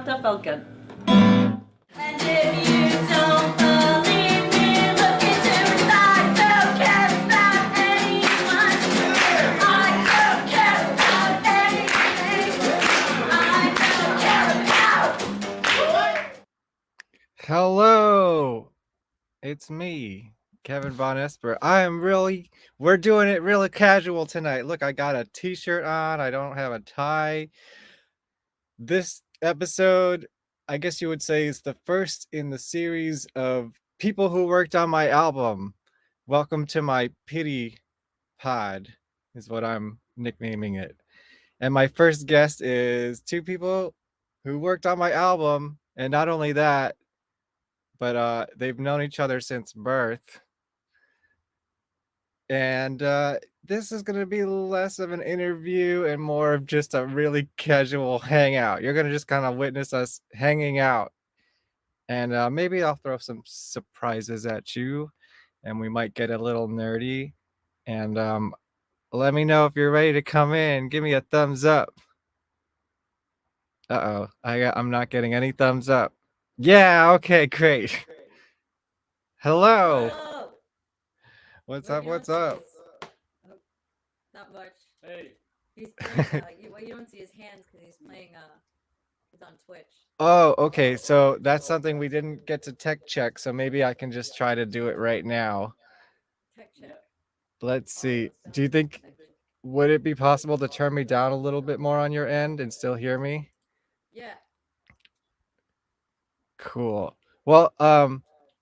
That felt good. And if you don't believe me, look into his eyes. Don't care about anyone. I don't care about anything. I don't care about. Hello, it's me, Kevin Vonesper. We're doing it really casual tonight. Look, I got a t-shirt on. I don't have a tie. This episode, I guess you would say, is the first in the series of people who worked on my album. Welcome to my pity pod, is what I'm nicknaming it. And my first guest is two people who worked on my album, and not only that, but they've known each other since birth. And this is going to be less of an interview and more of just a really casual hangout. You're going to just kind of witness us hanging out. And maybe I'll throw some surprises at you, and we might get a little nerdy. And let me know if you're ready to come in. Give me a thumbs up. Uh-oh, I'm not getting any thumbs up. Yeah, okay, great. Hello. Hello. What's What up? you What's don't up? see is- Not much. Hey. He's playing, you don't see his hands because he's playing. He's on Twitch. Oh, okay. So that's something we didn't get to tech check. So maybe I can just try to do it right now. Tech check. Let's see. Do you think, would it be possible to turn me down a little bit more on your end and still hear me? Yeah. Cool. Well,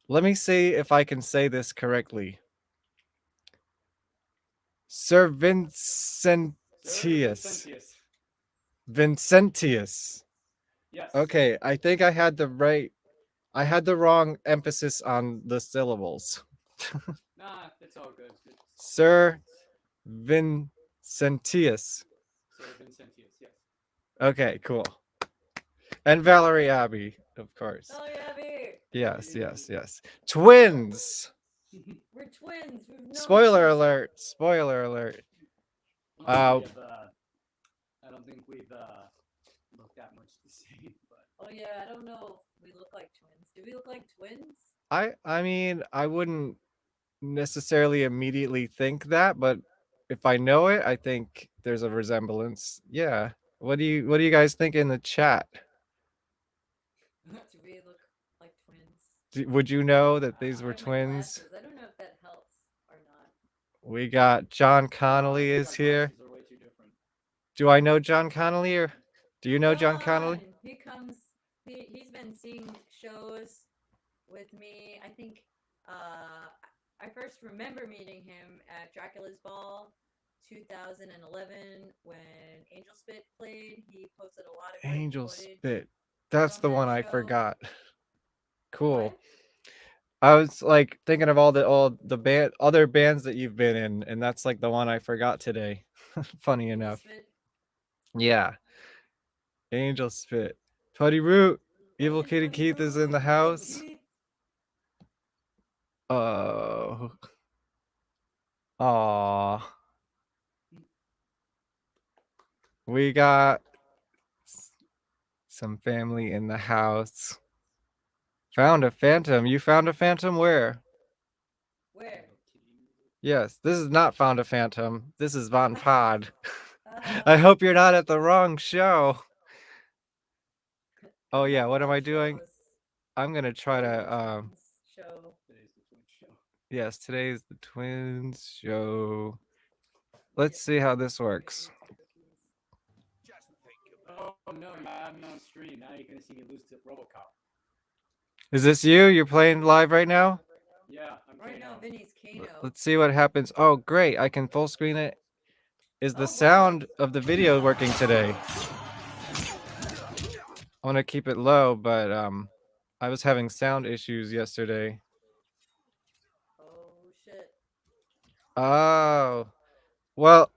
let me see if I can say this correctly. Sir Vincentius. Vincentius. Yes. Okay, I think I had the wrong emphasis on the syllables. Nah, it's all good. Sir Vincentius. Sir Vincentius, yes. Okay, cool. And Valerie Abbey, of course. Oh, yeah, Abby. Yes. Twins. We're twins. We've known Spoiler since- alert! Spoiler alert! I don't think I don't think we've looked that much the same, but Oh yeah, I don't know if we look like twins. Do we look like twins? I mean, I wouldn't necessarily immediately think that, but if I know it, I think there's a resemblance. Yeah. What do you guys think in the chat? Do we look like twins? Would you know that these I were have my twins? glasses. I don't know if that helps or not. We got John Connolly is here. Are way too different. Do I know John Connolly or do you know John Connolly? He comes. He's been seeing shows with me. I think I first remember meeting him at Dracula's Ball 2011 when Angel Spit played. He posted a lot of great Angel footage. Spit. That's the from one that I show. forgot. Cool. What? I was like thinking of all the other bands that you've been in, and that's like the one I forgot today. Funny Angel enough. Spit? Yeah. Angel Spit. Putty Root. Evil Fucking Kitty Putty Keith is in the Root, house. Keith. Oh. Aw. We got some family in the house. Found a phantom. You found a phantom? Where? Where? Yes, this is not Found a Phantom. This is VonPod. I hope you're not at the wrong show. Oh yeah, what am I doing? Shows. I'm gonna try Today's to the twins show. Today's the twin show. yes, today's the twins show. Let's see how this works. Oh no, you have me on stream. Now you're gonna see me lose to RoboCop. Is this you? You're playing live right now? Yeah, I'm Right now, Vinny's Kano. Let's see what happens. Oh, great. I can full screen it. Is Oh, the wow. sound of the video working today? I want to keep it low, but I was having sound issues yesterday. Oh shit. Oh. Well,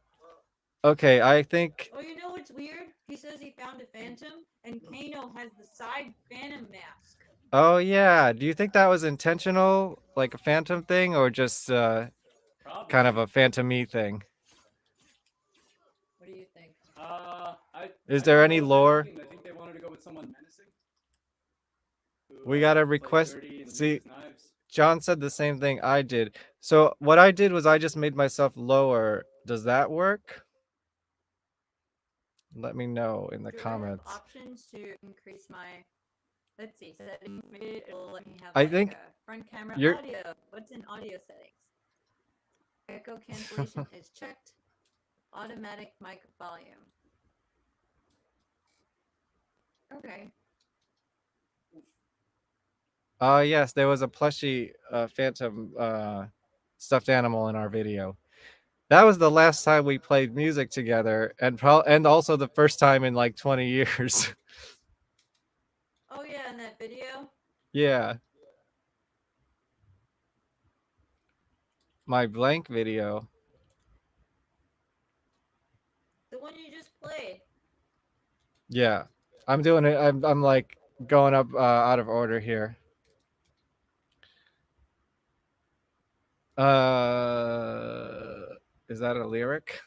okay, I think Oh, you know what's weird? He says he found a phantom, and Kano has the side phantom mask. oh yeah. Do you think that was intentional, like a phantom thing, or just kind of a phantom-y thing? What do you think? Is there any think lore? I think they wanted to go with someone menacing. Who, We got a plays request. dirty and See, uses knives. John said the same thing I did. So what I did was I just made myself lower. Does that work? Let me know in the Do comments. I have options to increase my? Let's see. Settings. Maybe it'll let me have I like think front camera you're- audio. What's in audio settings? Echo cancellation is checked. Automatic mic volume. Okay. Yes, there was a plushie phantom stuffed animal in our video. That was the last time we played music together, and also the first time in like 20 years. Oh yeah, in that video. Yeah. My blank video. The one you just played. Yeah. I'm doing it. I'm like going up out of order here. Is that a lyric?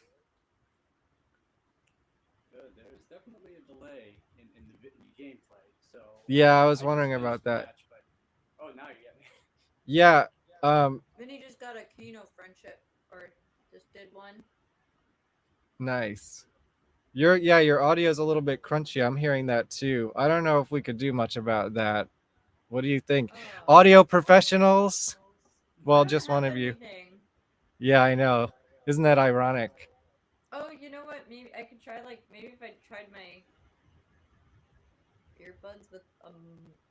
There's definitely a delay in the gameplay. So Yeah, I was I wondering just about that. match, but, oh, now you get me. Yeah. Vinny just got a Kano friendship, or just did one. Nice. Your audio is a little bit crunchy. I'm hearing that too. I don't know if we could do much about that. What do you think? Oh. Audio professionals? Well, I don't just have one of you. anything. Yeah, I know. Isn't that ironic? Oh, you know what? Maybe I could try maybe if I tried my earbuds with a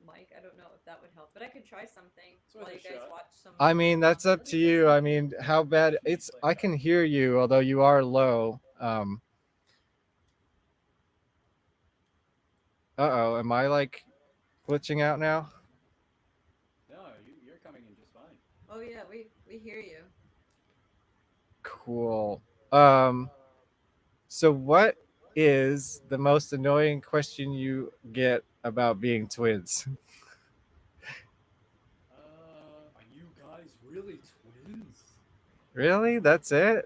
mic. I don't know if that would help, but I could try something worth while a you guys shot. watch some. I mean, that's up Let to me get you. some- I mean, how bad I can hear you, although you are low. Uh-oh, am I like glitching out now? No, you're coming in just fine. Oh yeah, we hear you. Cool. So what is the most annoying question you get about being twins? Are you guys really Really? That's it?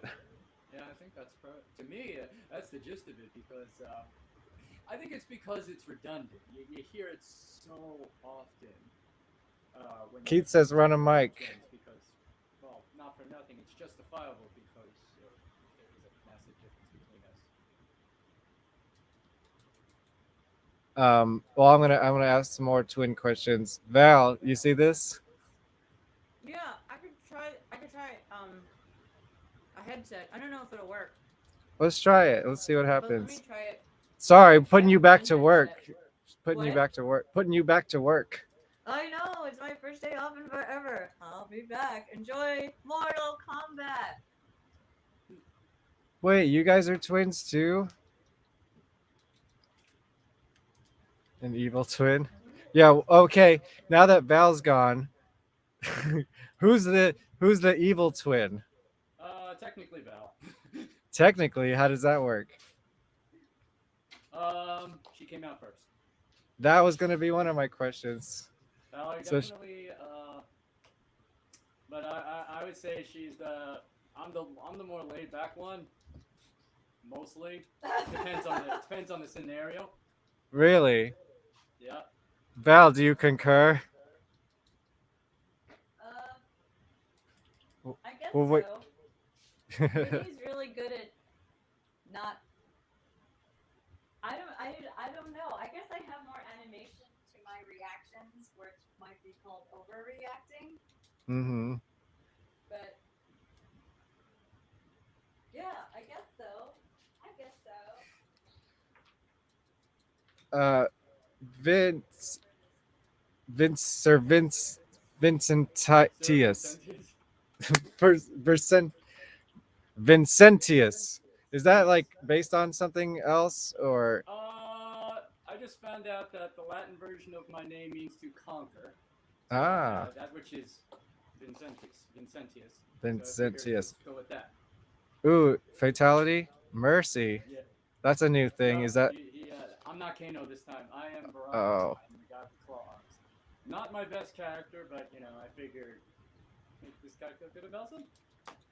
Yeah, I think to me, that's the gist of it because I think it's because it's redundant. You hear it so often when you're Keith says run a talking about mic. twins because, well, not for nothing, it's justifiable because there is a massive difference between us. Well, I'm gonna ask some more twin questions. Val, you see this? Yeah, I could try. I could try a headset. I don't know if it'll work, Let's try it. Let's see what but let me happens. try it. Sorry, Try putting it you with my back to work. headset. Putting you What? back to work. Putting you back to work. I know it's my first day off in forever. I'll be back. Enjoy Mortal Kombat. Wait, you guys are twins too? An evil twin? Yeah, okay. Now that Val's gone, who's the evil twin? Technically, Val. Technically, how does that work? She came out first. That was gonna be one of my questions. Valerie So definitely, but I would say she's the I'm the more laid back one. Mostly depends on the scenario. really, Yeah. Val, do you concur? Uh, I guess Well, wait. so. Vinny's really good at not. I don't know. I guess I have more animation to my reactions, which might be called overreacting. Mm-hmm. But yeah, I guess so. I guess so. Uh, Vince, Sir Sir Vincentius, Vincentius. Vercent, Vincentius. Is that like based on something else or I just found out that the Latin version of my name means to conquer. So ah that which is Vincentius. So I figured Vincentius? just go with that. Ooh, fatality, mercy. Yeah. That's a new thing. Well, Is that? I'm not Kano this time. I am Baraka. Oh, I'm the god of the claws. Not my best character, but I figured make this guy feel good about something.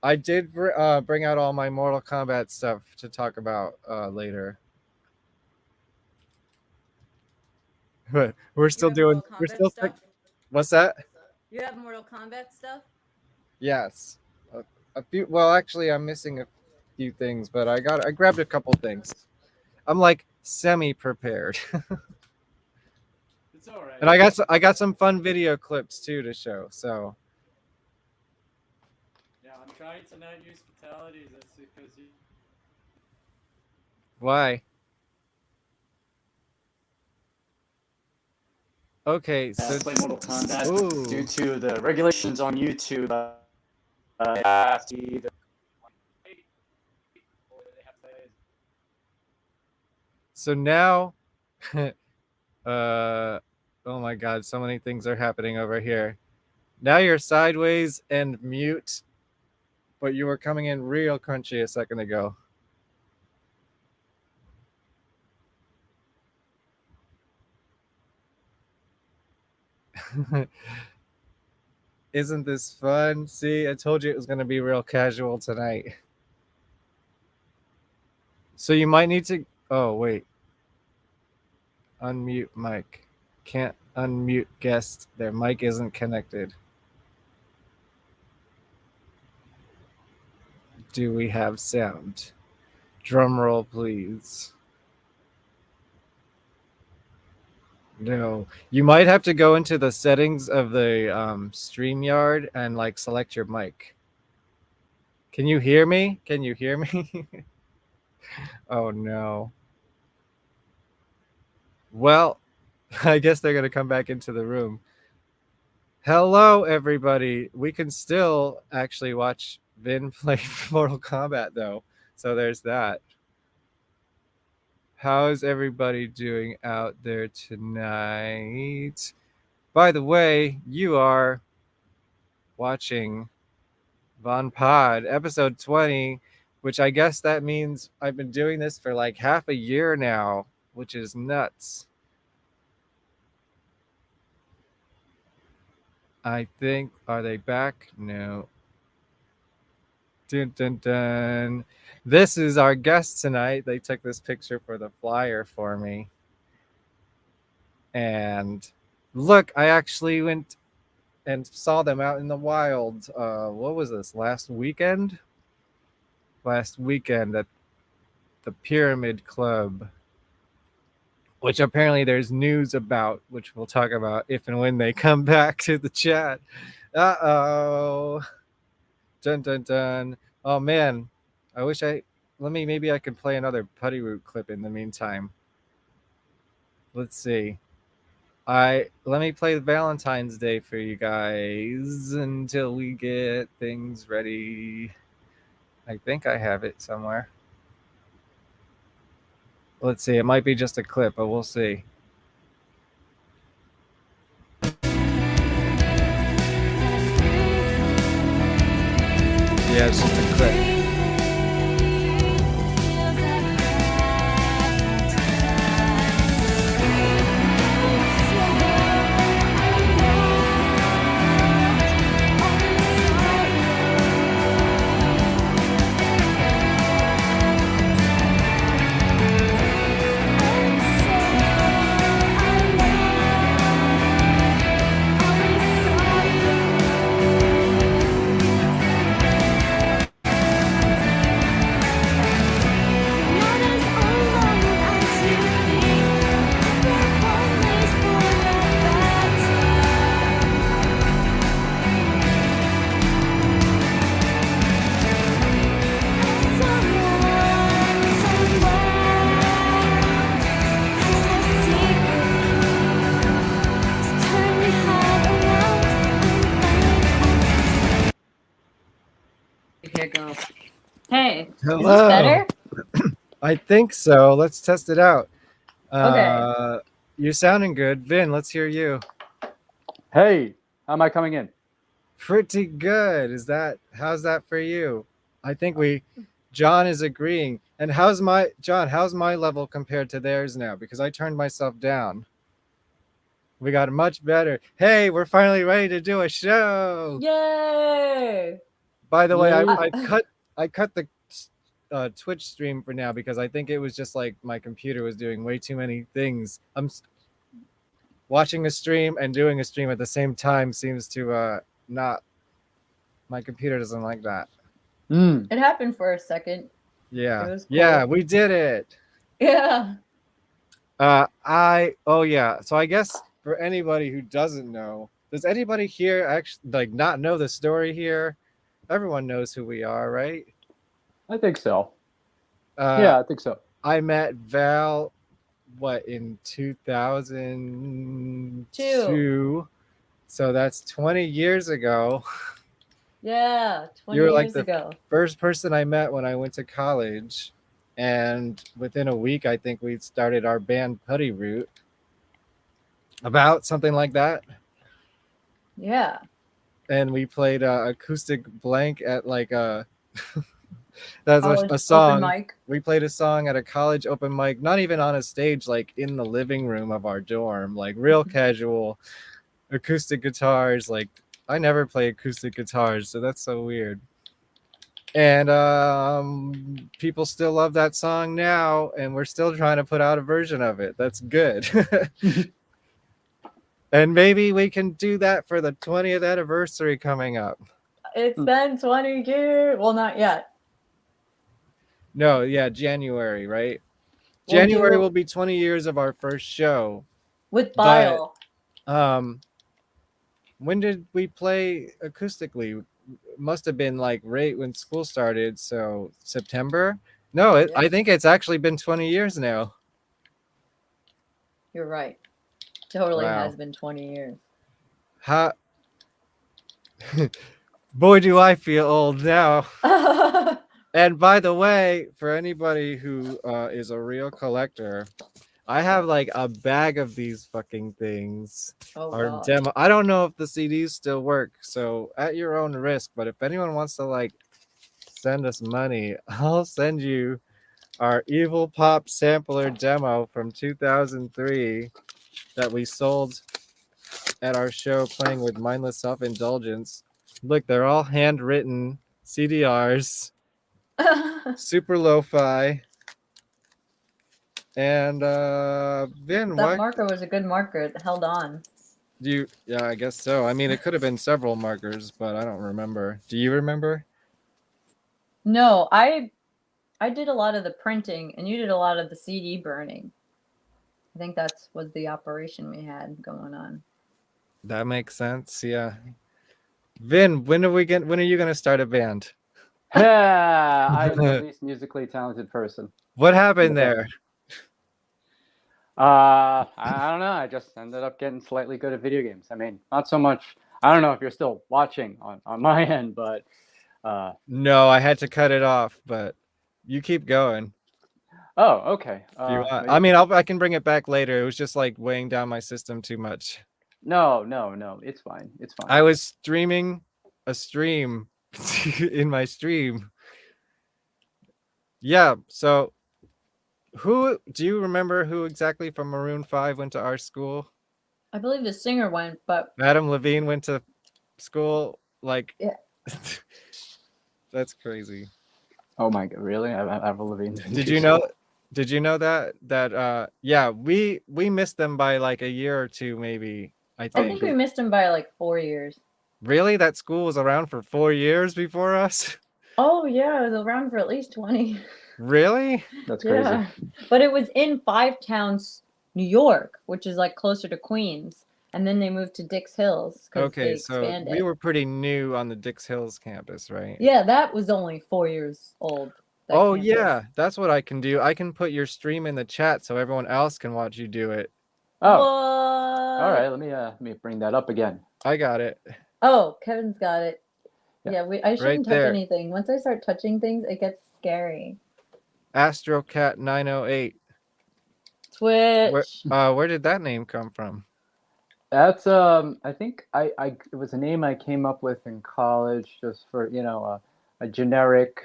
I did bring out all my Mortal Kombat stuff to talk about later. We're You still have Mortal doing. We're Kombat still. stuff? What's that? You have Mortal Kombat stuff? Yes. A few. Well, actually, I'm missing a few things, but I grabbed a couple things. I'm like semi prepared, It's all right. and I got some fun video clips too to show. So Yeah, I'm trying to not use fatalities. That's because why? Okay, so play Mortal Kombat due ooh, to the regulations on YouTube. Have to either or they have to. so now, oh my God, so many things are happening over here. Now you're sideways and mute, but you were coming in real crunchy a second ago. Isn't this fun? See, I told you it was going to be real casual tonight. So you might need to. Oh, wait. Unmute mic. Can't unmute guest. Their mic isn't connected. Do we have sound? Drum roll, please. No. You might have to go into the settings of the StreamYard and like select your mic. Can you hear me? Can you hear me? Oh no. Well, I guess they're going to come back into the room. Hello, everybody. We can still actually watch Vin play Mortal Kombat, though. So there's that. How's everybody doing out there tonight? By the way, you are watching VonPod, episode 20, which I guess that means I've been doing this for like half a year now, which is nuts. I think, are they back? No. Dun, dun, dun. This is our guest tonight. They took this picture for the flyer for me. And look, I actually went and saw them out in the wild. What was this? Last weekend at the Pyramid Club, which apparently there's news about, which we'll talk about if and when they come back to the chat. Uh-oh. Dun, dun, dun. Oh, man. I wish maybe I could play another Putty Root clip in the meantime. Let's see. Let me play Valentine's Day for you guys until we get things ready. I think I have it somewhere. Let's see. It might be just a clip, but we'll see. Yeah, it's just a clip. Here go. Hey, Hello. is this better? I think so. Let's test it out. Okay. You're sounding good. Vin, let's hear you. Hey, how am I coming in? Pretty good. How's that for you? I think John is agreeing. And how's my level compared to theirs now? Because I turned myself down. We got much better. Hey, we're finally ready to do a show. Yay! By the way, Yay. I cut the Twitch stream for now because I think it was just like my computer was doing way too many things. I'm watching a stream and doing a stream at the same time seems to not. My computer doesn't like that. It happened for a second. Yeah. It was cool. Yeah, we did it. Yeah. So I guess for anybody who doesn't know, does anybody here actually not know the story here? Everyone knows who we are, right? I think so. Yeah, I think so. I met Val, in 2002. So that's 20 years ago. Yeah, 20 You were years ago. First person I met when I went to college. And within a week, I think we started our band Putty Root. About something like that. Yeah. And we played Acoustic Blank at that's College a song. open mic. We played a song at a college open mic, not even on a stage, in the living room of our dorm, real casual acoustic guitars. I never play acoustic guitars, so that's so weird. And people still love that song now, and we're still trying to put out a version of it. That's good. And maybe we can do that for the 20th anniversary coming up. It's been 20 years. Well, not yet. No, yeah, January, right? We'll January do- will be 20 years of our first show. With Bile. When did we play acoustically? Must have been right when school started, so September? No, Yeah. I think it's actually been 20 years now. You're right. Totally Wow. has been 20 years. Boy, do I feel old now. And by the way, for anybody who is a real collector, I have a bag of these fucking things. Oh, Our God. demo. I don't know if the CDs still work, so at your own risk. But if anyone wants to send us money, I'll send you our Evil Pop sampler demo from 2003 that we sold at our show playing with Mindless Self-Indulgence. Look, they're all handwritten CDRs, super lo-fi, and Vin, That what marker was a good marker. It held on. do you? Yeah, I guess so. I mean, it could have been several markers, but I don't remember. Do you remember? No, I did a lot of the printing, and you did a lot of the CD burning. I think that's was the operation we had going on. That makes sense. Yeah. Vin, when are you gonna start a band? I'm the least musically talented person. What happened Okay. there? I don't know. I just ended up getting slightly good at video games. I mean, not so much. I don't know if you're still watching on my end, but No, I had to cut it off, but you keep going. oh, okay. If you want. maybe- I mean, I can bring it back later. It was just like weighing down my system too much. no, it's fine. It's fine. I was streaming a stream in my stream. Yeah, so who do you remember who exactly from Maroon 5 went to our school? I believe the singer went, but Adam Levine went to school. Like, Yeah. That's crazy. Oh my god, really? Avril Lavigne. Did you know? Did you know that yeah, we missed them by like a year or two, maybe. I I think. think we missed him by like 4 years. Really? That school was around for 4 years before us? Oh yeah, it was around for at least 20. Really? That's crazy. Yeah, but it was in Five Towns, New York, which is like closer to Queens, and then they moved to Dix Hills because they Okay, so expanded. we were pretty new on the Dix Hills campus, right? Yeah, that was only 4 years old. that Oh campus. yeah, that's what I can do. I can put your stream in the chat so everyone else can watch you do it. Oh, What? all right. Let me bring that up again. I got it. Oh, Kevin's got it. Yeah. Yeah, I shouldn't touch there. anything. Once I start touching things, it gets scary. AstroCat 908. Twitch. Where did that name come from? That's I think I it was a name I came up with in college just for a generic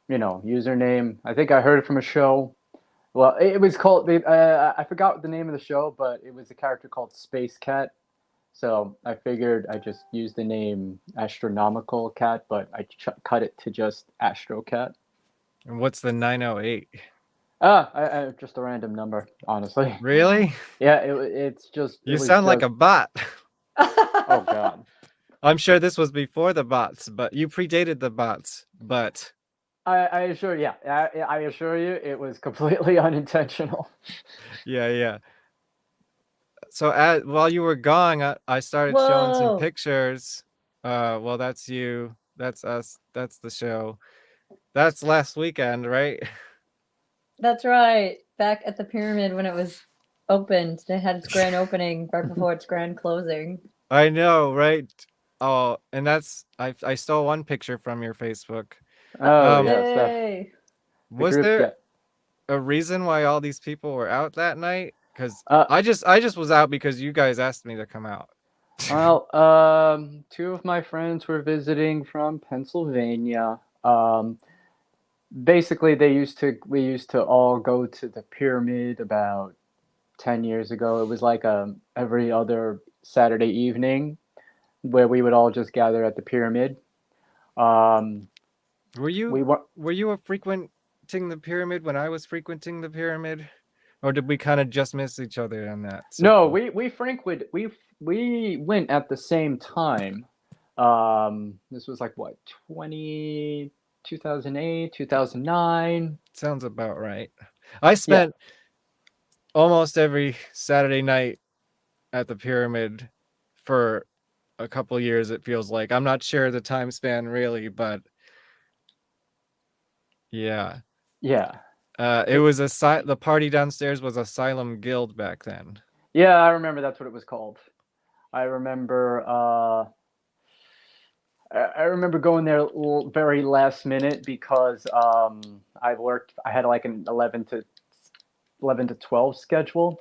username. I think I heard it from a show. Well, it was called I forgot the name of the show, but it was a character called Space Cat. So I figured I just use the name Astronomical Cat, but I cut it to just Astro Cat. And what's the 908? I just a random number, honestly. Really? Yeah, it's just. You sound like a bot. Oh god. I'm sure this was before the bots, but you predated the bots. But I assure I assure you it was completely unintentional. yeah. So while you were gone, I started showing some Whoa. pictures. Well, that's you. That's us. That's the show. That's last weekend, right? That's right. Back at the pyramid when it was opened, they had its grand opening right before its grand closing. I know, right? Oh, and that's I stole one picture from your Facebook. Oh yes, that, Yay! Was group there get- a reason why all these people were out that night? Because Uh, I just was out because you guys asked me to come out. Well, two of my friends were visiting from Pennsylvania. Basically, we used to all go to the pyramid about 10 years ago. It was like every other Saturday evening where we would all just gather at the pyramid. Were you We were were you frequenting the pyramid when I was frequenting the pyramid, or did we kind of just miss each other on that? no, we went at the same time. This was like what 2008, 2009. Sounds about right. I spent almost every Saturday night at the pyramid for a couple years, it feels like. I'm not sure the time span really, but yeah. Yeah. It was the party downstairs was Asylum Guild back then. Yeah, I remember that's what it was called. I remember I remember going there very last minute because I had like an 11 to 12 schedule.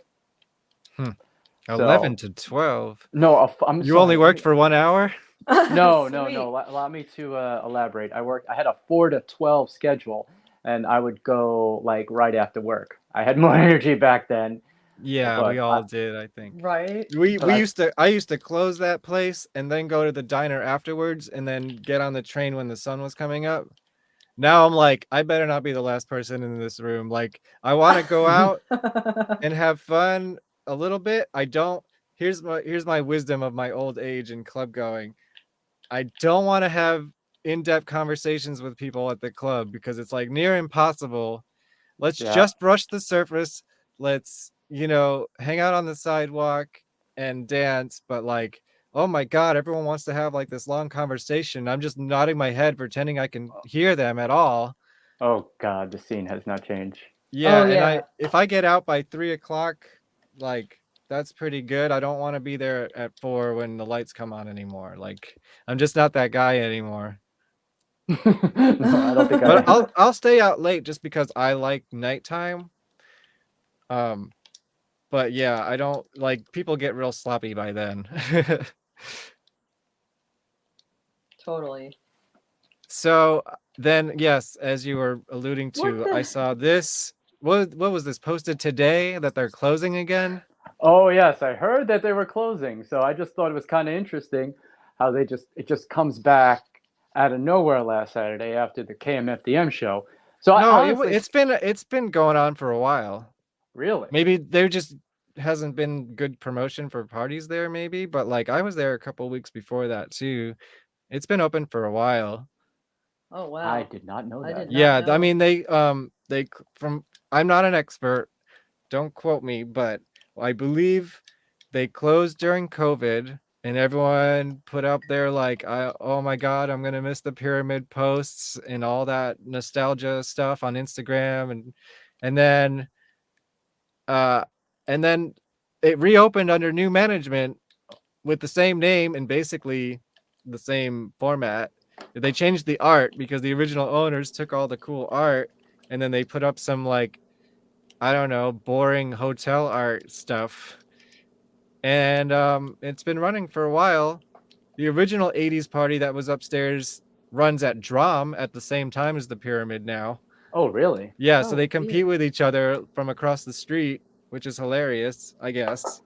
11 to 12. No, You only worked for 1 hour? No. Sweet. Allow me to elaborate. I had a 4 to 12 schedule, and I would go like right after work. I had more energy back then. Yeah, But we all did, I think. Right. I used to close that place and then go to the diner afterwards and then get on the train when the sun was coming up. Now I'm like, I better not be the last person in this room. Like, I want to go out and have fun a little bit. I don't. Here's my wisdom of my old age and club going. I don't want to have in-depth conversations with people at the club because it's like near impossible. Let's yeah. just brush the surface. Let's, hang out on the sidewalk and dance. But like, oh my God, everyone wants to have like this long conversation. I'm just nodding my head, pretending I can hear them at all. Oh God, the scene has not changed. Yeah, Oh, and yeah. if I get out by 3:00, like that's pretty good. I don't want to be there at 4 when the lights come on anymore. Like I'm just not that guy anymore. No, I don't think But I. I'll stay out late just because I like nighttime. But yeah, I don't like people get real sloppy by then. Totally. So then, yes, as you were alluding to, I saw this. What was this posted today that they're closing again? Oh yes, I heard that they were closing. So I just thought it was kind of interesting how it just comes back out of nowhere last Saturday after the KMFDM show. So I No, honestly, it's been going on for a while. really, Maybe there just hasn't been good promotion for parties there, maybe. But like I was there a couple weeks before that too. It's been open for a while. Oh, wow. I did not know I that. did not Yeah, I know. mean they from I'm not an expert, don't quote me, but I believe they closed during COVID and everyone put up their like oh my God, I'm gonna miss the pyramid posts and all that nostalgia stuff on Instagram and then uh and then it reopened under new management with the same name and basically the same format. They changed the art because the original owners took all the cool art and then they put up some like I don't know, boring hotel art stuff. And it's been running for a while. The original 80s party that was upstairs runs at Drum at the same time as the pyramid now. Oh really? Yeah, so Oh, they compete weird. with each other from across the street, which is hilarious, I guess.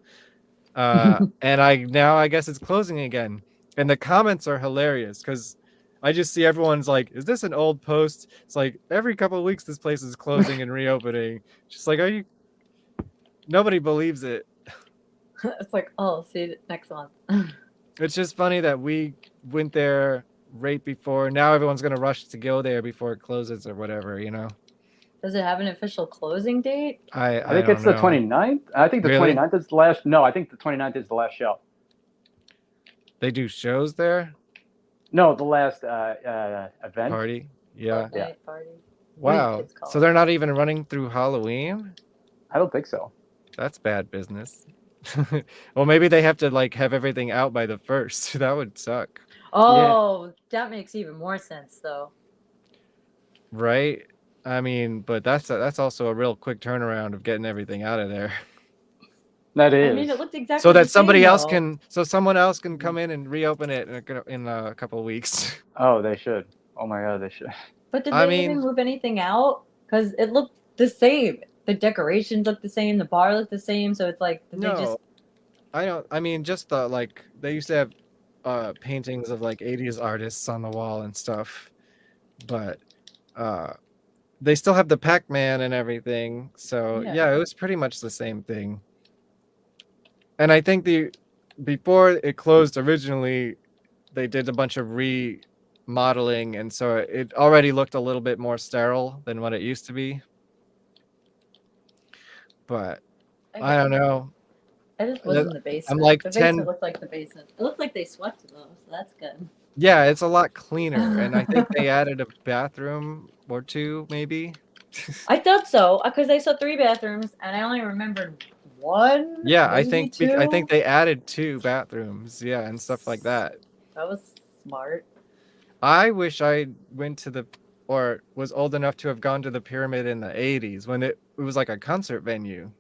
And I guess it's closing again. And the comments are hilarious because I just see everyone's like, is this an old post? It's like every couple of weeks this place is closing and reopening. Just like, nobody believes it. It's like, oh, see you next month. It's just funny that we went there right before. Now everyone's gonna rush to go there before it closes or whatever, Does it have an official closing date? I I think don't it's the know. 29th. I think the Really? 29th is the last. No, I think the 29th is the last show. They do shows there? No, the last event. Party? Yeah. Yeah. Night party. What do you Wow. kids call So it? they're not even running through Halloween? I don't think so. That's bad business. Well, maybe they have to like have everything out by the 1st. That would suck. Oh, that makes even more sense, though. Right? I mean, but that's also a real quick turnaround of getting everything out of there. That is. I mean, it looked exactly So the that somebody same, else though. someone else can come in and reopen it in a couple of weeks. Oh, they should. Oh my God, they should. But did I they even mean- move anything out? Because it looked the same. The decorations looked the same. The bar looked the same. So it's like, did they just... No, I mean, just the like they used to have paintings of like 80s artists on the wall and stuff, but they still have the Pac-Man and everything. So yeah, it was pretty much the same thing. And I think before it closed originally, they did a bunch of remodeling, and so it already looked a little bit more sterile than what it used to be. But I don't know. I just was in the basement. like the 10 basement looked like the basement. It looked like they swept though, so that's good. Yeah, it's a lot cleaner, and I think they added a bathroom or 2, maybe. I thought so because I saw 3 bathrooms and I only remembered 1. Yeah, I maybe think 2. they added 2 bathrooms, yeah, and stuff like that. That was smart. I wish I went to or was old enough to have gone to the pyramid in the 80s when it was like a concert venue.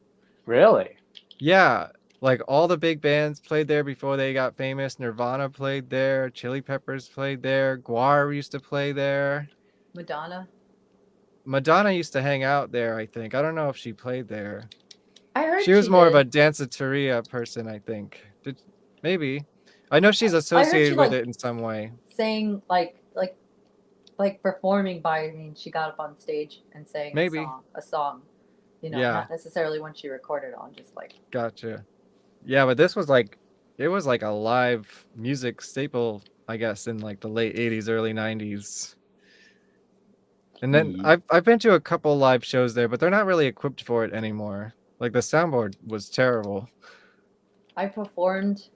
Really? Yeah, like all the big bands played there before they got famous. Nirvana played there, Chili Peppers played there, Guar used to play there. Madonna. Madonna used to hang out there, I think. I don't know if she played there. I heard She was more of did. a danceteria person, I think. Maybe. I know she's I heard associated she with like it in some way. sang like performing by. I mean, she got up on stage and sang Maybe. a song. Yeah. Not necessarily one she recorded on, just like. Gotcha. Yeah, but this was like, it was like a live music staple, I guess, in like the late 80s, early 90s. And then I've been to a couple live shows there, but they're not really equipped for it anymore. Like the soundboard was terrible. I performed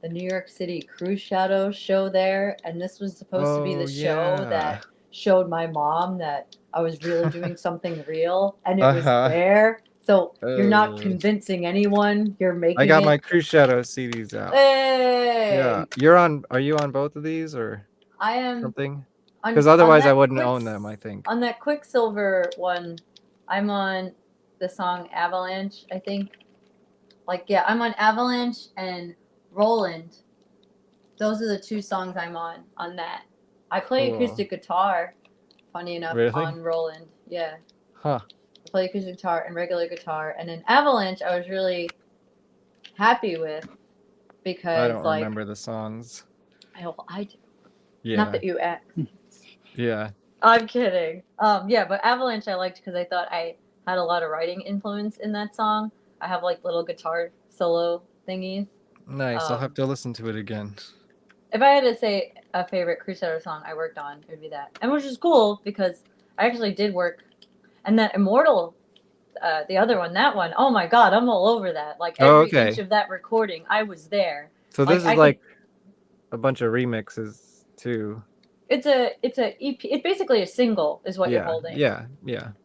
the New York City Cruise Shadow show there, and this was supposed to be the show that showed my mom that I was really doing something real, and it was there. So you're not convincing anyone. You're making I got it. my Cruise Shadow CDs out. Hey! Yeah. Are you on both of these or I am something? Because otherwise I wouldn't own them, I think. On that Quicksilver one, I'm on the song Avalanche, I think. Like, yeah, I'm on Avalanche and Roland. Those are the two songs I'm on that. I play acoustic guitar, funny enough, on Roland. Yeah. Huh. I play acoustic guitar and regular guitar. And then Avalanche, I was really happy with because, I don't remember the songs. I do. Yeah. Not that you asked. Yeah. I'm kidding. Yeah, but Avalanche I liked because I thought I had a lot of writing influence in that song. I have like little guitar solo thingies. Nice. I'll have to listen to it again. If I had to say a favorite Crusader song I worked on, it would be that. And which is cool because I actually did work. And that Immortal, the other one, that one, oh my God, I'm all over that. Like every inch of that recording, I was there. So this is like a bunch of remixes too. It's a EP. It's basically a single, is what you're holding. Yeah.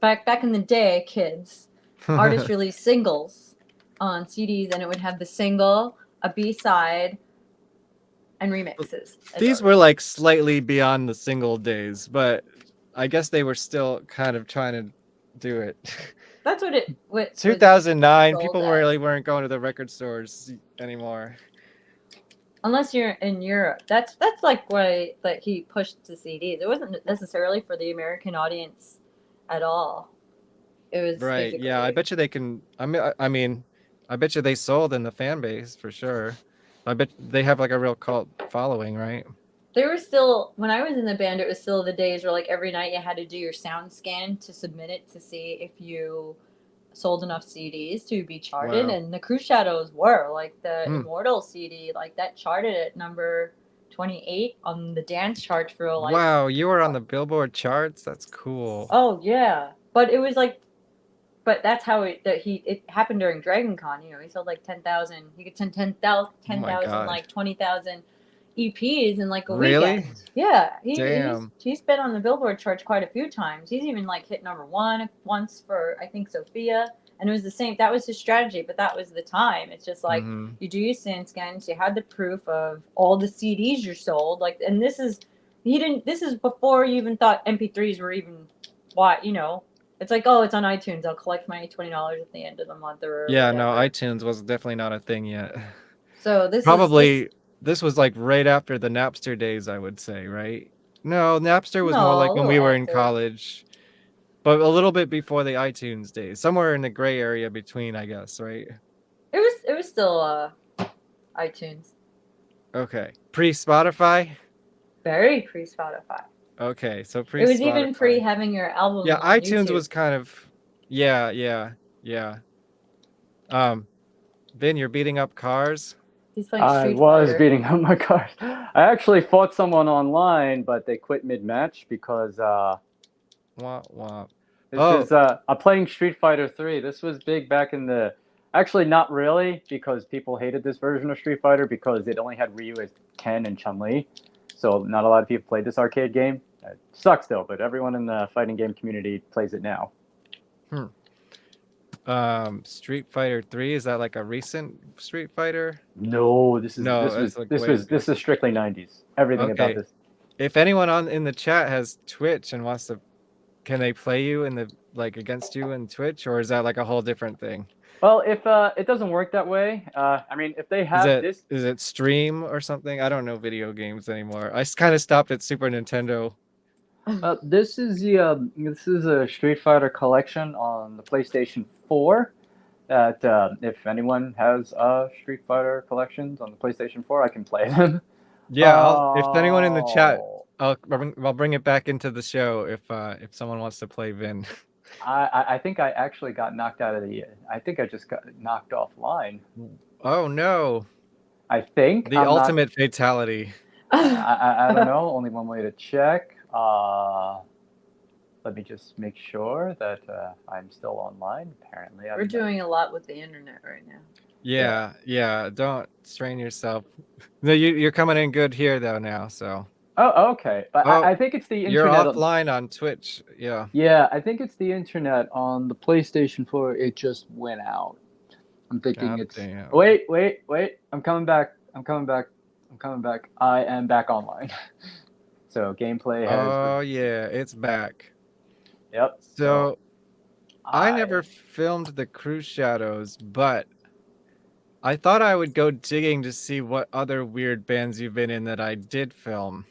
Back in the day, kids, artists released singles on CDs, and it would have the single, a B-side, and remixes. These were like slightly beyond the single days, but I guess they were still kind of trying to do it. That's what it. 2009, people really weren't going to the record stores anymore. Unless you're in Europe, that's like why he pushed the CDs. It wasn't necessarily for the American audience at all. It was right. Yeah, I bet you they can. I mean, I bet you they sold in the fan base for sure. I bet they have like a real cult following, right? They were still, when I was in the band, it was still the days where like every night you had to do your sound scan to submit it to see if you sold enough CDs to be charted. Wow. And the Cruise Shadows were like the Immortal CD, like that charted at number 28 on the dance chart for like. Wow, you were on the Billboard charts? That's cool. Oh yeah, but it was like, but that's how it happened during Dragon Con. You know, he sold like 10,000. He could send 10,000, like 20,000 EPs in like a weekend. Yeah, he's been on the Billboard charts quite a few times. He's even like hit number one once for I think Sophia, and it was the same. That was his strategy, but that was the time. It's just like you do your sound scans. You had the proof of all the CDs you sold. Like, and this is before you even thought MP3s were even what, you know. It's like, oh, it's on iTunes. I'll collect my $20 at the end of the month or whatever. No, iTunes was definitely not a thing yet. So this was like right after the Napster days, I would say, right? No, Napster was more like when we were in college, but a little bit before the iTunes days, somewhere in the gray area between, I guess, right? It was still iTunes. Okay, pre-Spotify. Very pre-Spotify. Okay, so it was even pre having your album. Yeah, on iTunes YouTube. was kind of, yeah. Vin, you're beating up cars. He's playing Street Fighter. I was beating up my cars. I actually fought someone online, but they quit mid-match because Wah, wah. This is I'm playing Street Fighter 3. This was big back in the. Actually, not really, because people hated this version of Street Fighter because it only had Ryu as Ken and Chun-Li. So not a lot of people played this arcade game. It sucks though, but everyone in the fighting game community plays it now. Street Fighter 3, is that like a recent Street Fighter? No, this is strictly 90s. Everything about this. If anyone in the chat has Twitch and wants to, can they play you in the against you in Twitch, or is that like a whole different thing? Well, if it doesn't work that way, I mean, if they have is it stream or something? I don't know video games anymore. I kind of stopped at Super Nintendo. This is a Street Fighter collection on the PlayStation 4. that if anyone has Street Fighter collections on the PlayStation 4, I can play them. Yeah, if anyone in the chat, Oh, I'll bring it back into the show if someone wants to play Vin. I think I actually got knocked out of the. I think I just got knocked offline. Oh no, I think the I'm not. ultimate fatality. I don't know. Only one way to check. Let me just make sure that I'm still online. Apparently, We're doing a lot with the internet right now. Yeah, don't strain yourself. No, you're coming in good here though now, so. Oh, okay. But Oh, I think it's the you're internet. offline on Twitch, yeah. Yeah, I think it's the internet on the PlayStation 4. It just went out. I'm thinking God it's. damn. Wait. I'm coming back. I am back online. So gameplay has. Oh yeah, it's back. Yep. So I never filmed the Cruise Shadows, but I thought I would go digging to see what other weird bands you've been in that I did film.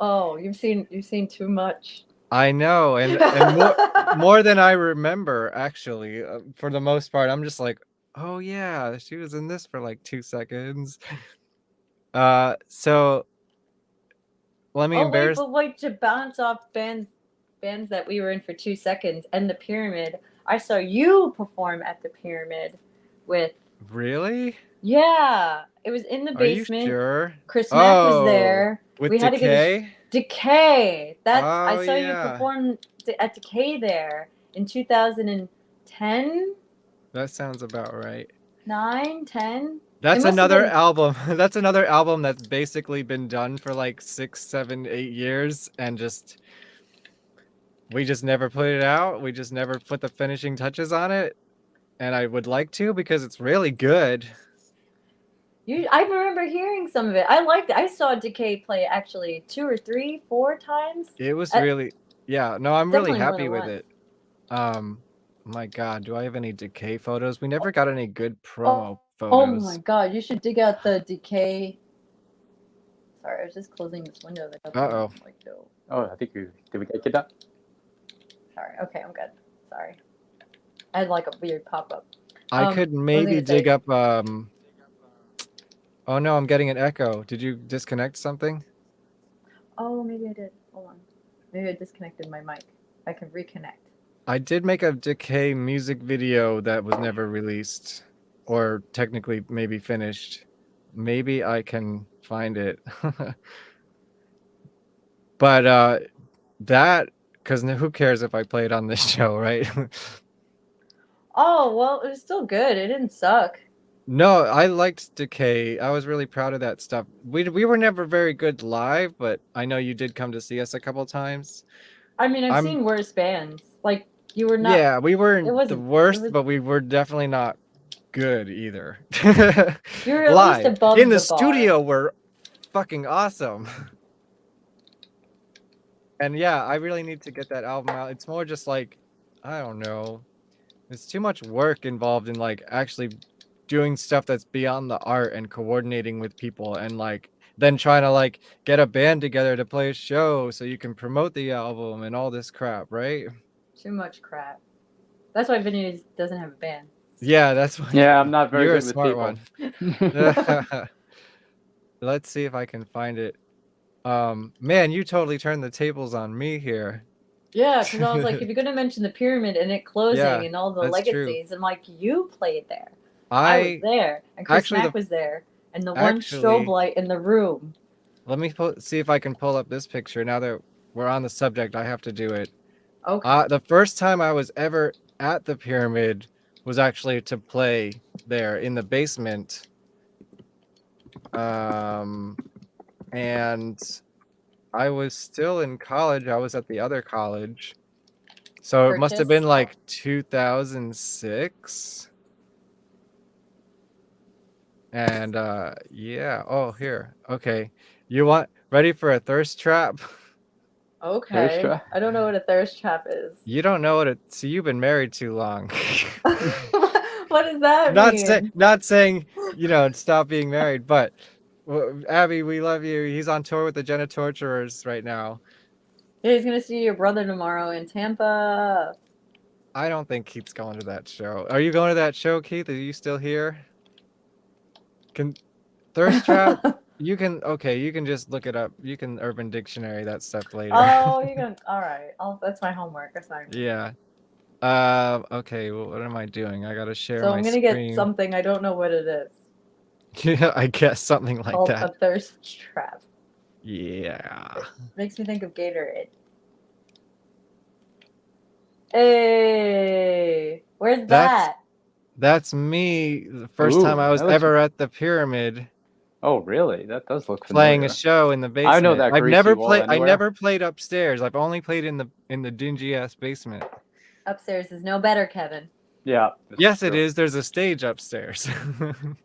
Oh, you've seen too much. I know, and more than I remember, actually. For the most part, I'm just like, oh yeah, she was in this for like 2 seconds. So let me embarrass. Wait, to bounce off bands that we were in for 2 seconds and the Pyramid. I saw you perform at the Pyramid with. Really? Yeah, it was in the basement. Are you sure? Chris Mack was there. With we had Decay? to get Decay. That's I Oh, saw you yeah. perform at Decay there in 2010. That sounds about right. 9, 10. That's It must have another been- album. That's another album that's basically been done for like 6, 7, 8 years, and we just never put it out. We just never put the finishing touches on it, and I would like to because it's really good. I remember hearing some of it. I liked it. I saw Decay play actually 2 or 3, 4 times. It was really, yeah. No, I'm really Definitely more happy than with once. it. My God, do I have any Decay photos? We never got any good promo photos. Oh my God, you should dig out the Decay. Sorry, I was just closing this window. Uh-oh. I think did we get that? Sorry. Okay, I'm good. Sorry. I had like a weird pop-up. I could maybe dig up. Oh no, I'm getting an echo. Did you disconnect something? Oh, maybe I did. Hold on. Maybe I disconnected my mic. I can reconnect. I did make a Decay music video that was never released, or technically maybe finished. Maybe I can find it. But that, because who cares if I play it on this show, right? Oh, well, it was still good. It didn't suck. No, I liked Decay. I was really proud of that stuff. We were never very good live, but I know you did come to see us a couple times. I mean, I've seen worse bands. Like, you were not. Yeah, we weren't the worst, was- but we were definitely not good either. You were at Live. least above in the the bar. studio, we're fucking awesome. And yeah, I really need to get that album out. It's more just like, I don't know. There's too much work involved in like actually doing stuff that's beyond the art and coordinating with people and like then trying to like get a band together to play a show so you can promote the album and all this crap, right? Too much crap. That's why Vinny doesn't have a band. Yeah, that's why. Yeah, I'm not very You're good a with smart people. one. Let's see if I can find it. Man, you totally turned the tables on me here. Yeah, because I was like, if you're gonna mention the Pyramid and it closing Yeah, and all the that's legacies, I'm like, you played there. I was there, and Chris actually Mack was there, and the one strobe light in the room. Let me see if I can pull up this picture. Now that we're on the subject, I have to do it. Okay. The first time I was ever at the Pyramid was actually to play there in the basement. And I was still in college. I was at the other college. So it must have been like 2006. And yeah. Oh, here. Okay. You ready for a thirst trap? Okay. Thirst trap? I don't know what a thirst trap is. You don't know what see, you've been married too long. What does that mean? Not saying, stop being married, but Abby, we love you. He's on tour with the Jenna Torturers right now. Yeah, he's gonna see your brother tomorrow in Tampa. I don't think Keith's going to that show. Are you going to that show, Keith? Are you still here? Can Thirst Trap? You can you can just look it up. You can Urban Dictionary that stuff later. Oh, you can. All right. That's my homework assignment. Yeah. Okay, well, what am I doing? I gotta share So my I'm gonna get screen. something. I don't know what it is. Yeah, I guess something like Called that. a thirst trap. Yeah. Makes me think of Gatorade. Hey, where's that? That's me. The first time I Ooh, was that looks- ever at the Pyramid Oh, really? That does look playing familiar. a show in the basement. I know that I've greasy never wall played. I anywhere. never played upstairs. I've only played in the dingy ass basement. Upstairs is no better, Kevin. Yeah. this Yes, it true. is. There's a stage upstairs.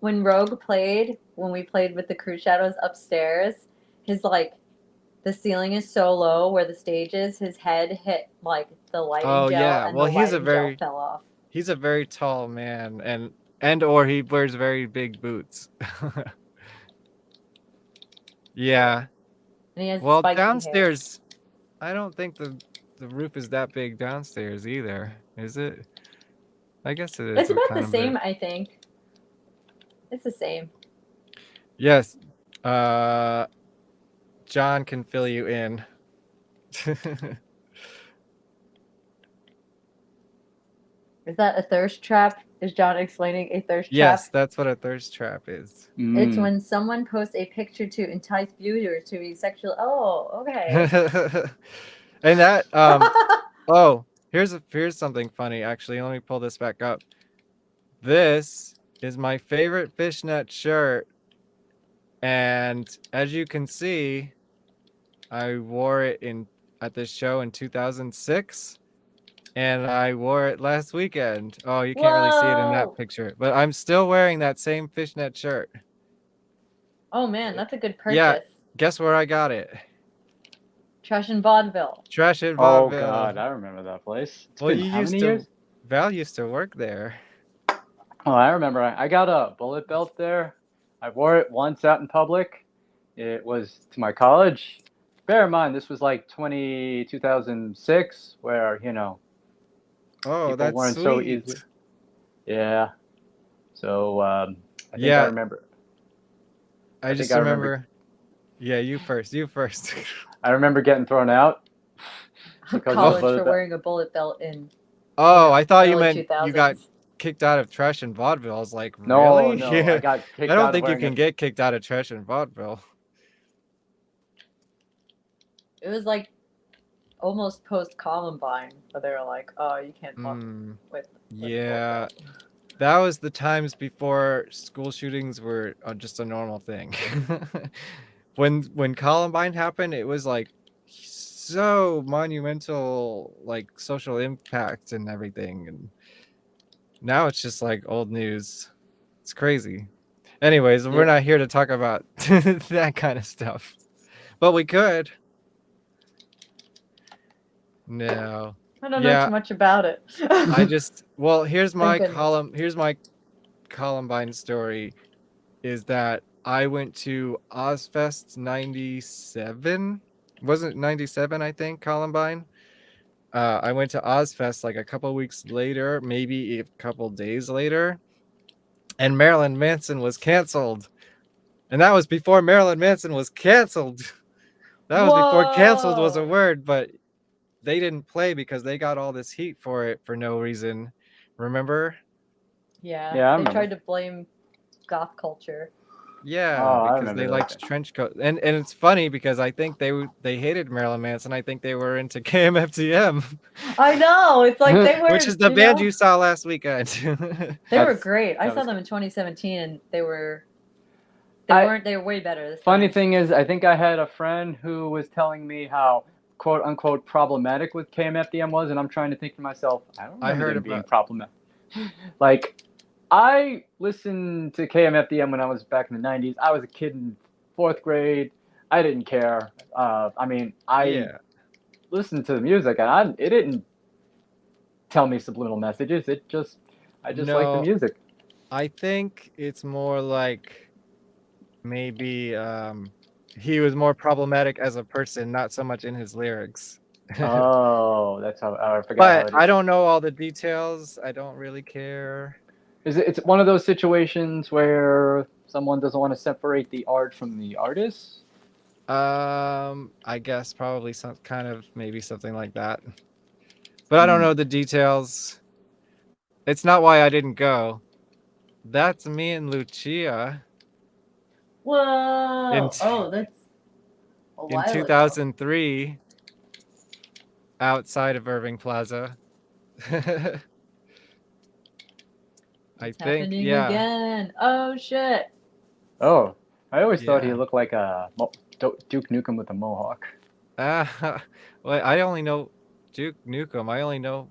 When Rogue played, when we played with the Crew Shadows upstairs, his the ceiling is so low where the stage is, his head hit the lighting Oh, gel yeah. and Well, the he's a lighting very- gel fell off. He's a very tall man, and or he wears very big boots. Yeah. And he has Well, spiky hair. downstairs, I don't think the roof is that big downstairs either, is it? I guess it is. It's about kind the of big. same, I think. It's the same. Yes. John can fill you in. Is that a thirst trap? Is John explaining a thirst Yes, trap? that's what a thirst trap is. It's Mm. when someone posts a picture to entice viewers to be sexual. Oh, okay. And that oh, here's something funny actually. Let me pull this back up. This is my favorite fishnet shirt, and as you can see, I wore it at this show in 2006, and I wore it last weekend. Oh, you can't really see it in Whoa! that picture, but I'm still wearing that same fishnet shirt. Oh man, that's a good purchase. Yeah. Guess where I got it? Trash and vaudeville. Trash and Oh Vaudeville. God, I remember that place. It's Well, been you how used many to. years? Val used to work there. Oh, I remember. I got a bullet belt there. I wore it once out in public. It was to my college. Bear in mind, this was like 2006, where Oh, people that's weren't sweet. so easy. Yeah. So I think Yeah. I remember. I I just think I remember. Yeah, you first. You first. I remember getting thrown out Of because of college bullet for belt. wearing a bullet belt in Oh, I thought you early meant 2000s. you got kicked out of Trash and Vaudeville. I was like, No, really? no, Yeah. I got kicked I out don't of think you wearing can a- get kicked out of Trash and Vaudeville. It was almost post Columbine, where they were like, "Oh, you can't fuck with." Yeah. That was the times before school shootings were just a normal thing. When Columbine happened, it was like so monumental, like social impact and everything, and now it's just like old news. It's crazy. Anyways, we're not here to talk about that kind of stuff, but we could. No. I don't know Yeah. too much about it. Here's my goodness. Here's my Columbine story, is that I went to Ozfest 97. Wasn't 97, I think, Columbine? I went to Ozfest like a couple weeks later, maybe a couple days later, and Marilyn Manson was canceled. And that was before Marilyn Manson was canceled. That was before canceled was a Whoa. word, but they didn't play because they got all this heat for it for no reason. Remember? Yeah, Yeah, I they remember. tried to blame goth culture. Yeah, Oh, I because they remember that. liked trench coat, and it's funny because I think they hated Marilyn Manson. I think they were into KMFDM, I know. It's like they were, which is the band you saw last weekend. They were That's- great. I that saw was them in 2017, and they were I- way better this Funny time. thing is, I think I had a friend who was telling me how quote unquote problematic with KMFDM was, and I'm trying to think to myself, I don't remember heard them being about- problematic. Like, I listened to KMFDM when I was back in the 90s. I was a kid in 4th grade. I didn't care. I listened to the music, and it didn't tell me subliminal messages. I just liked the No. music. I think it's more like maybe he was more problematic as a person, not so much in his lyrics. Oh, that's how I forgot how But it is. I don't know all the details. I don't really care. It's one of those situations where someone doesn't want to separate the art from the artist? I guess probably some kind of maybe something like that. But I don't know the details. It's not why I didn't go. That's me and Lucia Whoa! in Oh, that's a in while ago. 2003 outside of Irving Plaza. I It's think, happening yeah. again. Oh shit! Oh, I always thought he Yeah. looked like a Duke Nukem with a mohawk. Well, I only know Duke Nukem. I only know,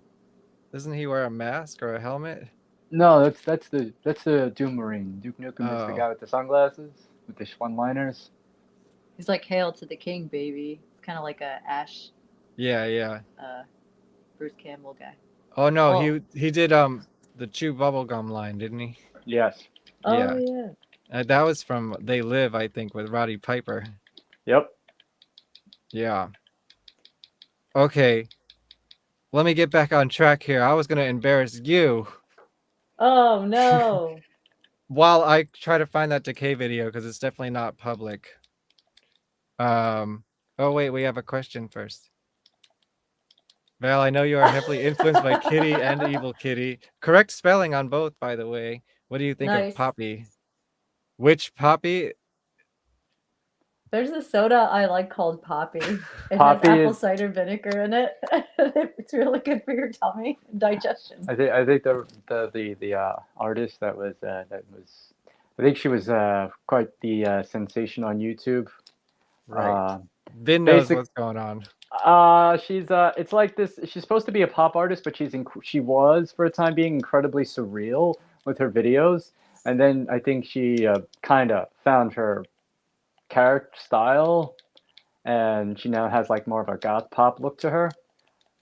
doesn't he wear a mask or a helmet? No, that's the Doom Marine. Duke Nukem is the Oh. guy with the sunglasses with the one-liners. He's like "Hail to the King, baby." It's kind of like a Ash, Yeah. Bruce Campbell guy. Oh no, Oh. he did the chew bubblegum line, didn't he? Yes. Yeah. Oh yeah. That was from They Live, I think, with Roddy Piper. Yep. Yeah. Okay. Let me get back on track here. I was gonna embarrass you Oh no. while I try to find that Decay video because it's definitely not public. Oh wait, we have a question first. Val, I know you are heavily influenced by Kitty and Evil Kitty. Correct spelling on both, by the way. What do you think Nice. of Poppy? Which Poppy? There's a soda I like called Poppy. It Poppy has apple is- cider vinegar in it. It's really good for your tummy and digestion. I think the artist that was I think she was quite the sensation on YouTube. Right. Vin knows basic- what's going on. She's it's like this. She's supposed to be a pop artist, but she was for a time being incredibly surreal with her videos, and then I think she kind of found her character style, and she now has like more of a goth pop look to her.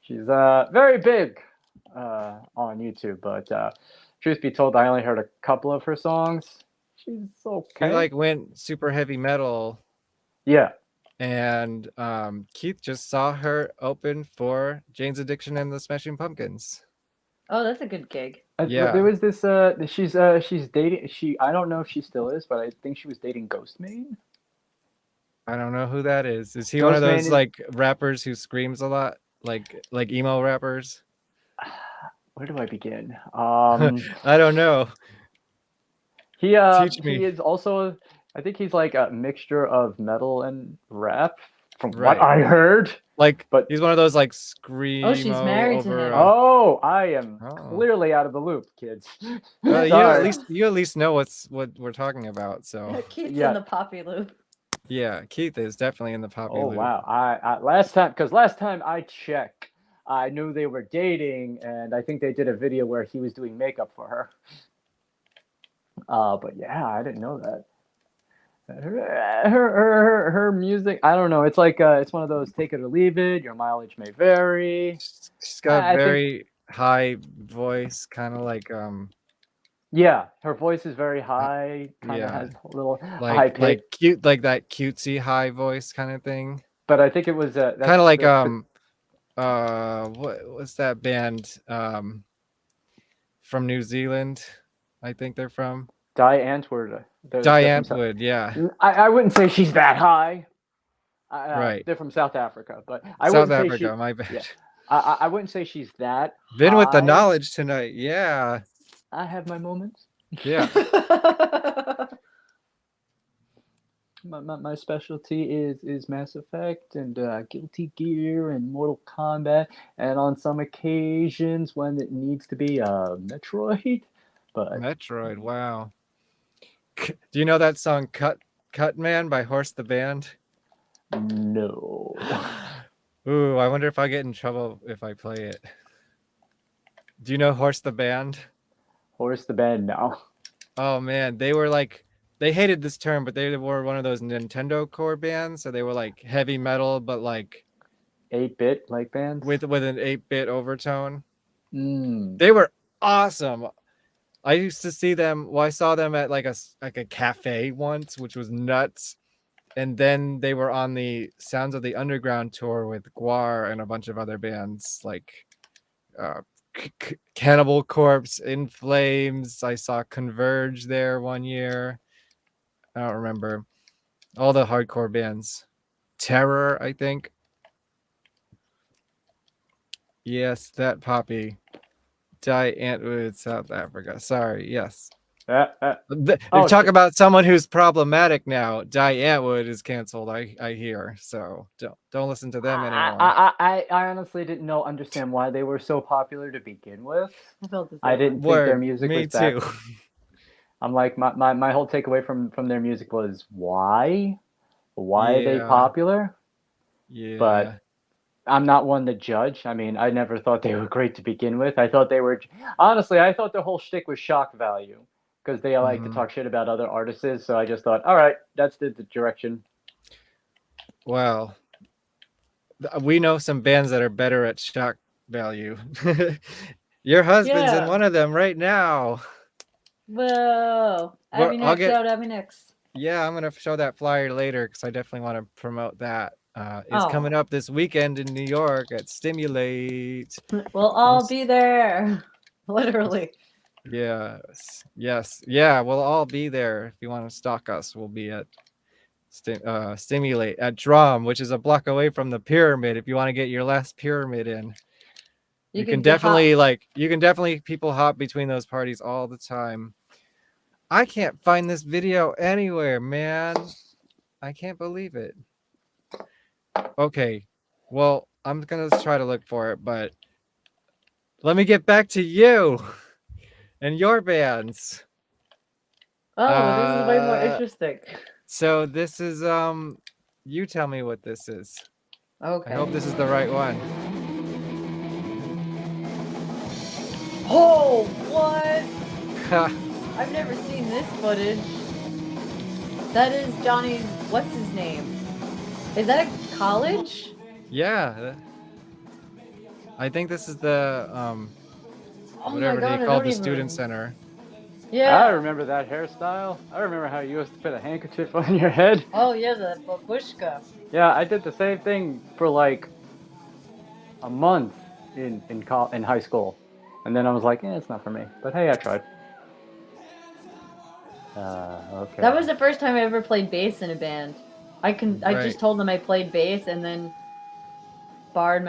She's very big on YouTube, but truth be told, I only heard a couple of her songs. She's okay. She like went super heavy metal. Yeah. And Keith just saw her open for Jane's Addiction and the Smashing Pumpkins. Oh, that's a good gig. Yeah. There was this she's dating I don't know if she still is, but I think she was dating Ghostmain. I don't know who that is. Is he Ghostman one of those is- like rappers who screams a lot? Like emo rappers? Where do I begin? I don't know. Teach me. He is also I think he's like a mixture of metal and rap from Right. what I heard. Like, But he's one of those like screamo Oh, she's married to over. him. oh, I am Oh. clearly out of the loop, kids. You Sorry. at least know what we're talking about. So Keith's Yeah. in the Poppy loop. yeah, Keith is definitely in the Poppy Oh loop. wow! I last time I checked, I knew they were dating, and I think they did a video where he was doing makeup for her. But yeah, I didn't know that. Her music, I don't know. It's like it's one of those take it or leave it. Your mileage may vary. She's got I a think- very high voice, kind of like Yeah, her voice is very high. Kind of yeah. has a little high like pitch. cute, like that cutesy high voice kind of thing. But I think it was Kind of like what's that band from New Zealand? I think they're from Die Antwoord. Diane Wood. Yeah, I wouldn't say she's that high. Right. They're from South Africa, but I South wouldn't say Africa. My bad. yeah. I wouldn't say she's that. Been with the high. knowledge tonight. Yeah, I have my moments. yeah. My specialty is Mass Effect and Guilty Gear and Mortal Kombat, and on some occasions when it needs to be Metroid. But Metroid. Wow. Do you know that song "Cut Man" by Horse the Band? no. Ooh, I wonder if I get in trouble if I play it. Do you know Horse the Band? Horse the Band now. Oh man, they hated this term, but they were one of those Nintendo core bands, so they were like heavy metal, but like 8-bit like bands. with an 8-bit overtone. Mm. They were awesome. I used to see them. Well, I saw them at like a cafe once, which was nuts. and then they were on the Sounds of the Underground tour with Guar and a bunch of other bands like Cannibal Corpse, In Flames. I saw Converge there one year. I don't remember all the hardcore bands. Terror, I think. Yes, that Poppy. Die Antwood, South Africa. Sorry, yes. Oh, Talk about someone who's problematic now. Die Antwood is canceled, I hear. So don't listen to them anymore. I honestly didn't understand why they were so popular to begin with. I felt the same I didn't way. think their Word, music me was that. too. I'm like my whole takeaway from their music was why are they Yeah. popular? Yeah. But I'm not one to judge. I mean, I never thought they were great to begin with. I thought they were, honestly, I thought their whole shtick was shock value because they like to talk shit about other artists. So I just thought, all right, that's the direction. Well, we know some bands that are better at shock value. Your husband's in Yeah. one of them right now. Whoa. Well, Abby I'll next get- out, Abby next. Yeah, I'm gonna show that flyer later because I definitely want to promote that. It's Oh. coming up this weekend in New York at Stimulate. We'll all be there. Literally. Yes, yeah. We'll all be there. If you want to stalk us, we'll be at Stimulate at Drum, which is a block away from the Pyramid. If you want to get your last Pyramid in, you can definitely people hop between those parties all the time. I can't find this video anywhere, man. I can't believe it. Okay, well, I'm gonna try to look for it, but let me get back to you and your bands. Oh, this is way more interesting. So this is you tell me what this is. Okay. I hope this is the right one. Oh, what? I've never seen this footage. That is Johnny's, what's his name? Is that a college? Yeah. I think this is the Oh whatever my God, they I call don't the even- student center. Yeah. I remember that hairstyle. I remember how you used to put a handkerchief on your head. Oh yeah, the babushka. Yeah, I did the same thing for like a month in high school, and then I was like, it's not for me. But hey, I tried. Okay. That was the first time I ever played bass in a band. I Right. just told them I played bass and then borrowed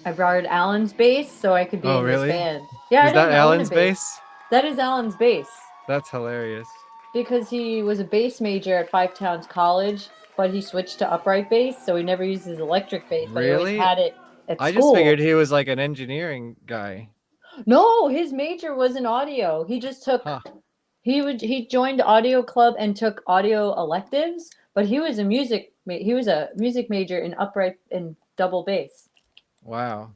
I borrowed Alan's bass so I could be Oh, in really? this band. Yeah, I Is that didn't own a Alan's bass? That is Alan's bass. That's hilarious. Because he was a bass major at Five Towns College, but he switched to upright bass, so he never used his electric bass, but he Really? always had it at I school. just figured he was like an engineering guy. No, his major was in audio. He just took Huh. he joined audio club and took audio electives, but he was a music major in upright and double bass. Wow.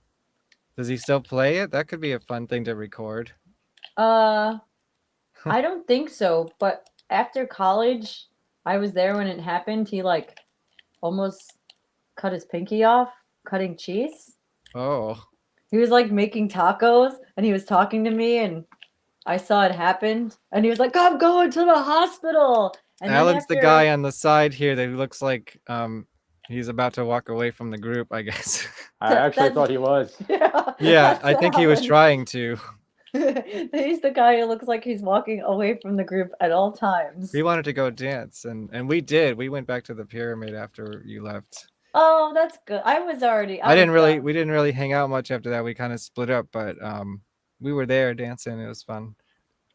Does he still play it? That could be a fun thing to record. I don't think so, but after college, I was there when it happened. He like almost cut his pinky off cutting cheese. Oh. He was like making tacos and he was talking to me and I saw it happen and he was like, I'm going to the hospital. And Alan's the guy on the side here that looks like he's about to walk away from the group, I guess. I actually thought he was. Yeah, I think he was trying to. He's the guy who looks like he's walking away from the group at all times. We wanted to go dance and we did. We went back to the Pyramid after you left. Oh, that's good. We didn't really hang out much after that. We kind of split up, but we were there dancing. It was fun.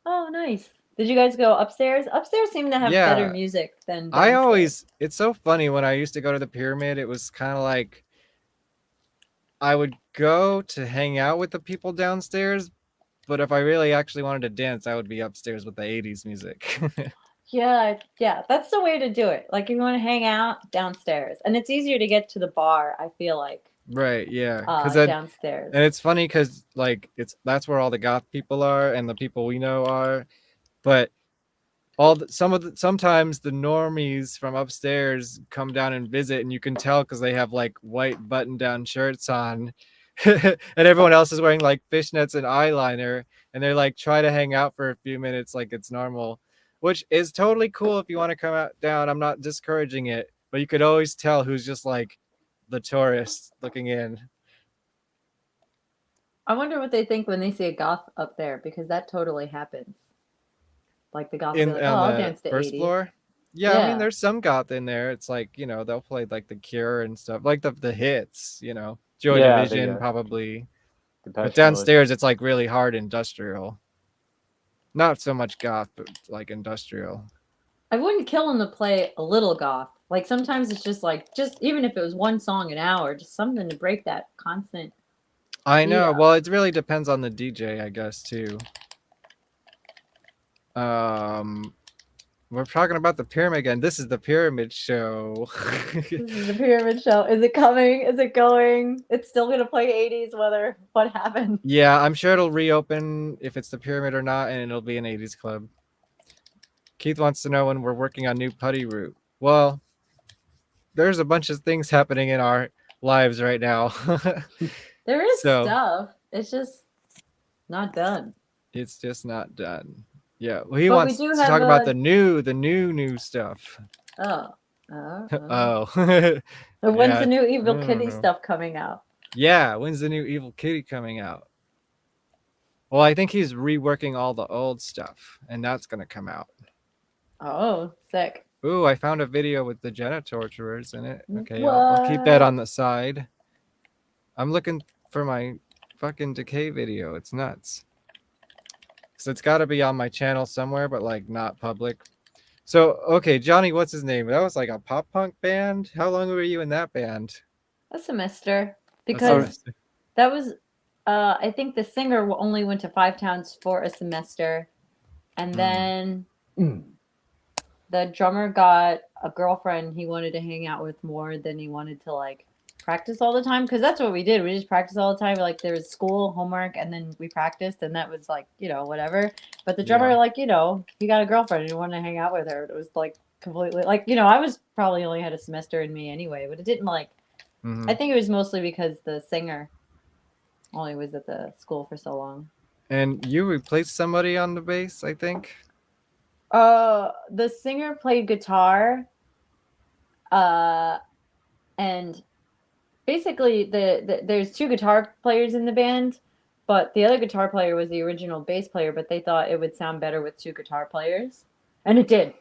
Oh, nice. Did you guys go upstairs? Upstairs seemed to have better music than downstairs. It's so funny when I used to go to the Pyramid, it was kind of like I would go to hang out with the people downstairs, but if I really actually wanted to dance, I would be upstairs with the 80s music. Yeah, that's the way to do it. Like if you want to hang out downstairs, and it's easier to get to the bar, I feel like. Right, yeah. Downstairs. And it's funny because like that's where all the goth people are and the people we know are, but sometimes the normies from upstairs come down and visit, and you can tell because they have like white button-down shirts on, and everyone else is wearing like fishnets and eyeliner, and they're like try to hang out for a few minutes like it's normal. which is totally cool if you want to come out down. I'm not discouraging it, but you could always tell who's just like the tourist looking in. I wonder what they think when they see a goth up there, because that totally happens. Like the goth will be like, "Oh, On I'll the dance to first 80s." floor. Yeah, I mean, Yeah. there's some goth in there. It's like, they'll play like The Cure and stuff, like the hits, Joy Yeah, Division probably. But Depeche Mode. downstairs, it's like really hard industrial. Not so much goth, but like industrial. I wouldn't kill him to play a little goth. Like sometimes it's just even if it was one song an hour, just something to break that constant. I know. Yeah. Well, it really depends on the DJ, I guess, too. We're talking about the pyramid again. This is the pyramid show. This is the pyramid show. Is it coming? Is it going? It's still gonna play 80s, what happened? Yeah, I'm sure it'll reopen if it's the pyramid or not, and it'll be an 80s club. Keith wants to know when we're working on new putty route. Well, there's a bunch of things happening in our lives right now. There is So- stuff. It's just not done. It's just not done. Yeah, well, he But we wants do to have talk about a- the new stuff. Oh. Oh. When's Yeah, the new Evil I don't Kitty know. stuff coming out? Yeah, when's the new Evil Kitty coming out? Well, I think he's reworking all the old stuff, and that's going to come out. Oh, sick. Ooh, I found a video with the Jenna torturers in it. Okay, I'll keep that What? on the side. I'm looking for my fucking Decay video. It's nuts. So it's got to be on my channel somewhere, but like not public. So, okay, Johnny, what's his name? That was like a pop punk band? How long were you in that band? A semester. A Because semester. that was, I think the singer only went to 5 towns for a semester. And then the drummer got a girlfriend he wanted to hang out with more than he wanted to like practice all the time. Because that's what we did. We just practiced all the time. Like there was school, homework, and then we practiced. And that was like, whatever. But the drummer, Yeah. like, he got a girlfriend and he wanted to hang out with her. It was like completely, like, I was probably only had a semester in me anyway. But it didn't like, Mhm. I think it was mostly because the singer only was at the school for so long. And you replaced somebody on the bass, I think? The singer played guitar, and basically there's 2 guitar players in the band, but the other guitar player was the original bass player, but they thought it would sound better with 2 guitar players, and it did.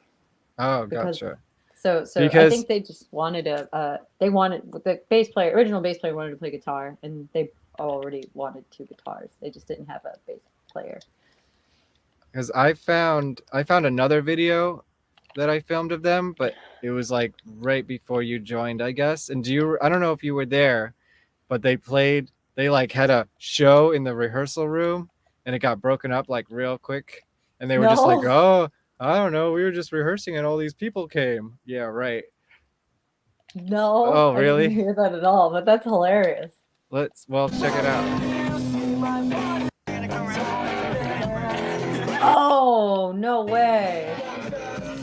Oh, Because- gotcha. So I Because- think they just wanted the original bass player wanted to play guitar, and they already wanted 2 guitars. They just didn't have a bass player. Because I found another video that I filmed of them, but it was like right before you joined, I guess. And I don't know if you were there, but they like had a show in the rehearsal room, and it got broken up like real quick, and they were just like, No. oh, I don't know, we were just rehearsing and all these people came. Yeah, right. No, Oh, I really? didn't hear that at all, but that's hilarious. Check it out. Oh, no way.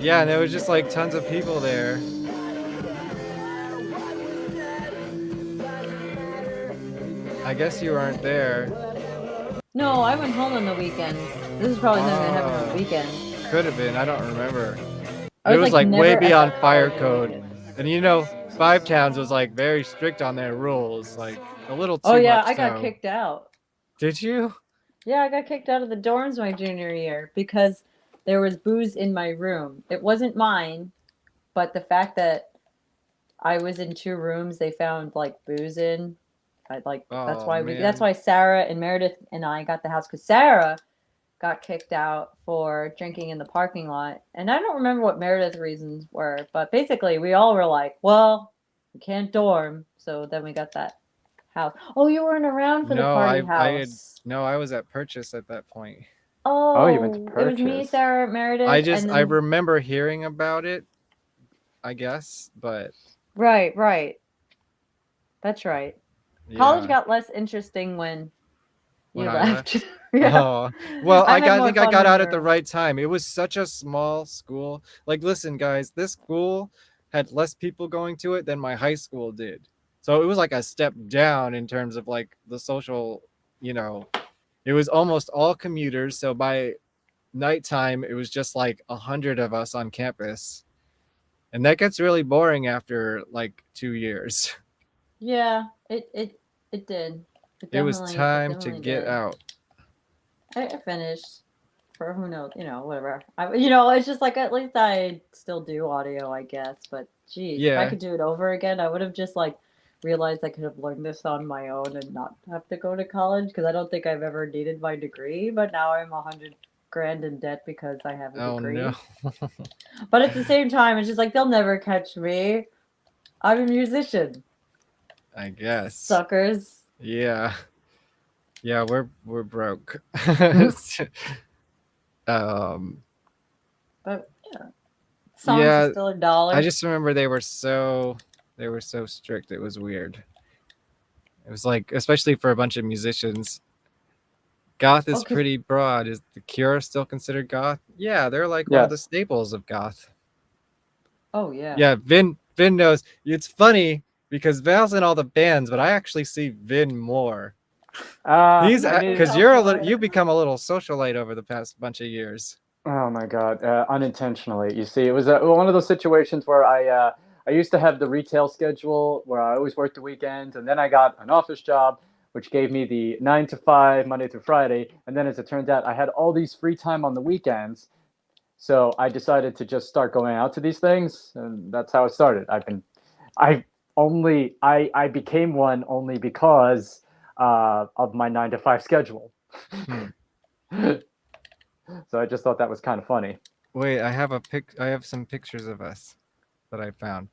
Yeah, and there was just like tons of people there. I guess you weren't there. No, I went home on the weekend. This is probably something that happened on the weekend. Could have been. I don't remember. I It was, was like, like way never at beyond the fire party. code. And 5 Towns was like very strict on their rules, like a little too Oh yeah, much I got so. kicked out. Did you? Yeah, I got kicked out of the dorms my junior year because there was booze in my room. It wasn't mine, but the fact that I was in 2 rooms they found like booze in. That's Oh, why man. that's why Sarah and Meredith and I got the house, because Sarah got kicked out for drinking in the parking lot. And I don't remember what Meredith's reasons were, but basically we all were like, well, we can't dorm. So then we got that house. Oh, you weren't around for the No, party I house. No, I was at Purchase at that point. Oh, you went to it was me, Purchase. Sarah, Meredith. I and I then- remember hearing about it, I guess, but Right. That's right. College yeah. got less interesting when you When I left. Yeah. Oh, well, I I had more think I fun got when out we at the were- right time. It was such a small school. Like, listen, guys, this school had less people going to it than my high school did. So it was like a step down in terms of like the social, it was almost all commuters. So by nighttime, it was just like 100 of us on campus. And that gets really boring after like 2 years. Yeah, it did. It was It time to definitely get did. out. I finished for who knows, whatever. It's just like at least I still do audio, I guess. But geez, if I Yeah. could do it over again, I would have just like realized I could have learned this on my own and not have to go to college because I don't think I've ever needed my degree. But now I'm 100 grand in debt because I have a Oh degree. no. But at the same time, it's just like they'll never catch me. I'm a musician, I guess. suckers. Yeah. Yeah, we're broke. But yeah, songs Yeah, are still $1. I just remember they were so strict. It was weird. It was like, especially for a bunch of musicians. Goth is 'cause- pretty broad. Is The Cure still considered goth? Yeah, they're like one of the Yes. staples of goth. Oh yeah. Yeah, Vin knows. It's funny because Val's in all the bands, but I actually see Vin more. He's I mean, because you become a little socialite over the past bunch of years. oh my God, unintentionally. You see, it was one of those situations where I used to have the retail schedule where I always worked the weekends, and then I got an office job, which gave me the 9 to 5 Monday through Friday, and then as it turns out, I had all these free time on the weekends, so I decided to just start going out to these things, and that's how it started. I became one only because of my 9 to 5 schedule. So I just thought that was kind of funny. Wait, I have some pictures of us that I found.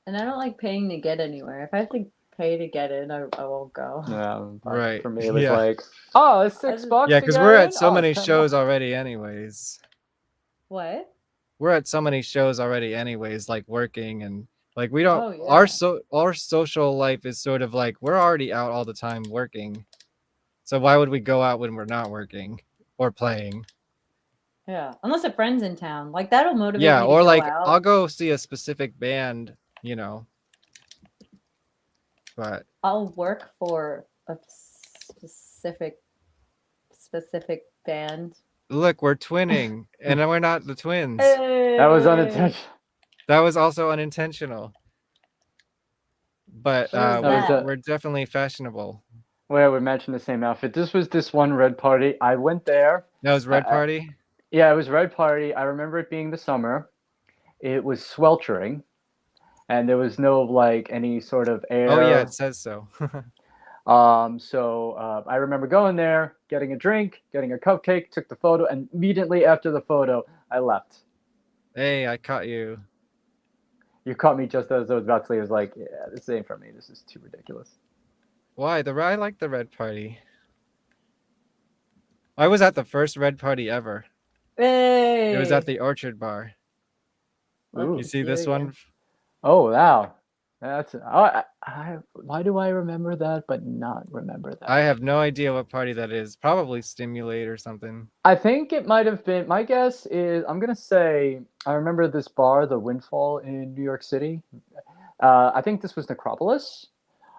And I don't like paying to get anywhere. If I have to pay to get in, I won't go. Yeah, Right. For me, it was Yeah. like, oh, it's $6. Yeah, to because get we're in? at so Oh, many it's $10. shows already anyways. What? We're at so many shows already anyways, like working, and like we don't Oh, yeah. our social life is sort of like we're already out all the time working. So why would we go out when we're not working or playing? Yeah. Unless a friend's in town. Like, that'll motivate Yeah, me or to go like out. I'll go see a specific band, but I'll work for a specific band. look, we're twinning and we're not the twins. That was unintentional. That was also unintentional. But What is that? we're definitely fashionable. Well, we mentioned the same outfit. This was this one red party. I went there. That was Red Party? Yeah, it was red party. I remember it being the summer. It was sweltering, and there was no like any sort of air. Oh yeah, it says so. So I remember going there, getting a drink, getting a cupcake, took the photo, and immediately after the photo, I left. Hey, I caught you. You caught me just as I was about to leave. I was like, yeah, this ain't for me. This is too ridiculous. Why? I like the Red Party. I was at the first Red Party ever. Hey! It was at the Orchard Bar. Ooh. You see this one? Oh, wow. That's why do I remember that but not remember that? I have no idea what party that is. Probably Stimulate or something. I think it might have been, my guess is, I'm going to say, I remember this bar, the Windfall in New York City. I think this was Necropolis.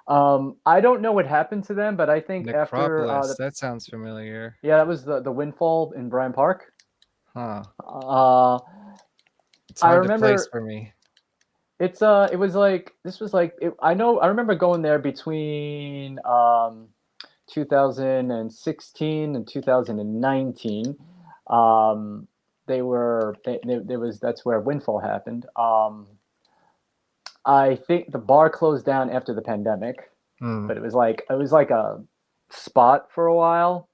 I don't know what happened to them, but I think Necropolis. after... that sounds familiar. Yeah, that was the Windfall in Bryant Park. Huh. It's I hard remember... to place for me. It was like, this was like, I remember going there between 2016 and 2019. That's where Windfall happened. I think the bar closed down after the pandemic, but it was like a spot for a while.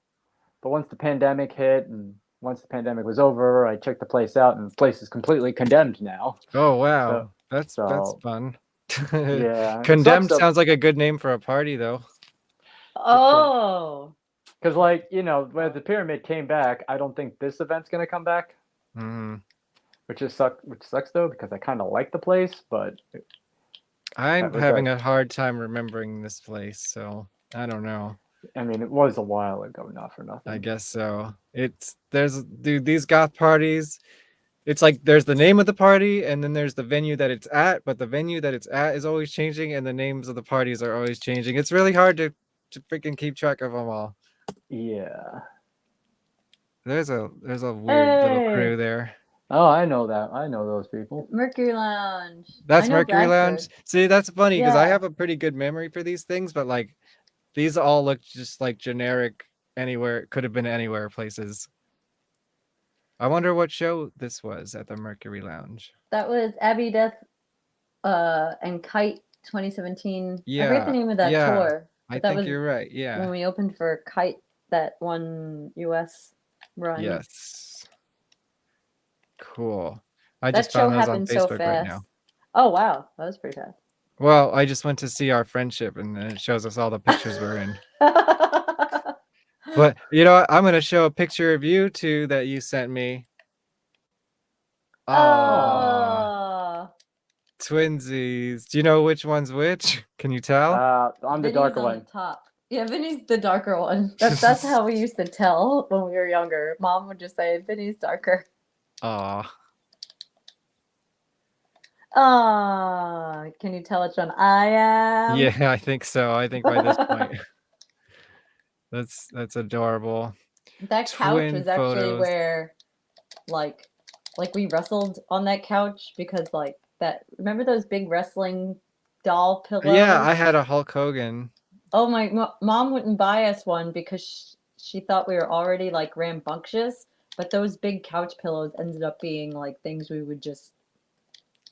But once the pandemic hit and once the pandemic was over, I checked the place out, and the place is completely condemned now. Oh wow. So- That's fun. Yeah. Condemned sounds like a good name for a party, though. Oh! Because, like, when the pyramid came back, I don't think this event's going to come back. Mm-hmm. Which sucks, though, because I kind of like the place, but... I'm having a hard time remembering this place, so I don't know. I mean, it was a while ago, not for nothing. I guess so. These goth parties... It's like there's the name of the party and then there's the venue that it's at, but the venue that it's at is always changing and the names of the parties are always changing. It's really hard to freaking keep track of them all. Yeah. There's a weird little Hey! crew there. Oh, I know that. I know those people. Mercury Lounge. That's I know Mercury Lounge. Bradford. See, that's funny because I Yeah. have a pretty good memory for these things, but like these all look just like generic anywhere, could have been anywhere places. I wonder what show this was at the Mercury Lounge. That was Abbey Death and Kite 2017. I forget the Yeah, name of that yeah. tour. I But that think was you're right. when Yeah. we opened for Kite that one US run. Yes. Cool. I That just show found those on happened so Facebook right fast. now. Oh wow, that was pretty fast. Well, I just went to see our friendship and then it shows us all the pictures we're in. But you know what? I'm gonna show a picture of you two that you sent me. Aw, Oh, twinsies. Do you know which one's which? Can you tell? I'm the Vinny's darker on one. the top. Yeah, Vinny's the darker one. That's how we used to tell when we were younger. Mom would just say Vinny's darker. Aw. Can you tell which one I am? Yeah, I think so. I think by this point. That's adorable. That couch Twin was actually photos. where like we wrestled on that couch because like that remember those big wrestling doll pillows? Yeah, I had a Hulk Hogan. Oh my mom wouldn't buy us one because she thought we were already like rambunctious, but those big couch pillows ended up being like things we would just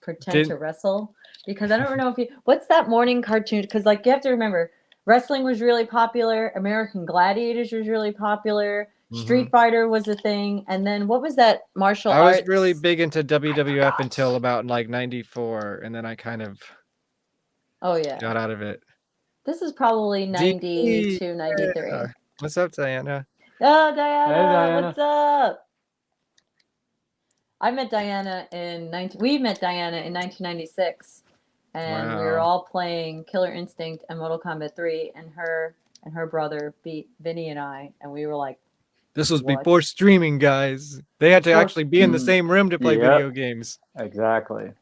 pretend to Didn't wrestle because I don't know if you what's that morning cartoon because like you have to remember wrestling was really popular, American Gladiators was really popular, Street Fighter was a thing, and then what was that martial I arts? was really big into WWF forgot. until about like 94 and then I kind of Oh yeah. got out of it. This is probably 92, 93. Yeah. What's up, Diana? Oh, Diana, Hey, Diana. what's up? We met Diana in 1996, and we were Wow. all playing Killer Instinct and Mortal Kombat 3, and her brother beat Vinny and I, and we were like, This was What? before streaming, guys. They had to Before- actually be in the same room to play Yep. video games. Exactly.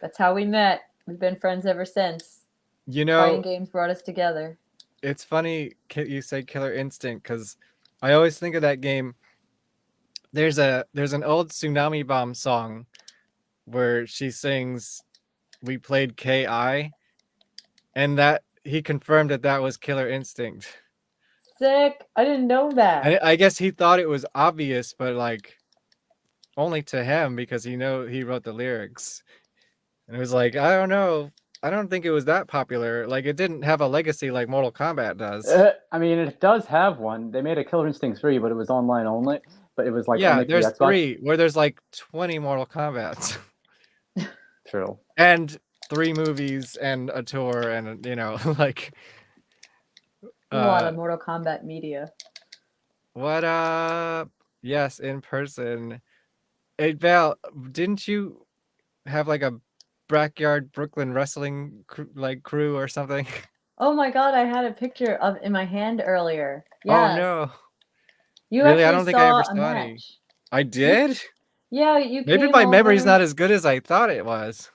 that's how we met. We've been friends ever since. You Fighting know, games brought us together. it's funny you say Killer Instinct because I always think of that game. There's an old Tsunami Bomb song where she sings "We played KI," and that he confirmed that was Killer Instinct. Sick. I didn't know that. I guess he thought it was obvious, but like only to him because he wrote the lyrics, and it was like I don't know. I don't think it was that popular. Like it didn't have a legacy like Mortal Kombat does. I mean, it does have one. They made a Killer Instinct 3, but it was online only. But it was like Yeah, only for the there's Xbox. 3 where there's like 20 Mortal Kombats True. and 3 movies and a tour and like A lot of Mortal Kombat media. what up? Yes, in person. Hey Val, didn't you have like a backyard Brooklyn wrestling crew or something? Oh my god, I had a picture of in my hand earlier. Oh Yes. no. You Really? I actually don't think I saw ever a saw any. match. I did? Yeah, you Maybe came my memory's over- not as good as I thought it was.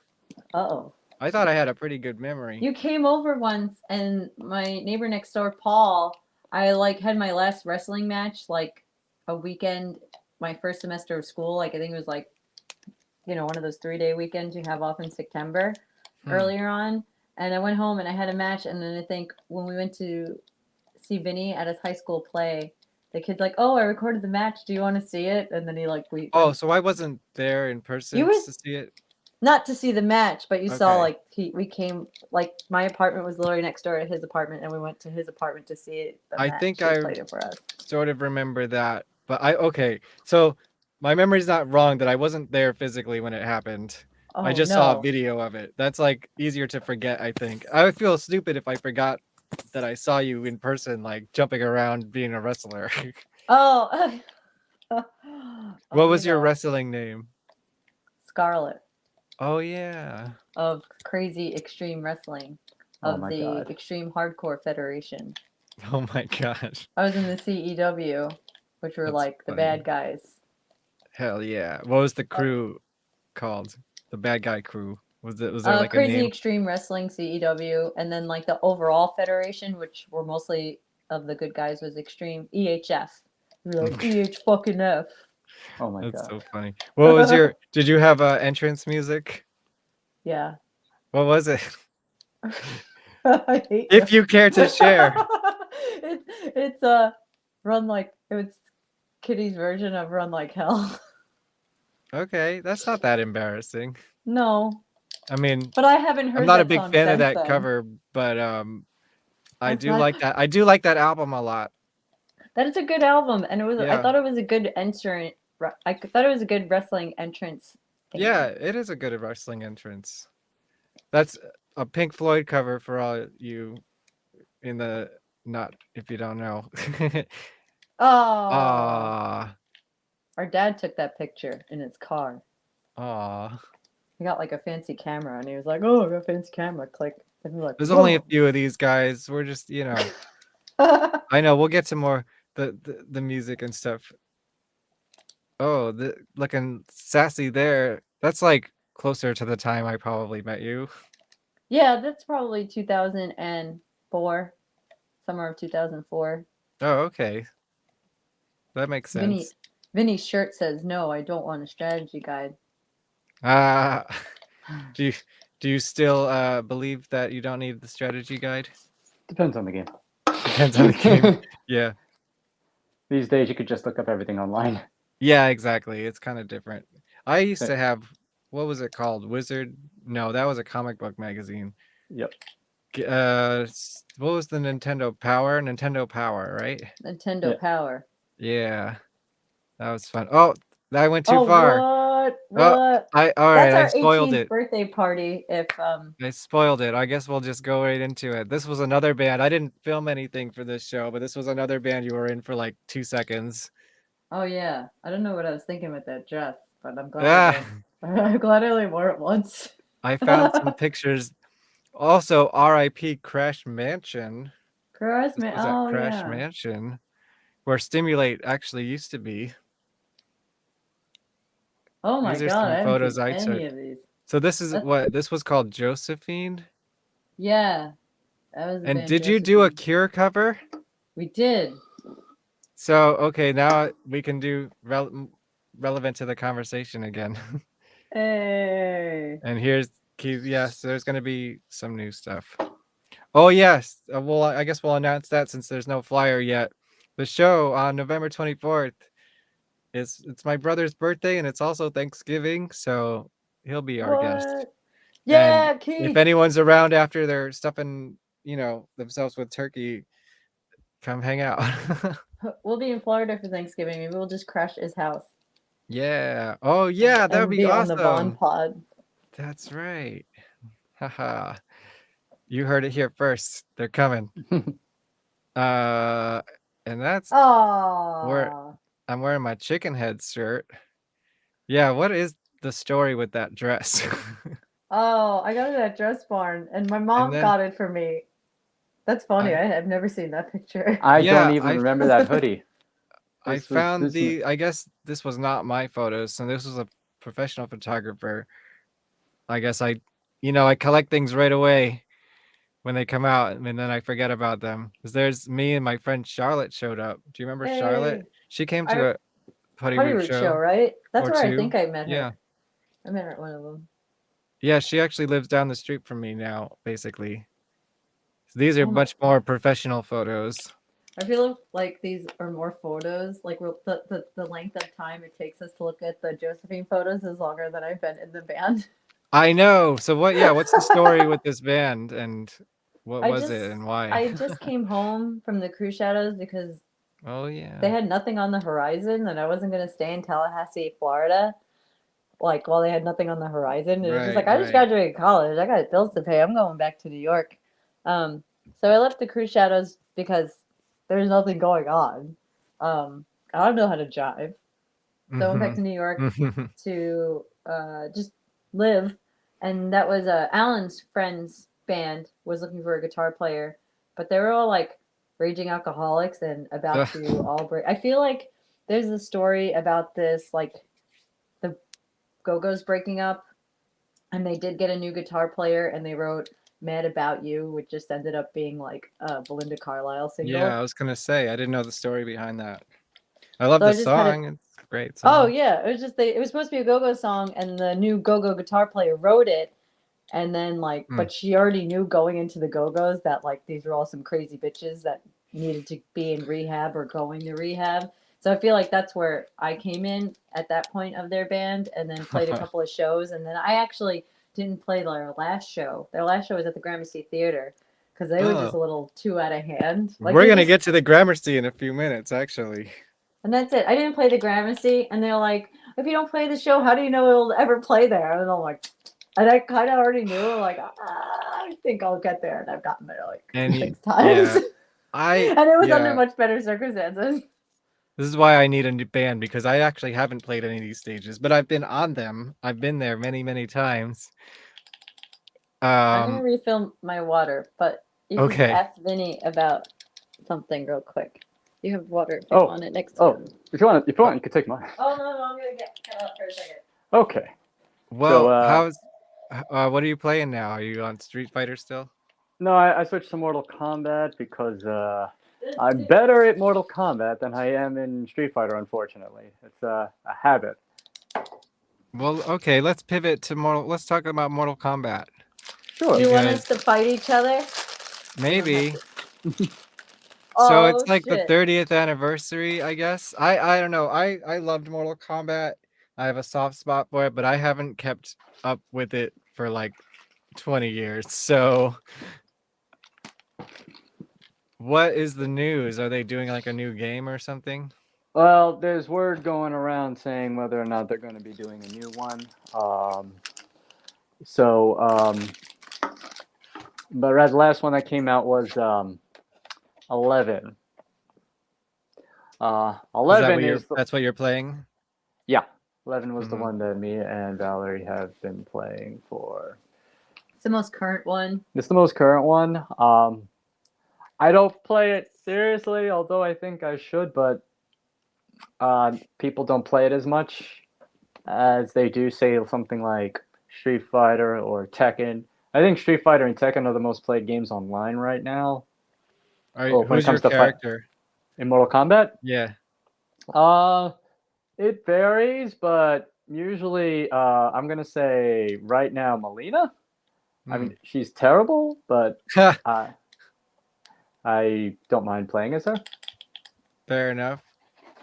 Uh-oh. I thought I had a pretty good memory. You came over once and my neighbor next door, Paul, I like had my last wrestling match like a weekend, my first semester of school. Like I think it was like, one of those 3-day weekends you have off in September earlier on. And I went home and I had a match. And then I think when we went to see Vinny at his high school play, the kid's like, "Oh, I recorded the match. Do you want to see it?" And then he like Oh, so I wasn't there in person was- to see it? not to see the match, but you saw Okay. like we came like my apartment was literally next door to his apartment, and we went to his apartment to see it. I think I played it for us. sort of remember that, but okay. So my memory's not wrong that I wasn't there physically when it happened. Oh, I just saw a video of it. That's like easier to forget, I think. I would feel stupid if I forgot that I saw you in person, like jumping around being a wrestler. Oh. What was your wrestling name? Scarlet Oh yeah. of Crazy Extreme Wrestling Oh of my the God. Extreme Hardcore Federation. Oh my gosh. I was in the CEW, which were That's like the funny. bad guys. Hell yeah. What was the crew called? The bad guy crew. Was there like Crazy a name? Extreme Wrestling CEW, and then like the overall federation, which were mostly of the good guys, was Extreme EHF, You're like fucking F. Oh my That's god. so funny. What was your? Did you have entrance music? Yeah. What was it? I hate If you care to share. it's Run Like it was Kitty's version of Run Like Hell. Okay, that's not that embarrassing. No, I mean, but I haven't heard I'm not a that big song fan of since that then. cover, but I I'm do glad- like that. I do like that album a lot. That is a good album, and it was. I Yeah. thought it was a good entrance. I thought it was a good wrestling entrance. Thing. Yeah, it is a good wrestling entrance. That's a Pink Floyd cover for all you in the not if you don't know. Oh, Ah, our dad took that picture in his car. ah. He got like a fancy camera, and he was like, "Oh, I got a fancy camera." Click. And we're like, There's only a "Whoa." few of these guys. We're just, I know we'll get to more the music and stuff. Oh, the looking sassy there. That's like closer to the time I probably met you. Yeah, that's probably 2004, summer of 2004. Oh, okay. That makes sense. Vinny's shirt says, "No, I don't want a strategy guide." Ah, do you still believe that you don't need the strategy guide? Depends on the game. Depends on the game. Yeah. These days, you could just look up everything online. Yeah, exactly. It's kind of different. I used Same. to have, what was it called? Wizard? No, that was a comic book magazine. Yep. What was the Nintendo Power? Nintendo Power, right? Nintendo Yeah. Power. Yeah, that was fun. Oh, I went too Oh, far. what? Oh, What? all right, I That's our spoiled 18th it. birthday party. If I spoiled it. I guess we'll just go right into it. This was another band. I didn't film anything for this show, but this was another band you were in for like 2 seconds. Oh yeah, I don't know what I was thinking with that dress, but I'm glad. Ah, I'm glad I only wore it once. I found some pictures. Also, R.I.P. Crash Mansion. Crash This Man. was at Oh Crash yeah. Mansion, where Stimulate actually used to be. Oh my These are god, some I haven't photos seen I any took. of these. So this is That's- what this was called, Josephine. Yeah, that was. The And band did you do a Josephine. Cure cover? We did. So okay, now we can do relevant to the conversation again. Hey. And here's Keith. Yes, there's going to be some new stuff. Oh yes, well I guess we'll announce that since there's no flyer yet. The show on November 24th it's my brother's birthday and it's also Thanksgiving, so he'll be our guest. What? Yeah, And Keith. if anyone's around after they're stuffing, themselves with turkey, come hang out. We'll be in Florida for Thanksgiving. Maybe we'll just crash his house. Yeah. Oh yeah, that would and be on the awesome. VonPod. That's right. Haha. You heard it here first. They're coming. And that's where Oh. I'm wearing my chicken head shirt. Yeah, what is the story with that dress? Oh, I got it at Dress Barn, and my mom then got it for me. That's funny. I've never seen that picture. I Yeah, don't even remember that hoodie. I This was- found this was- I guess this was not my photos, so this was a professional photographer. I guess I collect things right away when they come out, and then I forget about them. Because there's me and my friend Charlotte showed up. Do you remember Charlotte? Hey. She came to a Putty Root Hollywood show. show, right? That's or where I two. think I met her. Yeah. I met her at one of them. Yeah, she actually lives down the street from me now, basically. So these are Oh my- much more professional photos. I feel like these are more photos. Like the length of time it takes us to look at the Josephine photos is longer than I've been in the band. I know. So what's the story with this band and what was it and why? I just came home from the Cruise Shadows because Oh yeah. they had nothing on the horizon, and I wasn't gonna stay in Tallahassee, Florida. Like while they had nothing on the horizon, it was just Right, like I just right. graduated college. I got bills to pay. I'm going back to New York. So I left the Cruise Shadows because there's nothing going on. I don't know how to jive, so I went back to New York to just live, and that was Alan's friend's band was looking for a guitar player, but they were all like raging alcoholics and about to all break. I feel like there's a story about this, like the Go-Go's breaking up, and they did get a new guitar player, and they wrote "Mad About You," which just ended up being like a Belinda Carlisle single. Yeah, I was gonna say I didn't know the story behind that. I love So I the just had song. It's a great Oh song. yeah, it was just it was supposed to be a go-go song, and the new go-go guitar player wrote it, and then like, Hmm. but she already knew going into the go-go's that like these were all some crazy bitches that needed to be in rehab or going to rehab. So I feel like that's where I came in at that point of their band, and then played a couple of shows, and then I actually didn't play their last show. Their last show was at the Gramercy Theater because they were just Oh, a little too out of hand. Like we're they gonna just get to the Gramercy in a few minutes, actually. And that's it. I didn't play the Gramercy, and they're like, if you don't play the show, how do you know it'll ever play there? And I'm like, and I kind of already knew, like, I think I'll get there, and I've gotten there like And 6 times, yeah, I and it was under yeah. much better circumstances. This is why I need a new band because I actually haven't played any of these stages, but I've been on them. I've been there many, many times. I'm gonna Um, refill my water, but you can okay. ask Vinny about something real quick. You have water if you Oh, want it next to oh, him. if you want, you can take mine. Oh no, I'm gonna get out for a second. Okay. Well, So, what are you playing now? Are you on Street Fighter still? no, I switched to Mortal Kombat because I'm better at Mortal Kombat than I am in Street Fighter, unfortunately. It's a habit. Well, okay, let's pivot to let's talk about Mortal Kombat. Sure. Do you want us Because to fight each other? You don't have maybe. to. So Oh it's like the shit. 30th anniversary, I guess. I don't know. I loved Mortal Kombat. I have a soft spot for it, but I haven't kept up with it for like 20 years. So what is the news? Are they doing like a new game or something? Well, there's word going around saying whether or not they're going to be doing a new one. But the last one that came out was 11. 11 is That's what you're playing? yeah. 11 was the Mhm. one that me and Valerie have been playing for. It's the most current one. It's the most current one. I don't play it seriously, although I think I should, but people don't play it as much as they do, say, something like Street Fighter or Tekken. I think Street Fighter and Tekken are the most played games online right now. When it Who's your comes to fight character? in Mortal Kombat. Yeah. It varies, but usually I'm gonna say right now Melina. I mean, she's terrible, but I don't mind playing as her. Fair enough.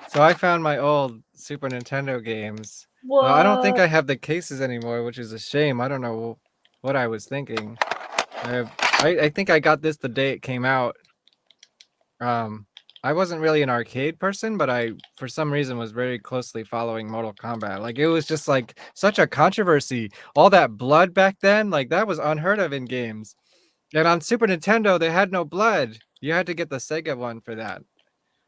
So I found my old Super Nintendo games. What? Well, I don't think I have the cases anymore, which is a shame. I don't know what I was thinking. I think I got this the day it came out. I wasn't really an arcade person, but I, for some reason, was very closely following Mortal Kombat. Like, it was just like such a controversy. All that blood back then, like that was unheard of in games. And on Super Nintendo, they had no blood. You had to get the Sega one for that.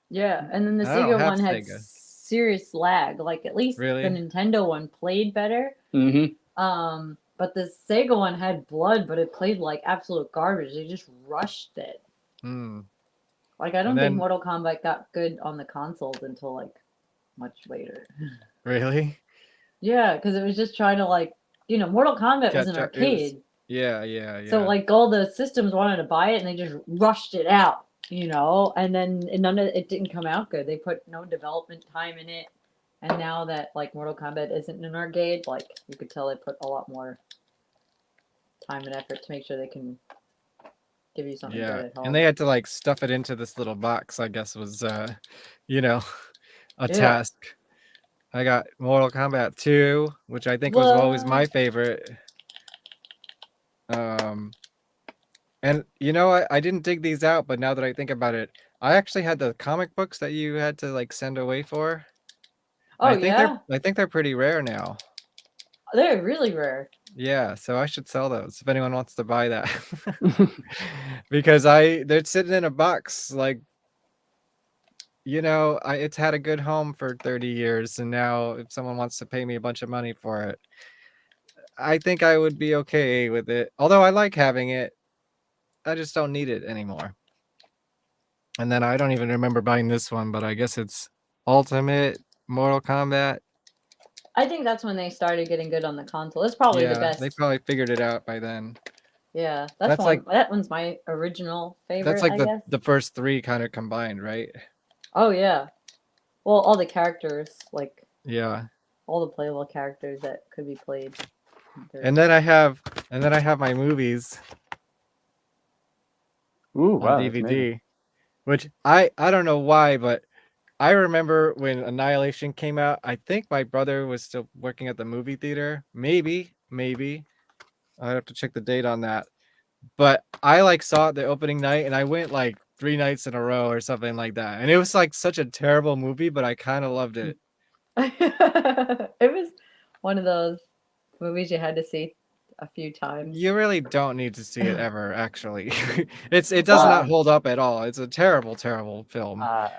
Yeah, and then the I don't Sega have one had Sega. serious lag. Like at least Really? the Nintendo one played better. Mm-hmm. But the Sega one had blood, but it played like absolute garbage. They just rushed it. Hmm. Like I don't And think then, Mortal Kombat got good on the consoles until like much later. really? Yeah, because it was just trying to like, Mortal Kombat was an Catch up. It was, arcade. yeah. So like all the systems wanted to buy it and they just rushed it out, and then none of it didn't come out good. They put no development time in it. And now that like Mortal Kombat isn't an arcade, like you could tell they put a lot more time and effort to make sure they can give you something good Yeah. at home. And they had to like stuff it into this little box, I guess was, you know, a Yeah. task. I got Mortal Kombat 2, which I think was always my favorite. And I didn't dig these out, but now that I think about it, I actually had the comic books that you had to like send away for. Oh I think yeah, I think they're pretty rare now. they're really rare. Yeah, so I should sell those if anyone wants to buy that. Because they're sitting in a box like it's had a good home for 30 years, and now if someone wants to pay me a bunch of money for it, I think I would be okay with it. Although I like having it, I just don't need it anymore. And then I don't even remember buying this one, but I guess it's Ultimate Mortal Kombat. I think that's when they started getting good on the console. It's probably the Yeah, best. they probably figured it out by then. Yeah, That's that one's my original favorite. That's like I guess. the first three kind of combined, right? Oh yeah. Well, all the characters, like Yeah. all the playable characters that could be played. And then I have my movies Ooh, on wow, that's amazing. DVD, which I don't know why, but I remember when Annihilation came out. I think my brother was still working at the movie theater. Maybe. I'd have to check the date on that. But I like saw it the opening night, and I went like 3 nights in a row or something like that. And it was like such a terrible movie, but I kind of loved it. It was one of those movies you had to see a few times. You really don't need to see it ever, actually. It does not hold up at all. It's a terrible, terrible film. I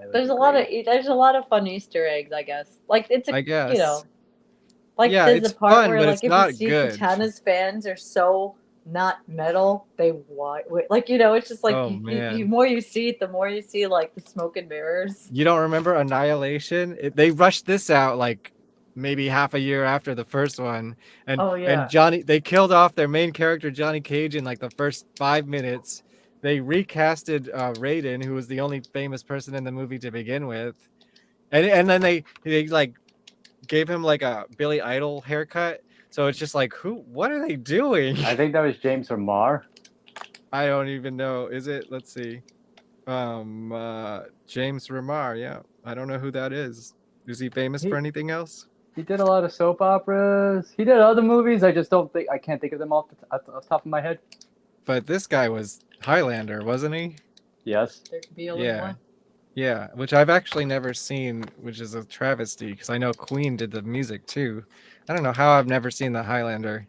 would There's agree. a lot of fun Easter eggs, I guess. Like it's a I guess. you know, like Yeah, there's it's a part fun, where but like it's if not you see good. Katana's fans are so not metal, they like it's just like Oh, you man. more you see it, the more you see like the smoke and mirrors. You don't remember Annihilation? They rushed this out like maybe half a year after the first one, and Oh yeah. they killed off their main character Johnny Cage in like the first 5 minutes. They recasted Raiden, who was the only famous person in the movie to begin with, and then they like gave him like a Billy Idol haircut. So it's just like, what are they doing? I think that was James Remar. I don't even know. Is it? Let's see. James Remar. Yeah, I don't know who that is. Is he famous for anything else? He did a lot of soap operas. He did other movies. I can't think of them off the top of my head. But this guy was Highlander, wasn't he? Yes. There could be only Yeah. one. Yeah, which I've actually never seen, which is a travesty because I know Queen did the music too. I don't know how I've never seen the Highlander.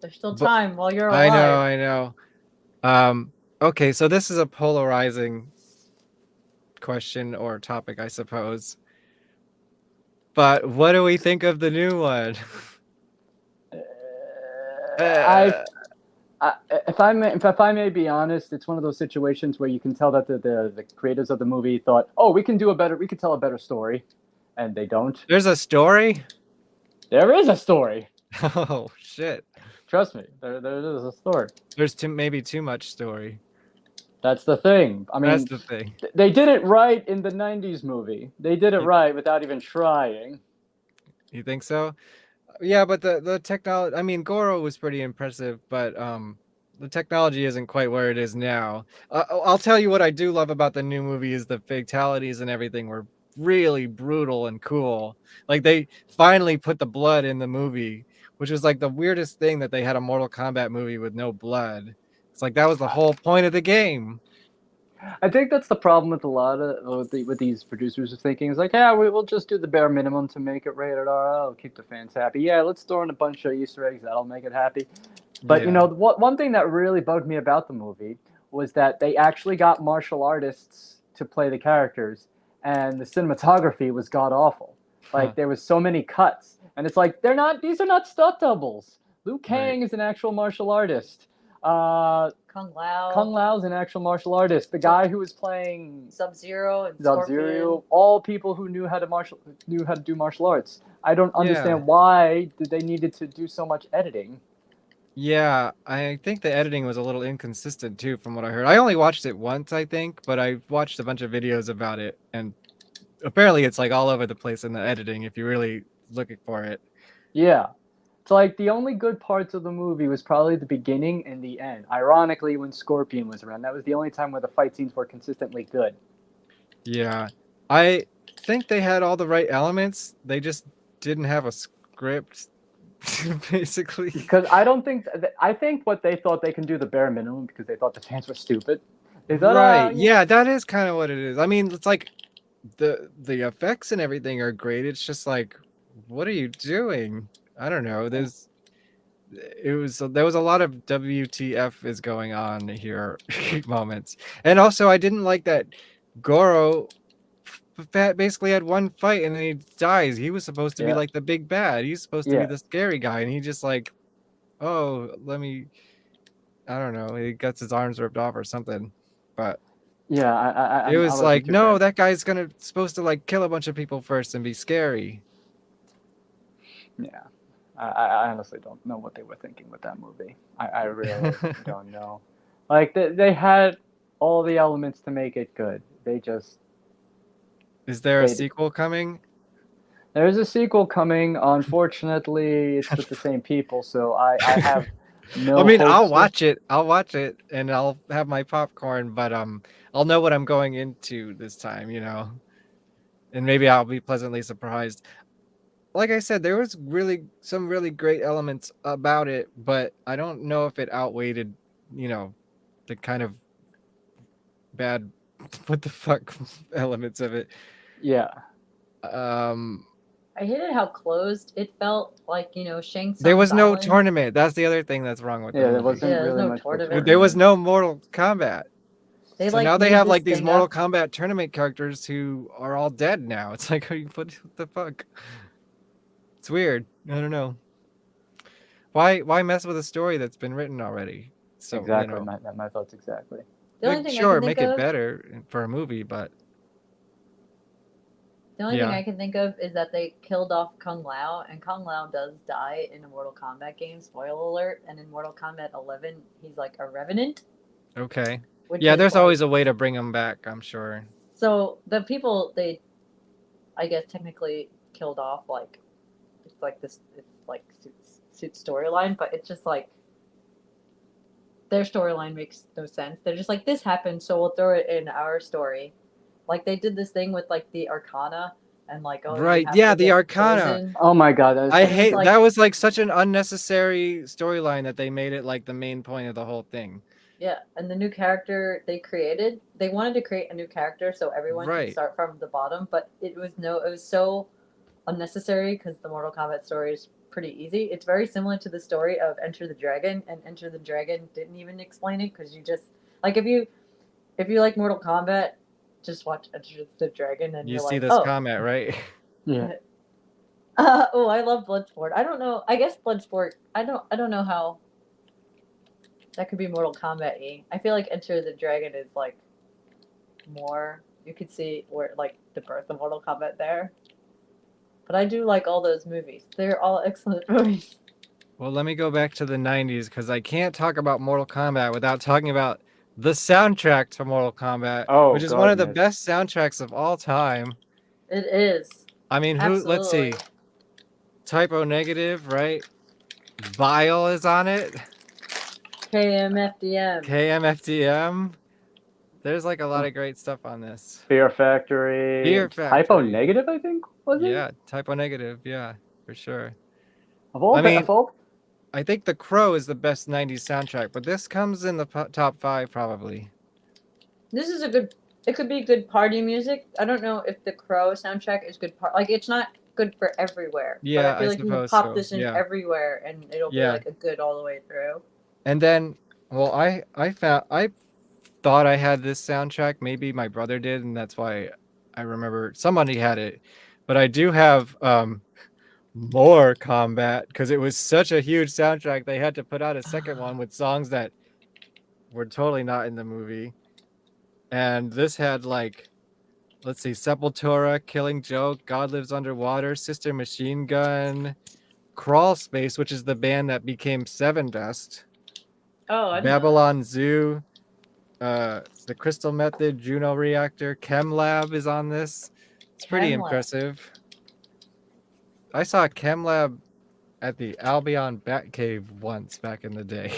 There's still time while you're I alive. know. Okay, so this is a polarizing question or topic, I suppose. But what do we think of the new one? If I may be honest, it's one of those situations where you can tell that the creators of the movie thought, oh, we can tell a better story, and they don't. There's a story? There is a story. Oh shit! Trust me, there is a story. There's maybe too much story. That's the thing. I mean, that's the thing. They did it right in the '90s movie. They did it right without even trying. You think so? Yeah, but the technology. I mean, Goro was pretty impressive, but the technology isn't quite where it is now. I'll tell you what I do love about the new movie is the fatalities and everything were really brutal and cool. Like they finally put the blood in the movie, which was like the weirdest thing that they had a Mortal Kombat movie with no blood. It's like that was the whole point of the game. I think that's the problem with a lot of with these producers of thinking is like, yeah, we'll just do the bare minimum to make it rated R. That'll keep the fans happy. Yeah, let's throw in a bunch of Easter eggs. That'll make it happy. But Yeah. you know, one thing that really bugged me about the movie was that they actually got martial artists to play the characters, and the cinematography was god awful. Like there was so many cuts, and it's like these are not stunt doubles. Liu Kang is an actual martial artist. Kung Lao's an actual martial artist. The guy who was playing Sub-Zero and Sub-Zero, all people who knew how to do martial arts. I don't understand why they needed to do so much editing. Yeah, I think the editing was a little inconsistent too, from what I heard. I only watched it once, I think, but I watched a bunch of videos about it, and apparently it's like all over the place in the editing if you're really looking for it. Yeah. It's like the only good parts of the movie was probably the beginning and the end. Ironically, when Scorpion was around, that was the only time where the fight scenes were consistently good. Yeah. I think they had all the right elements. They just didn't have a script, basically. Because I think what they thought they can do the bare minimum because they thought the fans were stupid. They thought, right. Yeah, that is kind of what it is. I mean, it's like the effects and everything are great. It's just like, what are you doing? I don't know. There was a lot of WTF is going on here moments. And also I didn't like that Goro basically had one fight and then he dies. He was supposed to be like the big bad. He's supposed to be the scary guy, and he just like, oh, I don't know, he gets his arms ripped off or something. But yeah, it was like, no, that guy's supposed to like kill a bunch of people first and be scary. Yeah. I honestly don't know what they were thinking with that movie. I really don't know. Like they had all the elements to make it good. They just Is there a Wait. sequel coming? There's a sequel coming. Unfortunately, it's with the same people, so I have no. I mean, I'll hopes watch it. I'll watch it, and I'll have my popcorn. But I'll know what I'm going into this time, you know, and maybe I'll be pleasantly surprised. Like I said, there was some really great elements about it, but I don't know if it outweighed, you know, the kind of bad, what the fuck elements of it. Yeah. I hated how closed it felt. Like, you know, Shang Tsung's There was no Island. tournament. That's the other thing that's wrong with the Yeah, movie. there wasn't Yeah, there's really no much. of a tournament. There was tournament. no Mortal Kombat. They So like now they made have this like these thing Mortal up. Kombat tournament characters who are all dead now. It's like, what the fuck? It's weird. I don't know. Why mess with a story that's been written already? So Exactly. you know, My thoughts exactly. The only like, thing I sure, can think make it of, better for a movie, but the only thing yeah. I can think of is that they killed off Kung Lao, and Kung Lao does die in a Mortal Kombat game. Spoiler alert! And in Mortal Kombat 11, he's like a revenant. Okay. Which Yeah, is there's like, always a way to bring them back, I'm sure. so the people they, I guess technically killed off, like it's like this, it's like suit storyline, but it's just like their storyline makes no sense. They're just like, this happened, so we'll throw it in our story. Like they did this thing with like the Arcana and like, oh, you Right. have Yeah, to the get Arcana. chosen. Oh my god, that was I And it's hate like- that was like such an unnecessary storyline that they made it like the main point of the whole thing. Yeah, and the new character they created, they wanted to create a new character so everyone Right. could start from the bottom, but it was so unnecessary because the Mortal Kombat story is pretty easy. It's very similar to the story of Enter the Dragon, and Enter the Dragon didn't even explain it because you just like if you like Mortal Kombat, just watch Enter the Dragon and You you're see like, this oh. comment, right? yeah. Oh, I love Bloodsport. I don't know. I guess Bloodsport. I don't know how that could be Mortal Kombat-y. I feel like Enter the Dragon is like more. You could see where like the birth of Mortal Kombat there. But I do like all those movies. They're all excellent movies. Well, let me go back to the 90s because I can't talk about Mortal Kombat without talking about the soundtrack to Mortal Kombat, Oh, which is one of the goodness. best soundtracks of all time. It is. I mean, let's see. Absolutely. Typo Negative, right? Bile is on it. KMFDM. KMFDM. There's like a lot of great stuff on this. Fear Factory. Fear Typo Factory. Negative, I think, was it? Yeah, Typo Negative. Yeah, for sure. I mean, I think The Crow is the best 90s soundtrack, but this comes in the top 5 probably. This is a good. It could be good party music. I don't know if the Crow soundtrack is good like it's not good for everywhere. Yeah, but I feel like you can suppose pop so. this in Yeah. everywhere and it'll be Yeah. like a good all the way through. And then, well, I thought I had this soundtrack. Maybe my brother did, and that's why I remember somebody had it. But I do have more Combat because it was such a huge soundtrack. They had to put out a second one with songs that were totally not in the movie. And this had like, let's see, Sepultura, Killing Joke, God Lives Underwater, Sister Machine Gun, Crawl Space, which is the band that became Seven Dust. Oh, I know. Babylon Zoo, the Crystal Method, Juno Reactor, Chem Lab is on this. It's pretty Chem Lab. impressive. I saw Chem Lab at the Albion Batcave once back in the day.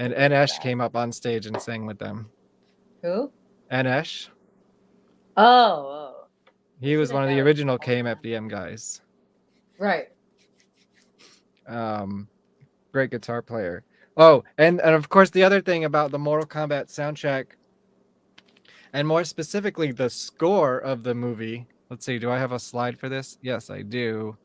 And N.Esh came up on stage and sang with them. Who? N.Esh. Oh. He was one of the That. original KMFDM guys. Right. Great guitar player. Oh, and of course the other thing about the Mortal Kombat soundtrack, and more specifically the score of the movie. Let's see, do I have a slide for this? Yes, I do.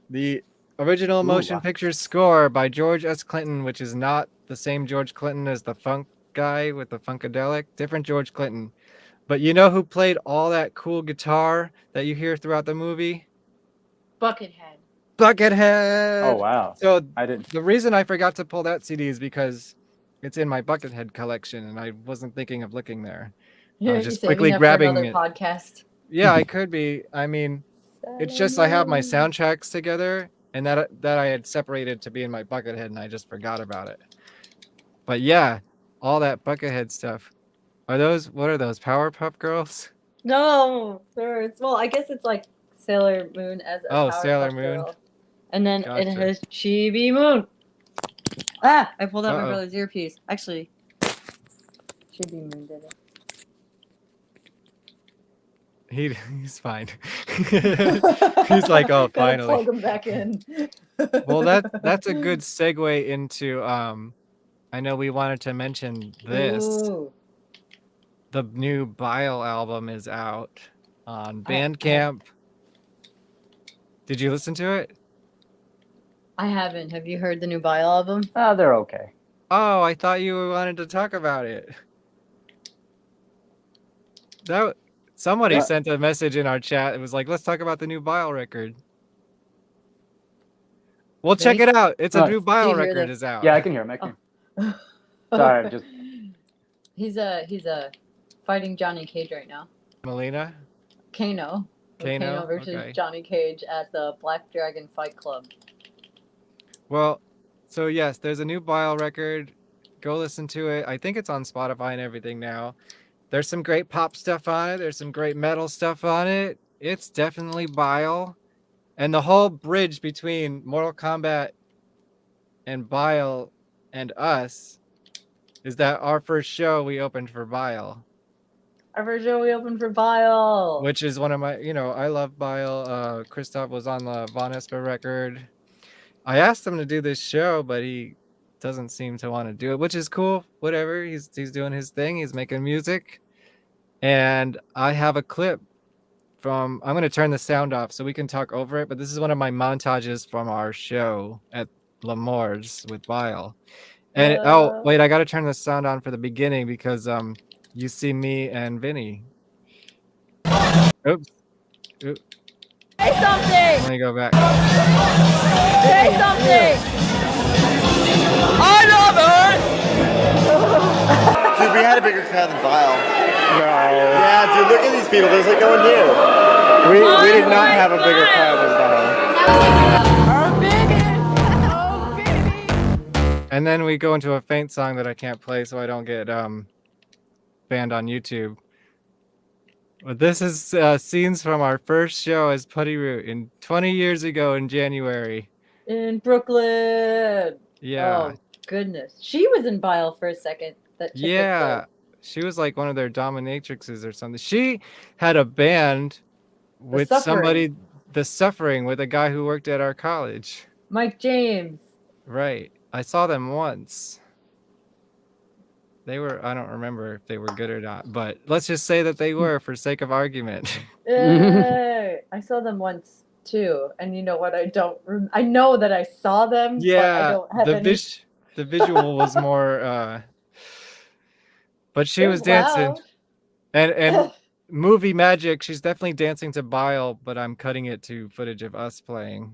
The original motion picture score by George S. Clinton, which is not the same George Clinton as the funk guy with the Funkadelic. Different George Clinton. But you know who played all that cool guitar that you hear throughout the movie? Buckethead. Buckethead! Oh, wow. So I didn't. the reason I forgot to pull that CD is because it's in my Buckethead collection and I wasn't thinking of looking there. Yeah, just quickly that grabbing for another it. podcast. Yeah, I could be. I mean, it's just I have my soundtracks together and that I had separated to be in my Buckethead and I just forgot about it. But yeah, all that Buckethead stuff. what are those? Powerpuff Girls? No, it's well, I guess it's like Sailor Moon as a Oh, Sailor Powerpuff Moon. Girl. And then it Gotcha. has Chibi Moon. Ah, I pulled out my Uh-oh. brother's earpiece. Actually, Chibi Moon did it. He's fine. He's like, oh, Gotta finally. plug him back in. Well, that's a good segue into I know we wanted to mention this. Ooh. The new Bile album is out on I- Bandcamp. Did you listen to it? I haven't. Have you heard the new Bile album? They're okay. Oh, I thought you wanted to talk about it. Somebody What? sent a message in our chat. It was like, let's talk about the new Bile record. Well, check Really? it out. It's a Nice. new Do Bile you hear record the- is out. Yeah, I can hear him. I can. Sorry, I'm just. He's fighting Johnny Cage right now. Melina? Kano. Kano? versus Okay. Johnny Cage at the Black Dragon Fight Club. Well, so yes, there's a new Bile record. Go listen to it. I think it's on Spotify and everything now. There's some great pop stuff on it. There's some great metal stuff on it. It's definitely Bile. And the whole bridge between Mortal Kombat and Bile and us is that our first show we opened for Bile. Our first show we opened for Bile. Which is one of my, I love Bile. Christoph was on the Vonesper record. I asked him to do this show, but he doesn't seem to want to do it, which is cool. Whatever. He's doing his thing. He's making music. And I have a clip I'm going to turn the sound off so we can talk over it, but this is one of my montages from our show at L'Amour's with Bile. And wait, I got to turn the sound on for the beginning because you see me and Vinny. Oops. Say something! Let me go back. Say something! I love it! Dude, we had a bigger crowd than Bile. No. Yeah, dude, look at these people. There's like no one here. We did not have a bigger crowd than Bile. And then we go into a faint song that I can't play so I don't get banned on YouTube. But this is scenes from our first show as Putty Root 20 years ago in January. In Brooklyn. Yeah. Oh, goodness. She was in Bile for a second. That chick Yeah. with She was like one of their dominatrixes or something. She had a band with Suffering. The Suffering, with a guy who worked at our college. Mike James. Right. I saw them once. They were, I don't remember if they were good or not, but let's just say that they were for sake of argument. Yay. I saw them once too, and you know what? I know that I saw them. Yeah, but I don't have any. The visual was more but she It was dancing. loud. And movie magic, she's definitely dancing to Bile, but I'm cutting it to footage of us playing.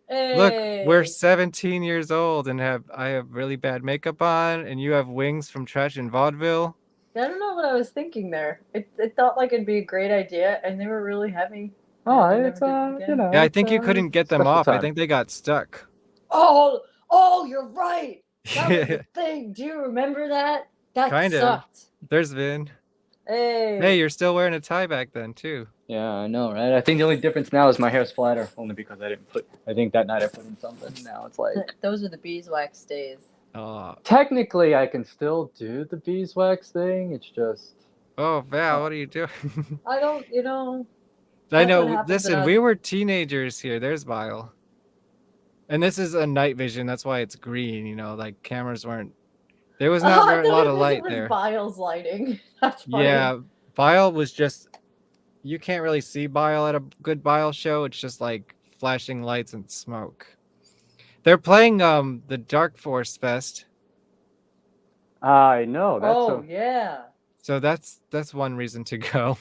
Look, we're Hey. 17 years old and I have really bad makeup on, and you have wings from Trash and Vaudeville. I don't know what I was thinking there. It felt like it'd be a great idea, and they were really heavy. Oh, and they it's never did it again. Yeah, I it's, think you couldn't get them special off. I time. think they got stuck. Oh, you're right. That was the thing. Do you remember that? That Kinda. sucked. There's Vin. Hey. Hey, you're still wearing a tie back then too. Yeah, I know, right? I think the only difference now is my hair's flatter, only because I think that night I put in something. Now it's like. Those are the beeswax days. Technically, I can still do the beeswax thing. It's just. Oh, Val, what are you doing? I don't, I That's know. what happens Listen, when we were teenagers here. There's Bile. And this is a night vision. That's why it's green. Like cameras weren't. There was not a lot of light there. Bile's lighting. That's funny. Yeah, Bile was just. You can't really see Bile at a good Bile show. It's just like flashing lights and smoke. They're playing the Dark Force Fest. I know. That's yeah. So that's one reason to go.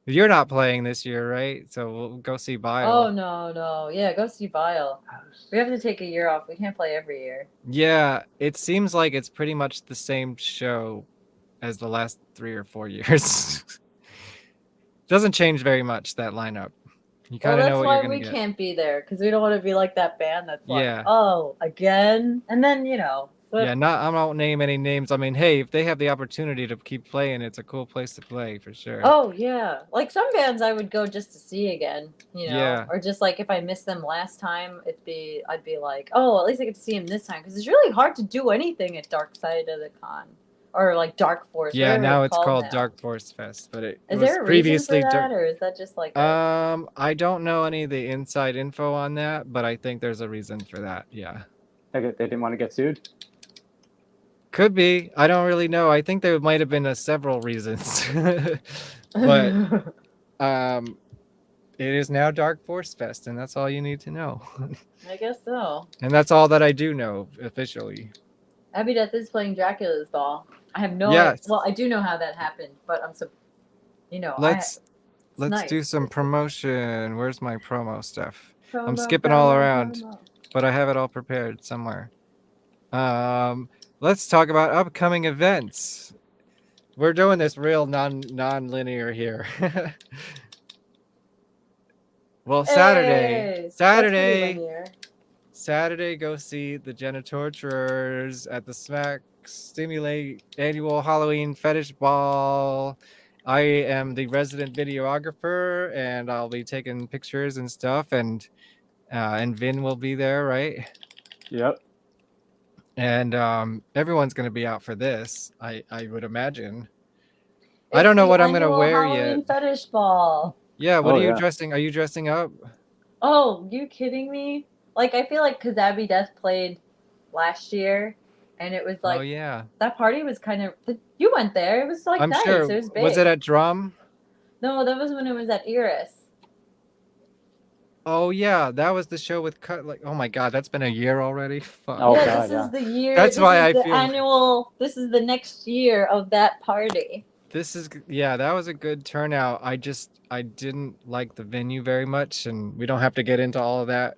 You're not playing this year, right? So we'll go see Bile. Oh no. Yeah, go see Bile. We have to take a year off. We can't play every year. Yeah, it seems like it's pretty much the same show as the last 3 or 4 years. Doesn't change very much, that lineup. You kind of know what you're that's why going to we get. can't be there, because we don't want to be like that band that's like, Yeah. oh, again? And then, But Yeah, I won't name any names. I mean, hey, if they have the opportunity to keep playing, it's a cool place to play for sure. oh yeah, like some bands I would go just to see again, Yeah. or just like if I missed them last time, I'd be like, oh, at least I get to see them this time because it's really hard to do anything at Dark Side of the Con or like Dark Force. Yeah, whatever now it's called called now. Dark Force Fest, but it Is was there a reason for previously that, or is that just like I don't know any of the inside info on that, but I think there's a reason for that. Yeah. They didn't want to get sued. Could be. I don't really know. I think there might have been several reasons. But it is now Dark Force Fest, and that's all you need to know. I guess so. And that's all that I do know officially. Abbey Death is playing Dracula's Ball. I have no Yes. Well, I do know how that happened, but I'm so, Let's nice. do some promotion. Where's my promo stuff? I'm Promo, skipping all promo, around, promo. but I have it all prepared somewhere. Let's talk about upcoming events. We're doing this real non-linear here. Well, Hey, that's pretty linear. Saturday, go see the Genitorturers at the Smack Stimulate annual Halloween Fetish Ball. I am the resident videographer, and I'll be taking pictures and stuff, and Vin will be there, right? Yep. And everyone's gonna be out for this, I would imagine. I It's don't know the what I'm gonna annual wear Halloween yet. Fetish Ball. Yeah, what Oh, are you yeah. dressing? Are you dressing up? Oh, you kidding me? Like, I feel like because Abbey Death played last year, and it was like, Oh yeah, that party was kind of. You went there. It was like I'm nice. sure. It was big. Was it at Drum? No, that was when it was at Iris. Oh yeah, that was the show with cut. Like, oh my God, that's been a year already. Fuck. Oh, yeah, God, this yeah. is the year. That's this why is I the feel- annual. This is the next year of that party. That was a good turnout. I didn't like the venue very much, and we don't have to get into all of that.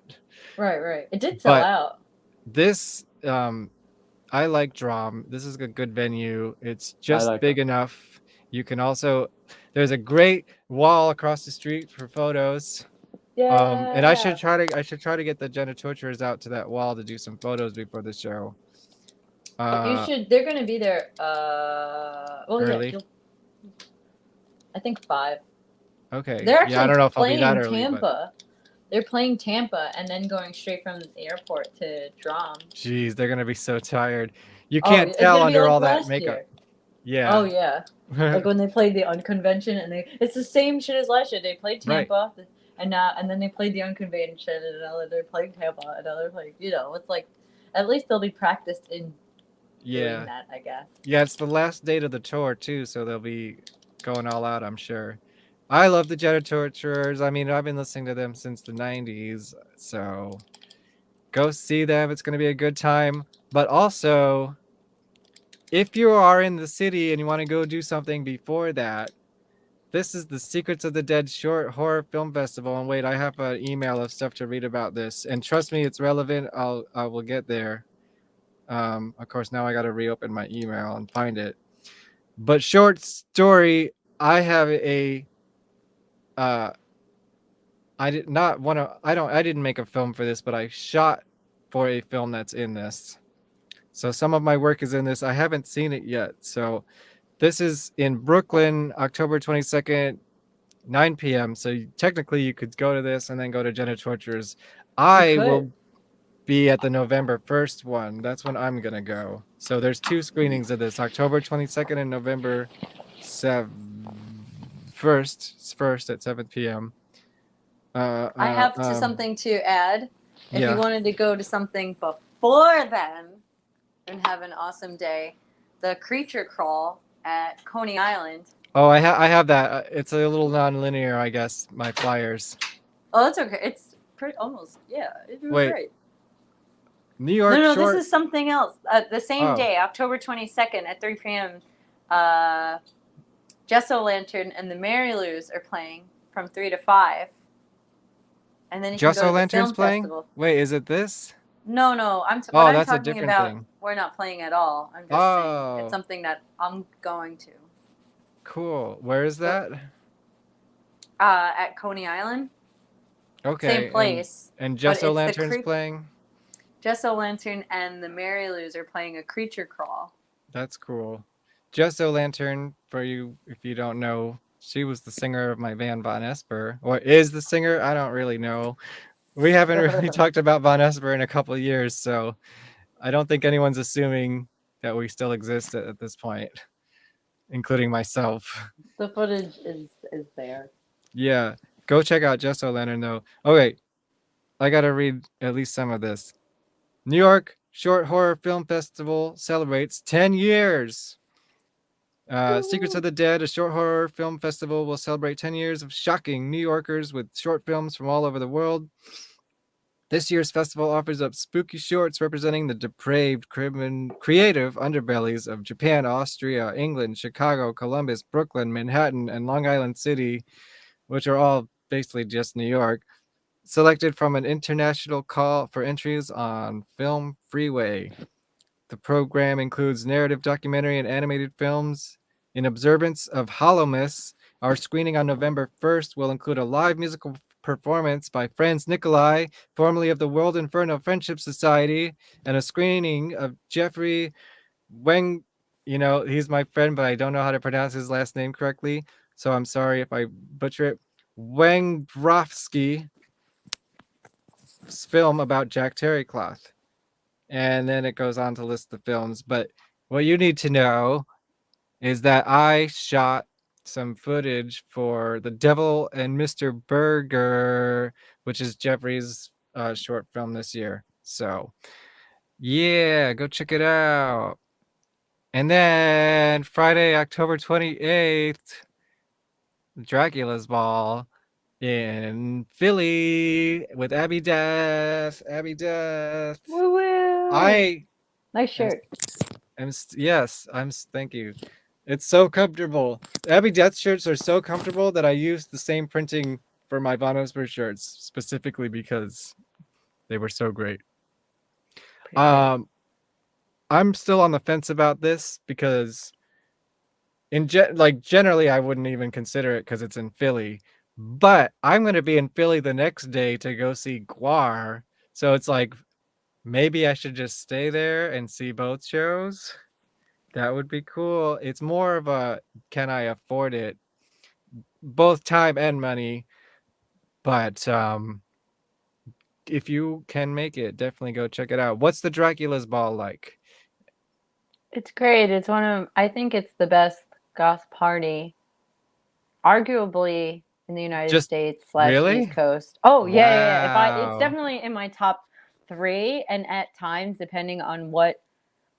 Right. It did sell But out. this, I like Drum. This is a good venue. It's just like big enough. You can also, there's a great wall across the street for photos. Yeah. And I should try to get the Genitorturers out to that wall to do some photos before the show. You should. They're gonna be there. Well, Early? yeah. I think 5. Okay. They're actually I don't know if I'll be playing that early. Tampa. They're playing Tampa and then going straight from the airport to Drum. Jeez, they're gonna be so tired. You Oh, can't it's tell gonna be under like all that last makeup. year. Yeah. Oh yeah. Like when they played the Unconvention and it's the same shit as last year. They played Right. Tampa and then they played the Unconvention and now they're playing Tampa and now they're playing. It's like at least they'll be practiced in doing that, I guess. Yeah, it's the last date of the tour too, so they'll be going all out, I'm sure. I love the Genitorturers. I mean, I've been listening to them since the 90s, so go see them. It's going to be a good time. But also, if you are in the city and you want to go do something before that, this is the Secrets of the Dead Short Horror Film Festival. And wait, I have an email of stuff to read about this. And trust me, it's relevant. I will get there. Of course, now I got to reopen my email and find it. But short story, I have I didn't make a film for this, but I shot for a film that's in this. So some of my work is in this. I haven't seen it yet. So this is in Brooklyn, October 22nd, 9 p.m. So technically you could go to this and then go to Genitorturers. I will be at the November 1st one. That's when I'm going to go. So there's 2 screenings of this, October 22nd and November 1st at 7 p.m. I have something to add. If yeah. you wanted to go to something before then and have an awesome day, the Creature Crawl at Coney Island. Oh, I have that. It's a little non-linear, I guess, my flyers. Oh, that's okay. It's pretty almost, yeah. It was great. New York No, short... this is something else. The same day, October 22nd at 3 p.m., Gesso Lantern and the Mary Lou's are playing from 3 to 5. And then you can go to the Lantern's film playing? festival. Wait, is it this? No, I'm that's talking a different about. thing. We're not playing at all. I'm just saying it's something that I'm going to. Cool. Where is that? At Coney Island. Okay. Same place. And Gesso Lantern's playing? Jess O'Lantern and the Mary Lou's are playing a creature crawl. That's cool. Jess O'Lantern, for you, if you don't know, she was the singer of my band VonEsper, or is the singer. I don't really know. We haven't really talked about VonEsper in a couple of years, so I don't think anyone's assuming that we still exist at this point, including myself. The footage is there. Yeah, go check out Jess O'Lantern though. Okay, I gotta read at least some of this. New York Short Horror Film Festival celebrates 10 years. Secrets of the Dead, a short horror film festival, will celebrate 10 years of shocking New Yorkers with short films from all over the world. This year's festival offers up spooky shorts representing the depraved, creative underbellies of Japan, Austria, England, Chicago, Columbus, Brooklyn, Manhattan, and Long Island City, which are all basically just New York, selected from an international call for entries on Film Freeway. The program includes narrative, documentary, and animated films. In observance of Hallowmas, our screening on November 1st will include a live musical performance by Franz Nicolai, formerly of the World Inferno Friendship Society, and a screening of Jeffrey Weng. You know, he's my friend, but I don't know how to pronounce his last name correctly, so I'm sorry if I butcher it. Wengrovsky's film about Jack Terrycloth. And then it goes on to list the films. But what you need to know is that I shot some footage for The Devil and Mr. Burger, which is Jeffrey's short film this year. So, yeah, go check it out. And then Friday, October 28th, Dracula's Ball in Philly with Abbey Death. Abbey Death. Woo woo! Nice shirt. Thank you. It's so comfortable. Abbey Death shirts are so comfortable that I use the same printing for my VonEsper shirts specifically because they were so great. I'm still on the fence about this because generally I wouldn't even consider it because it's in Philly, but I'm going to be in Philly the next day to go see Guar. So it's like, maybe I should just stay there and see both shows. That would be cool. It's more of a, can I afford it? Both time and money. But if you can make it, definitely go check it out. What's the Dracula's Ball like? It's great. It's I think it's the best goth party, arguably in the United States / really? East Coast. Oh, yeah. Wow. It's definitely in my top 3, and at times, depending on what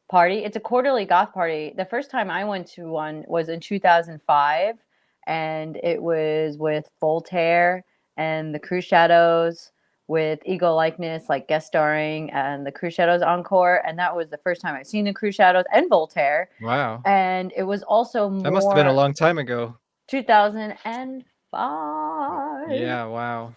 party. It's a quarterly goth party. The first time I went to one was in 2005, and it was with Voltaire and the Crew Shadows, with Ego Likeness, like guest starring, and the Crew Shadows encore. And that was the first time I've seen the Crew Shadows and Voltaire. Wow. And it was also that must have been a long time ago. 2005. Yeah, wow.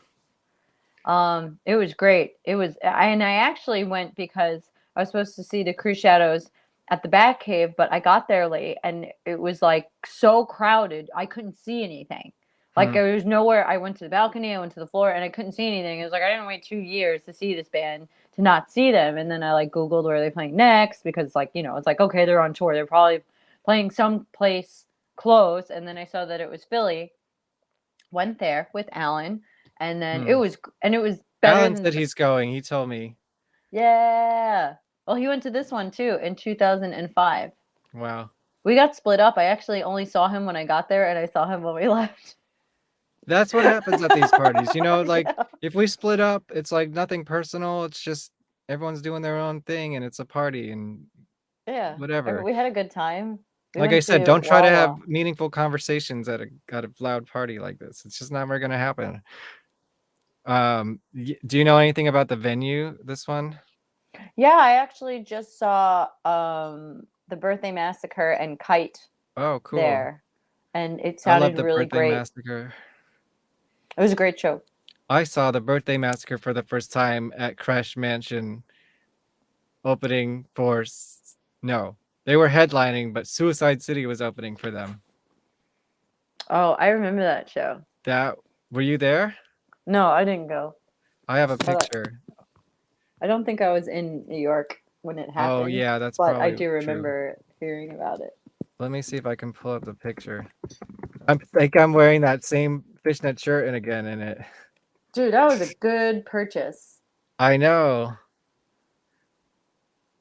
It was great. And I actually went because I was supposed to see the Crew Shadows at the Batcave, but I got there late and it was like so crowded. I couldn't see anything. Like there was nowhere. I went to the balcony, I went to the floor, and I couldn't see anything. It was like I didn't wait 2 years to see this band to not see them. And then I like Googled where they're playing next because like, it's like, okay, they're on tour. They're probably playing someplace close. And then I saw that it was Philly. Went there with Alan, and then it was better. Alan said he's going. He told me. Yeah. Well, he went to this one too in 2005. Wow. We got split up. I actually only saw him when I got there, and I saw him when we left. That's what happens at these parties. If we split up, it's like nothing personal. It's just everyone's doing their own thing, and it's a party, and whatever. We had a good time. Like I said, don't try to have meaningful conversations at a loud party like this. It's just never going to happen. Do you know anything about the venue, this one? Yeah, I actually just saw the Birthday Massacre and Kite. Oh, cool. There. And it sounded really great. Massacre. It was a great show. I saw the Birthday Massacre for the first time at Crash Mansion opening for... No, they were headlining, but Suicide City was opening for them. Oh, I remember that show. Were you there? No, I didn't go. I have a picture. I don't think I was in New York when it happened. Oh yeah, that's but probably I do true. remember hearing about it. Let me see if I can pull up the picture. I think I'm wearing that same fishnet shirt and again in it. Dude, that was a good purchase. I know.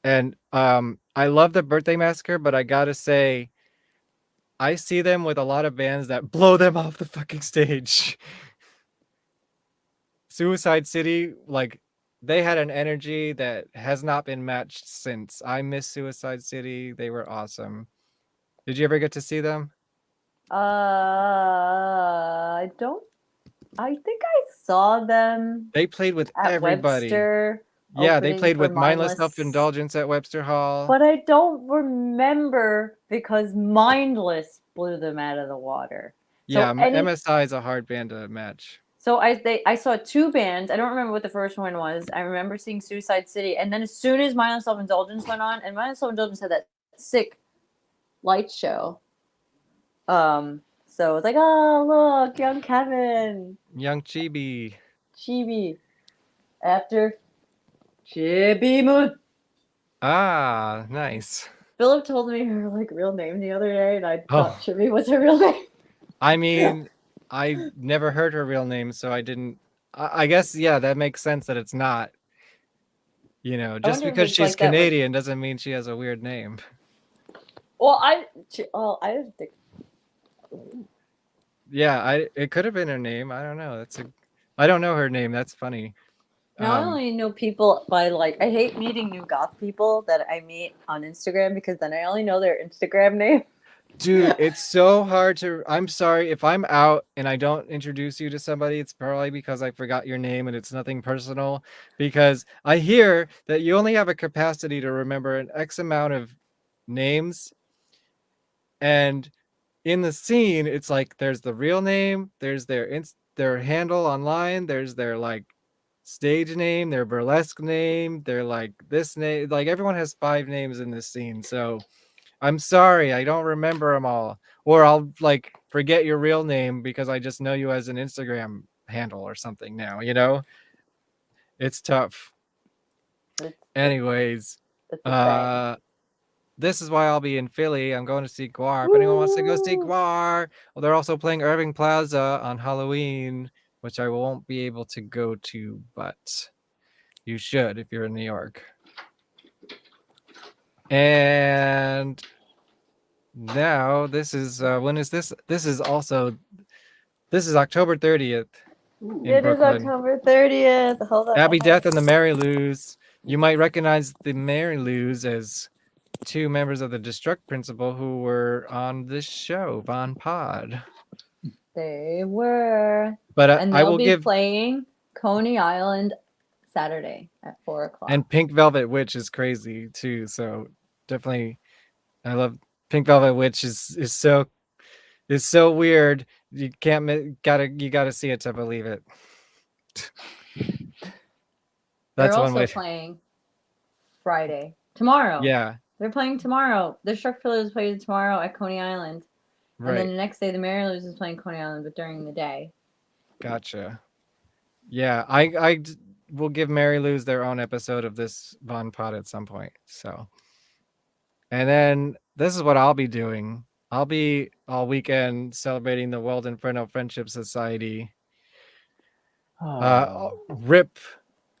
And I love the Birthday Massacre, but I gotta say, I see them with a lot of bands that blow them off the fucking stage. Suicide City, like, they had an energy that has not been matched since. I miss Suicide City. They were awesome. Did you ever get to see them? I don't. I think I saw them They played with at everybody. Webster. Yeah, they opening played for with Mindless Mindless. Self-Indulgence at Webster Hall. But I don't remember because Mindless blew them out of the water. Yeah, So any, MSI is a hard band to match. so I saw two bands. I don't remember what the first one was. I remember seeing Suicide City, and then as soon as Mindless Self-Indulgence went on, and Mindless Self-Indulgence had that sick light show. So it's like, oh look, young Kevin, Young Chibi. Chibi, after Chibi Moon. Ah, nice. Philip told me her like real name the other day, and I Oh. thought Chibi was her real name. I mean, I never heard her real name, so I didn't. I guess, yeah, that makes sense that it's not. You know, just wonder if because it's she's like that with- Canadian doesn't mean she has a weird name. Well, I didn't think. Yeah, it could have been her name. I don't know. I don't know her name. That's funny. Now I only know people by like. I hate meeting new goth people that I meet on Instagram because then I only know their Instagram name. Dude, it's so hard to. I'm sorry if I'm out and I don't introduce you to somebody. It's probably because I forgot your name and it's nothing personal. Because I hear that you only have a capacity to remember an X amount of names, and in the scene, it's like there's the real name, there's their handle online, there's their like stage name, their burlesque name, their like this name. Like everyone has 5 names in this scene, so. I'm sorry, I don't remember them all. Or I'll like forget your real name because I just know you as an Instagram handle or something now, you know? It's tough. Anyways, It's a thing. this is why I'll be in Philly. I'm going to see Guar. If anyone wants to go see Guar, well, they're also playing Irving Plaza on Halloween, which I won't be able to go to, but you should if you're in New York. And now this is when is this? This is October 30th. It is October 30th. Hold on. Abbey Death and the Mary Lou's. You might recognize the Mary Lou's as 2 members of the Destruct Principle who were on this show, VonPod. They were. But And I they'll will be give playing Coney Island Saturday at 4:00. and Pink Velvet Witch is crazy too. So definitely, I love Pink Velvet Witch is so weird. You gotta see it to believe it. They're That's one also way. playing Friday. Tomorrow. Yeah, They're playing tomorrow. The Struck Pillars plays tomorrow at Coney Island. right. And then the next day, the Mary Lou's is playing Coney Island, but during the day. Gotcha. Yeah, I will give Mary Lou's their own episode of this VonPod at some point. So, and then this is what I'll be doing. I'll be all weekend celebrating the World Inferno Friendship Society. Rip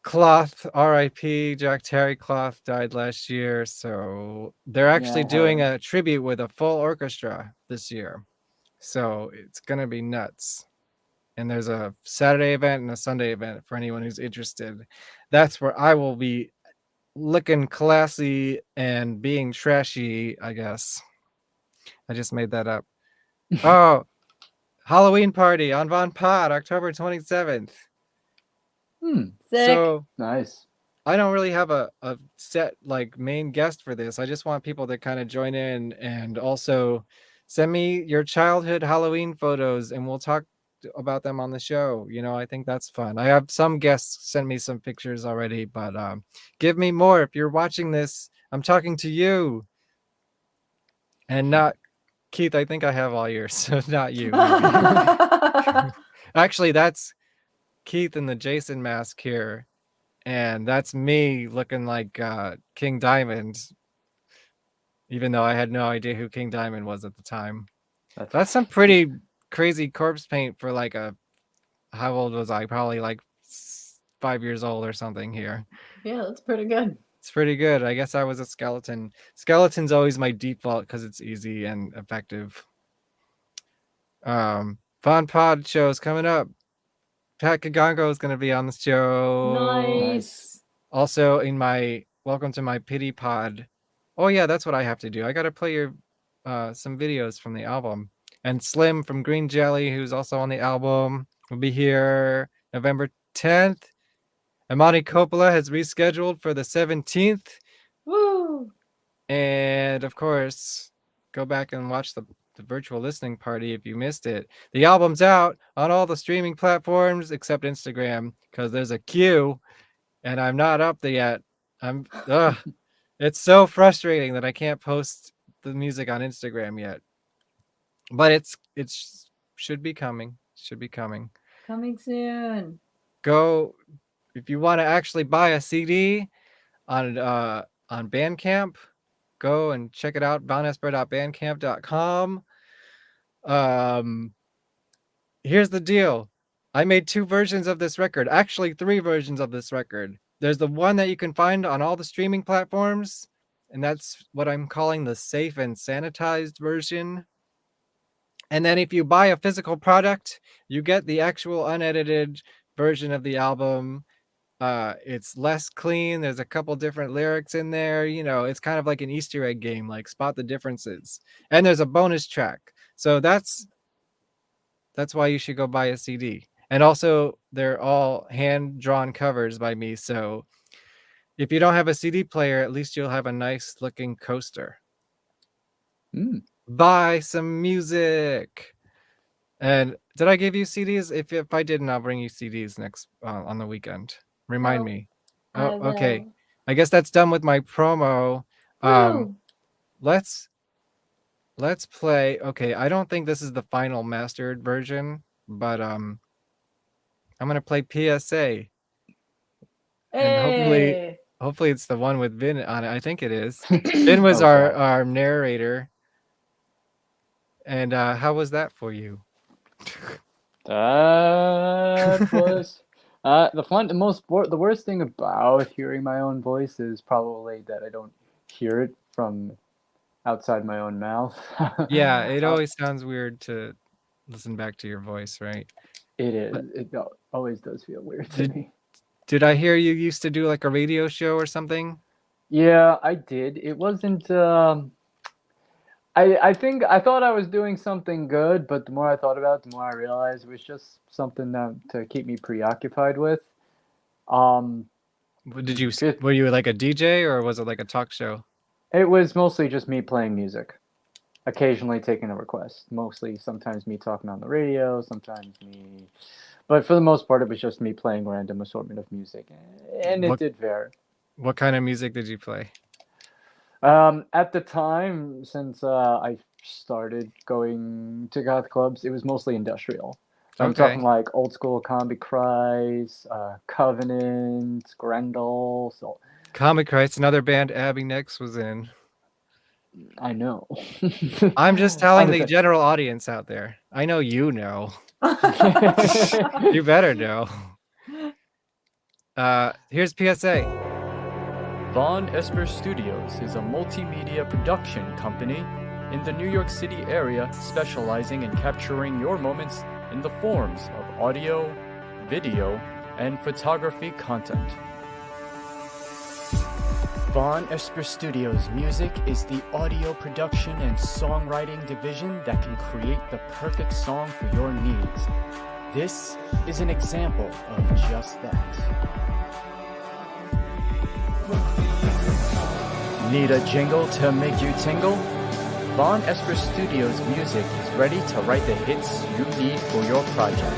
Cloth, R.I.P. Jack Terry Cloth died last year, so they're actually doing a tribute with a full orchestra this year. So it's gonna be nuts. And there's a Saturday event and a Sunday event for anyone who's interested. That's where I will be looking classy and being trashy, I guess. I just made that up. Oh, Halloween party on VonPod, October 27th. Sick. So Nice. I don't really have a set like main guest for this. I just want people to kind of join in and also send me your childhood Halloween photos and we'll talk about them on the show. You know, I think that's fun. I have some guests send me some pictures already, but give me more. If you're watching this, I'm talking to you and not Keith. I think I have all yours, so not you. Actually, that's Keith in the Jason mask here. and that's me looking like King Diamond, even though I had no idea who King Diamond was at the time. That's some pretty crazy corpse paint for like how old was I? Probably like 5 years old or something here. Yeah, that's pretty good. It's pretty good. I guess I was a skeleton. Skeleton's always my default because it's easy and effective. VonPod shows coming up. Pat Kagongo is going to be on the show. Nice. Also in my welcome to my pity pod. Oh yeah, that's what I have to do. I got to play your some videos from the album. And Slim from Green Jelly, who's also on the album, will be here November 10th. Amani Coppola has rescheduled for the 17th. Woo! And of course, go back and watch the virtual listening party if you missed it. The album's out on all the streaming platforms except Instagram because there's a queue and I'm not up there yet. It's so frustrating that I can't post the music on Instagram yet. But it should be coming. Should be coming. Coming soon. Go if you want to actually buy a CD on Bandcamp, go and check it out, vonesper.bandcamp.com. Here's the deal. I made 2 versions of this record, actually 3 versions of this record. There's the one that you can find on all the streaming platforms, and that's what I'm calling the safe and sanitized version. And then if you buy a physical product, you get the actual unedited version of the album. It's less clean. There's a couple different lyrics in there. You know, it's kind of like an Easter egg game, like spot the differences. And there's a bonus track. So that's why you should go buy a CD. And also, they're all hand-drawn covers by me. So if you don't have a CD player, at least you'll have a nice-looking coaster. Buy some music. And did I give you CDs? If I didn't, I'll bring you CDs next on the weekend. Remind me. Oh, okay. I guess that's done with my promo. Let's play. Okay, I don't think this is the final mastered version, but I'm gonna play PSA. And hopefully it's the one with Vin on it. I think it is. Vin was our narrator. And how was that for you? That was the worst thing about hearing my own voice is probably that I don't hear it from outside my own mouth. Yeah, it always sounds weird to listen back to your voice, right? It is. It always does feel weird to me. Did I hear you used to do like a radio show or something? Yeah, I did. It wasn't. I think I thought I was doing something good, but the more I thought about it, the more I realized it was just something to keep me preoccupied with. Were you like a DJ or was it like a talk show? It was mostly just me playing music, occasionally taking a request. Sometimes me talking on the radio, but for the most part, it was just me playing random assortment of music, and it did vary. What kind of music did you play? At the time, since I started going to goth clubs, it was mostly industrial. So I'm talking like old school Combi Christ, Covenant, Grendel. So Combi Christ, another band Abbey Next was in. I know. I'm just telling the general audience out there. I know you know. You better know. Here's PSA. VonEsper Studios is a multimedia production company in the New York City area specializing in capturing your moments in the forms of audio, video, and photography content. VonEsper Studios Music is the audio production and songwriting division that can create the perfect song for your needs. This is an example of just that. Need a jingle to make you tingle? VonEsper Studios Music is ready to write the hits you need for your project.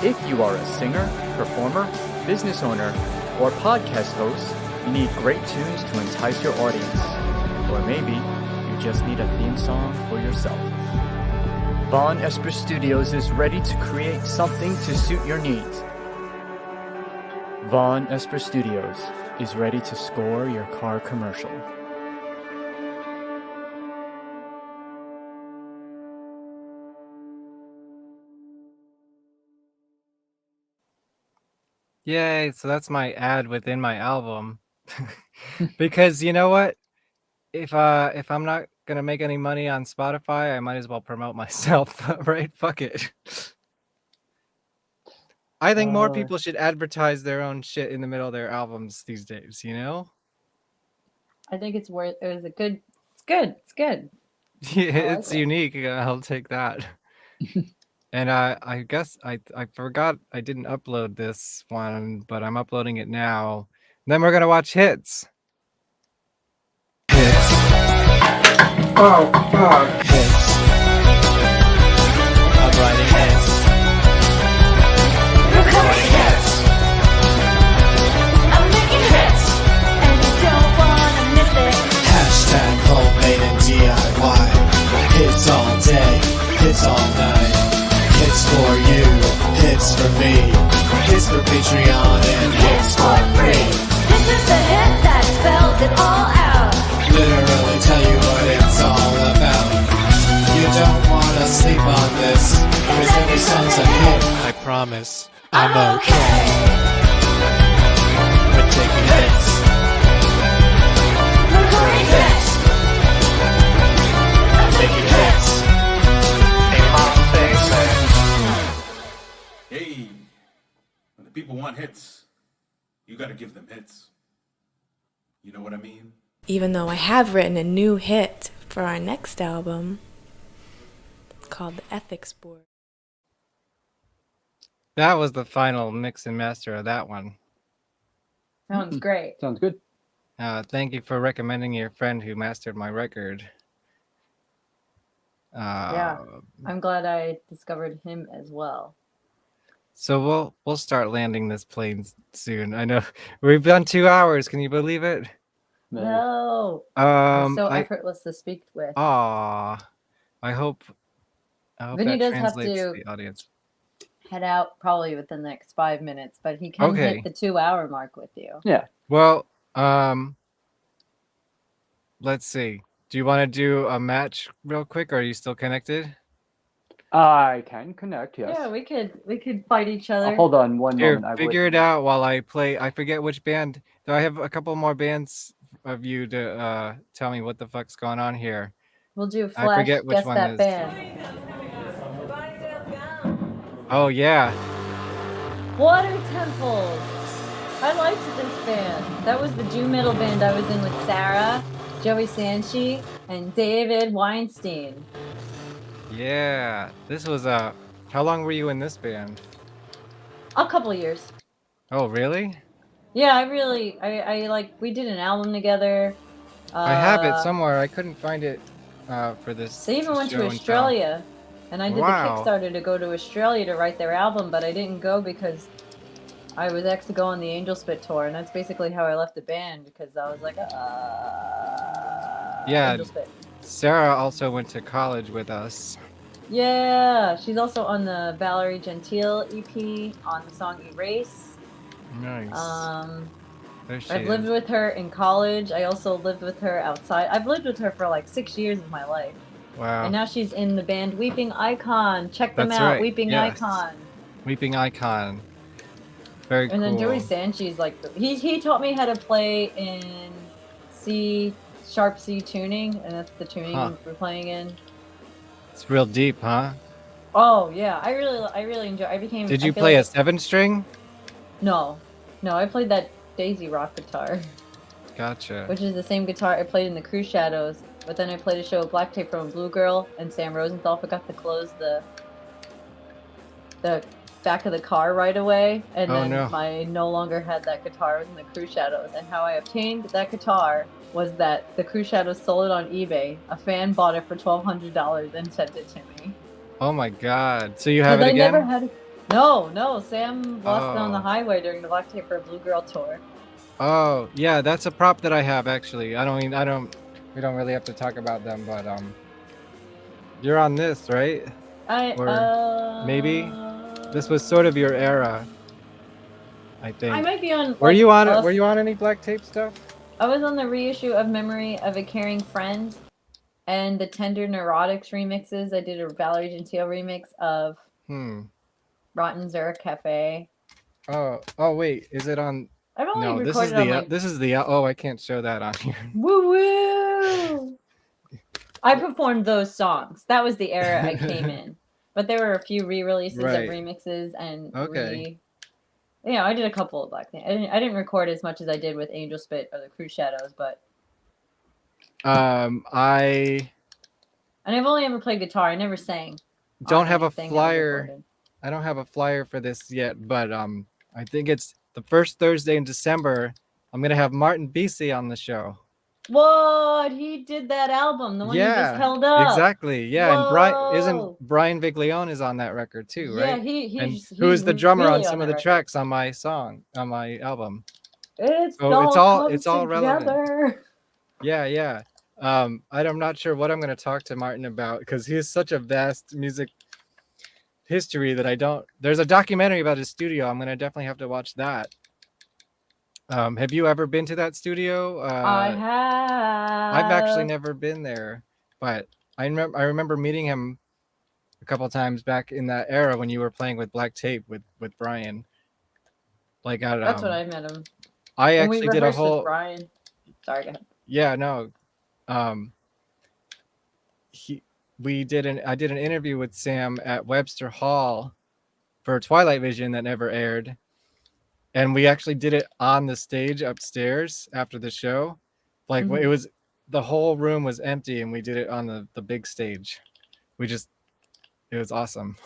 If you are a singer, performer, business owner, or podcast host, you need great tunes to entice your audience. Or maybe you just need a theme song for yourself. VonEsper Studios is ready to create something to suit your needs. Von Esper Studios is ready to score your car commercial. Yay, so that's my ad within my album. Because you know what? If I'm not gonna make any money on Spotify, I might as well promote myself, right? Fuck it. I think more people should advertise their own shit in the middle of their albums these days, you know? I think it's worth. It was a good. It's good. It's good. Yeah, I like it's it. unique. I'll take that. And I guess I forgot I didn't upload this one, but I'm uploading it now. Then we're gonna watch hits. Hits. Oh, fuck. Hits. I'm writing hits. I'm writing hits. I'm making hits, and you don't wanna miss it. Hashtag homemade and DIY. Hits all day, hits all night. Hits for you, hits for me. Hits for Patreon and hits for free. This is the hit that spells it all out. Literally tell you what it's all about. You don't wanna sleep on this, cause every song's a hit. I promise, I'm okay with taking hits. Recording hits. I'm making hits. Hey, when the people want hits, you gotta give them hits. You know what I mean? Even though I have written a new hit for our next album, it's called The Ethics Board. That was the final mix and master of that one. Sounds great. Sounds good. Thank you for recommending your friend who mastered my record. Yeah. I'm glad I discovered him as well. So we'll start landing this plane soon. I know we've done 2 hours. Can you believe it? No. You're so I effortless to speak with. I hope Vinny that does have translates to to the audience. head out probably within the next 5 minutes, but he can Okay. hit the 2-hour mark with you. Yeah. Well, let's see. Do you want to do a match real quick, or are you still connected? I can connect, yes. Yeah, we could fight each other. Hold on one Here, moment. figure it out while I play. I forget which band. Do I have a couple more bands of you to tell me what the fuck's going on here? We'll do I Flash forget which Guess one That is. Band. Oh yeah. Water Temples. I liked this band. That was the doom metal band I was in with Sarah, Joey Sanchi, and David Weinstein. Yeah. This was how long were you in this band? A couple years. Oh really? Yeah, I like, we did an album together. I have it somewhere. I couldn't find it for this. They even went show to and tell. Australia, and I did Wow. the Kickstarter to go to Australia to write their album, but I didn't go because I was asked to go on the Angel Spit tour, and that's basically how I left the band, because I was like, Yeah. Angel Spit. Sarah also went to college with us. Yeah, she's also on the Valerie Gentile EP on the song Erase. Nice. There she I've lived is. with her in college. I also lived with her outside. I've lived with her for like 6 years of my life. Wow. And now she's in the band Weeping Icon. Check them That's out, right, Weeping yes. Icon. Weeping Icon. Very And then cool. Joey Sanchi's like, he taught me how to play in sharp C tuning, and that's the tuning Huh. we're playing in. It's real deep, huh? Oh yeah, I really enjoy. I became. Did I you feel play a like- 7-string? No, I played that Daisy Rock guitar, Gotcha. which is the same guitar I played in the Cruise Shadows. But then I played a show of Black Tape from Blue Girl, and Sam Rosenthal forgot to close the back of the car right away, and Oh, then no. I no longer had that guitar. I was in the Cruise Shadows, and how I obtained that guitar was that the Cruise Shadows sold it on eBay. A fan bought it for $1,200 and sent it to me. Oh my god. So you have it I again? never had it. No, Sam lost it on the Oh. highway during the Black Tape for a Blue Girl tour. Oh, yeah, that's a prop that I have actually. We don't really have to talk about them, but you're on this, right? Or maybe? This was sort of your era. I think. I might be on. Were you on it? us- Were you on any Black Tape stuff? I was on the reissue of Memory of a Caring Friend and the Tender Neurotics remixes. I did a Valerie Gentile remix of Rotten Zurich Cafe. Oh, wait, is it on? I've only No, recorded this is on the like this is the oh, I can't show that on here. woo woo. I performed those songs. That was the era I came in. But there were a few re-releases of Right. remixes and Okay. I did a couple of Black things. I didn't record as much as I did with Angel Spit or the Cruise Shadows, but And I've only ever played guitar. I never sang. don't have a anything that was flyer. recorded. I don't have a flyer for this yet, but I think it's the first Thursday in December. I'm gonna have Martin Beasy on the show. What? He did that album, the one you just held up. Exactly. Yeah, and Whoa. Brian Viglione is on that record too, Yeah, right? he's who is the drummer really on some of the that record. tracks on my album. It's all relevant. together. Yeah. I'm not sure what I'm going to talk to Martin about because he has such a vast music history that there's a documentary about his studio. I'm going to definitely have to watch that. Have you ever been to that studio? I have. I've actually never been there, but I remember meeting him a couple times back in that era when you were playing with Black Tape with Brian. Like at That's when I met him. I When actually we did a rehearsed with whole. Brian. Sorry, go ahead. Yeah, no. I did an interview with Sam at Webster Hall for Twilight Vision that never aired. And we actually did it on the stage upstairs after the show. Like it was the whole room was empty and we did it on the big stage. It was awesome.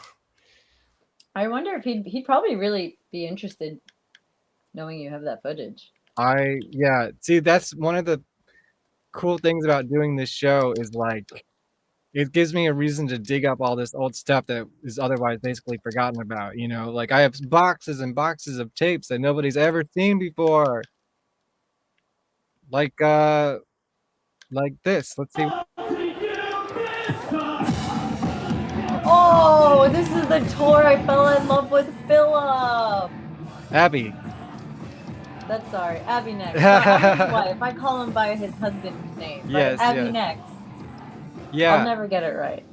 I wonder if he'd probably really be interested knowing you have that footage. See, that's one of the cool things about doing this show is like it gives me a reason to dig up all this old stuff that is otherwise basically forgotten about, you know? Like I have boxes and boxes of tapes that nobody's ever seen before. Like this. Let's see. Oh, this is the tour I fell in love with Philip. Abbey. That's sorry, Abbey Next. I'm his wife. I call him by his husband's name. But Yes, Abbey yes. Next. Yeah. I'll never get it right.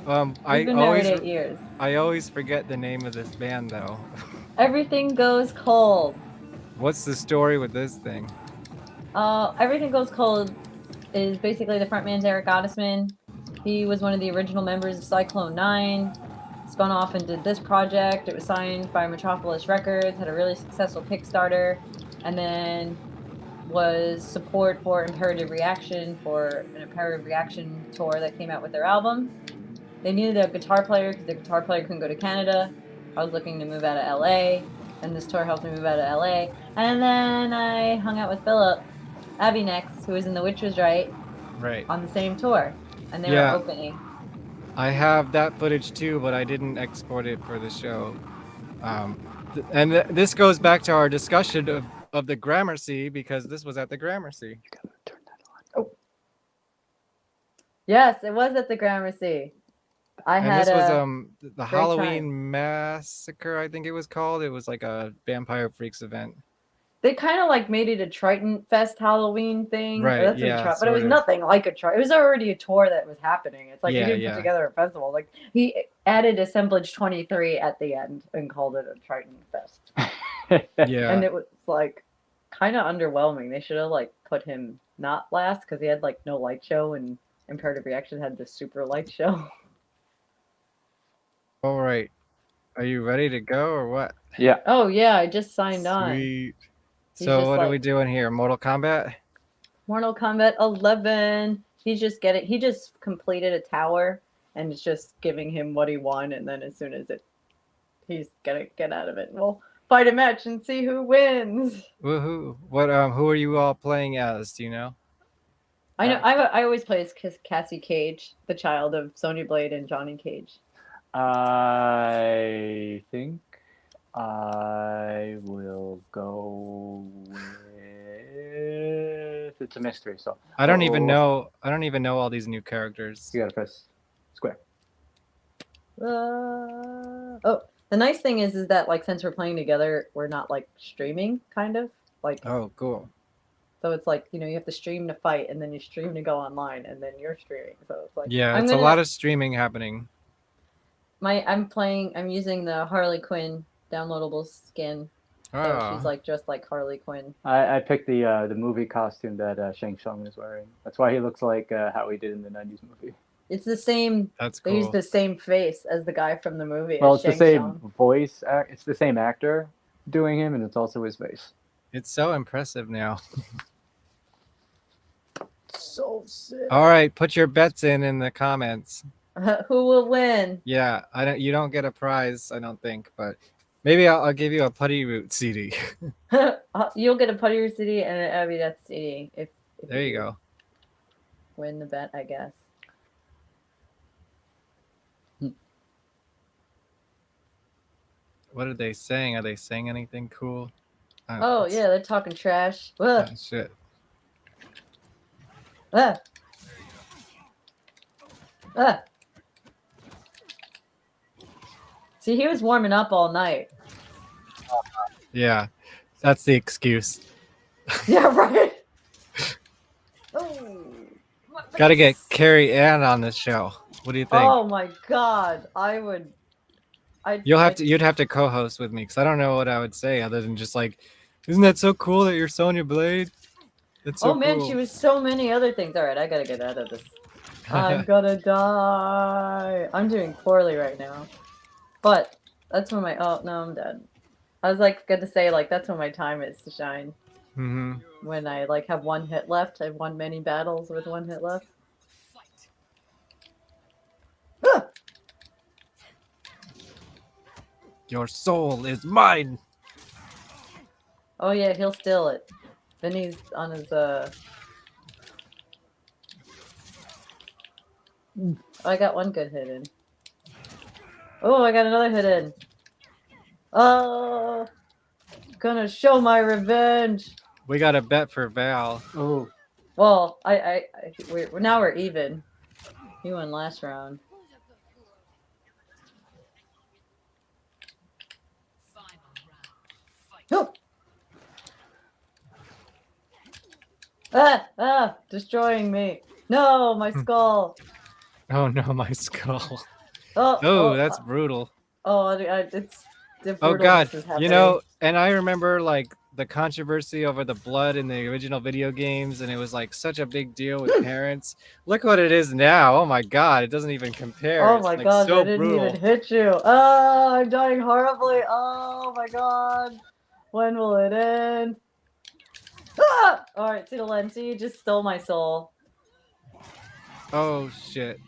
I We've been married 8 years. I always forget the name of this band though. Everything Goes Cold. What's the story with this thing? Everything Goes Cold is basically the frontman's Eric Gottesman. He was one of the original members of Cyclone 9. Spun off and did this project. It was signed by Metropolis Records, had a really successful Kickstarter, and then was support for Imperative Reaction for an Imperative Reaction tour that came out with their album. They needed a guitar player because the guitar player couldn't go to Canada. I was looking to move out of LA, and this tour helped me move out of LA. And then I hung out with Philip, Abbey Next, who was in The Witch Was Right, on the same tour, and they were opening. I have that footage too, but I didn't export it for the show. This goes back to our discussion of the Gramercy because this was at the Gramercy. You gotta turn that on. Oh. Yes, it was at the Gramercy. This was the Halloween Massacre, I think it was called. It was like a Vampire Freaks event. They kind of like made it a Triton Fest Halloween thing. Right, That's yeah, but it was nothing like a Triton. It was already a tour that was happening. It's like Yeah, he didn't yeah. put together a festival. Like he added Assemblage 23 at the end and called it a Triton Fest. Yeah. And it was like kind of underwhelming. They should have like put him not last because he had like no light show and Imperative Reaction had this super light show. All right. Are you ready to go or what? Yeah. Oh yeah, I just signed on. Sweet. He's So just what are like- we doing here? Mortal Kombat? Mortal Kombat 11. He just completed a tower and it's just giving him what he won, and then as soon as he's gonna get out of it, we'll fight a match and see who wins. Woohoo. What who are you all playing as? Do you know? I know I always play as Cassie Cage, the child of Sonya Blade and Johnny Cage. I think I will go with it's a mystery, so I don't even know all these new characters. You gotta press square. Oh, The nice thing is that like since we're playing together, we're not like streaming, kind of like. Oh, cool. So it's like you have to stream to fight, and then you stream to go online, and then you're streaming. So it's like Yeah, I'm it's gonna, a lot of streaming happening. I'm using the Harley Quinn downloadable skin. So she's Oh, like just like Harley Quinn. I picked the movie costume that Shang Tsung is wearing. That's why he looks like how he did in the '90s movie. It's the same. that's They use cool. the same face as the guy from the movie. Well, as it's the Shang same Tsung. voice. It's the same actor doing him, and it's also his face. It's so impressive now. So sick. All right, put your bets in the comments. Who will win? Yeah, you don't get a prize, I don't think, but maybe I'll give you a Putty Root CD. You'll get a Putty Root CD and an Abbey Death CD if There you go. win the bet, I guess. What are they saying? Are they saying anything cool? Oh yeah, they're talking trash. Oh, shit. Ah. Ah. See, he was warming up all night. Yeah, that's the excuse. Yeah, right. Oh. Gotta get Carrie Ann on this show. What do you think? Oh my God, You'd have to co-host with me because I don't know what I would say other than just like, isn't that so cool that you're Sonya Blade? That's so oh man, cool. she was so many other things. All right, I gotta get out of this. I'm gonna die. I'm doing poorly right now, but that's when my oh no, I'm dead. I was like gonna say like that's when my time is to shine. Mm-hmm. When I like have one hit left, I've won many battles with one hit left. Ah! Your soul is mine. Oh yeah, he'll steal it. Vinny's on his I got one good hit in. Oh, I got another hit in. Oh, gonna show my revenge. We got a bet for Val. Oh. Well, now we're even. He won last round. Oh. Destroying me. No, my skull. Oh no, my skull. Oh, That's brutal. Oh, it's. Oh God, and I remember like the controversy over the blood in the original video games, and it was like such a big deal with parents. Look what it is now. Oh my God, it doesn't even compare. Oh It's, my like, God, so I didn't brutal. even hit you. Oh, I'm dying horribly. Oh my God, when will it end? Ah! All right, see the lens. See, you just stole my soul. Oh shit.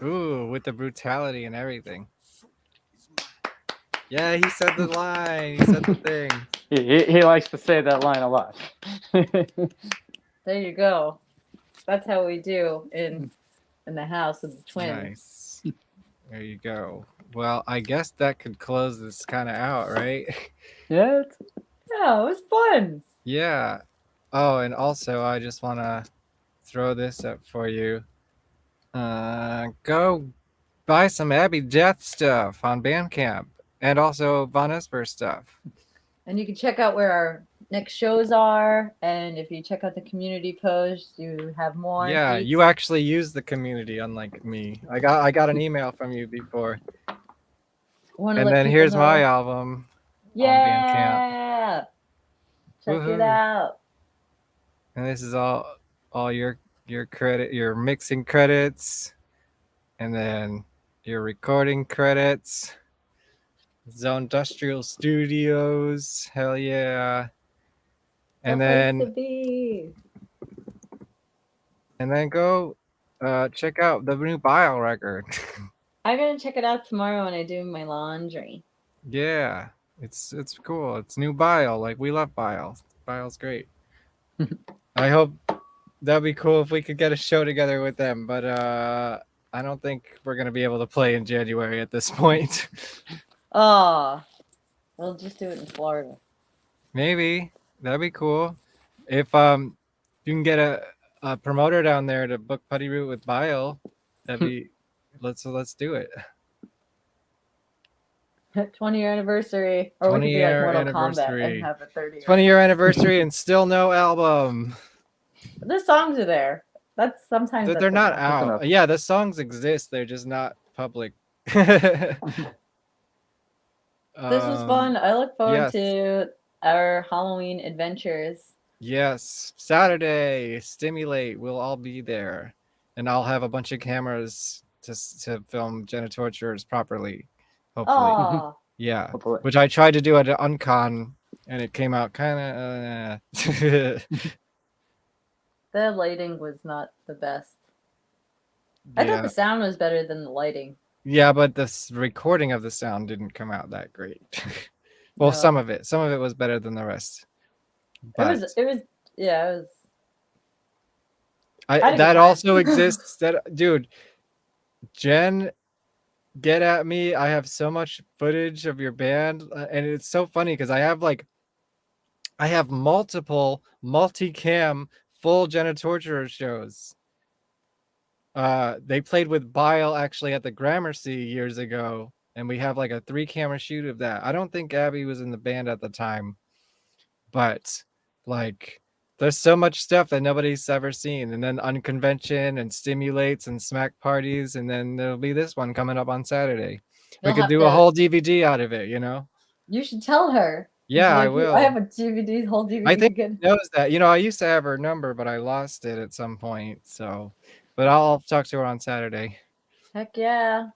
Ooh, with the brutality and everything. Yeah, he said the line. He said the thing. He likes to say that line a lot. There you go. That's how we do in the house of the twins. Nice. There you go. Well, I guess that could close this kind of out, right? Yeah. Yeah, it was fun. Yeah. Oh, and also I just want to throw this up for you. Go buy some Abbey Death stuff on Bandcamp and also Vonesper stuff. And you can check out where our next shows are. And if you check out the community post, you have more. Yeah, deets. you actually use the community, unlike me. I got an email from you before. Wanna And let then people here's know. my album on Bandcamp. Yeah. Check it Woohoo. out. And this is all your credit, your mixing credits, and then your recording credits. Zone Industrial Studios, hell yeah. And then go check out the new Bile record. I'm gonna check it out tomorrow when I do my laundry. Yeah, it's cool. It's new Bile. Like, we love Bile. Bile's great. I hope that'd be cool if we could get a show together with them, but I don't think we're gonna be able to play in January at this point. Oh, we'll just do it in Florida. Maybe that'd be cool. If you can get a promoter down there to book Putty Root with Bile, that'd be let's do it. 20-year anniversary. Or we could be 20-year like Mortal Kombat anniversary. and have a 30-year 20-year anniversary and still no album. The songs are there. That's sometimes They're not enough. out. enough. Yeah, the songs exist. They're just not public. This was fun. I look forward yes. to our Halloween adventures. Yes, Saturday, Stimulate. We'll all be there, and I'll have a bunch of cameras to film Genitorturers properly. Hopefully, Aw. yeah. Hopefully. Which I tried to do at Uncon, and it came out kind of. The lighting was not the best. I thought the sound was better than the lighting. Yeah, but the recording of the sound didn't come out that great. Well, No. some of it was better than the rest. But It was yeah, it was that also exists. That dude, Jen, get at me. I have so much footage of your band, and it's so funny because I have multiple multicam full Genitorturer shows. They played with Bile actually at the Gramercy years ago, and we have like a 3-camera shoot of that. I don't think Abby was in the band at the time, but like there's so much stuff that nobody's ever seen. And then Unconvention and Stimulates and Smack Parties, and then there'll be this one coming up on Saturday. You'll we could have do a to- whole DVD out of it, you know? You should tell her. Yeah, I Like, will. I have a DVD, whole DVD. I think again. she knows that. You know, I used to have her number, but I lost it at some point. So, but I'll talk to her on Saturday Heck yeah.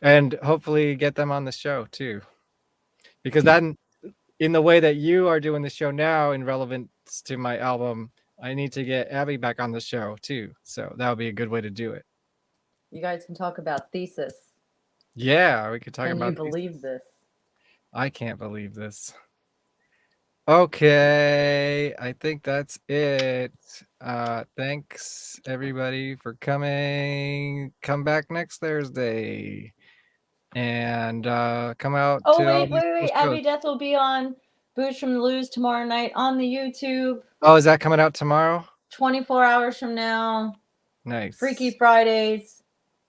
and hopefully get them on the show too. Because then, in the way that you are doing the show now, in relevance to my album, I need to get Abby back on the show too. So that would be a good way to do it. You guys can talk about Thesis. Yeah, we could talk Can about. you believe this? I can't believe this. Okay, I think that's it. Thanks everybody for coming. Come back next Thursday. And come out Oh, to all wait, these wait, wait. cool Abbey shows. Death will be on Boots from the Loose tomorrow night on the YouTube. Oh, is that coming out tomorrow? 24 hours from now. Nice. Freaky Fridays.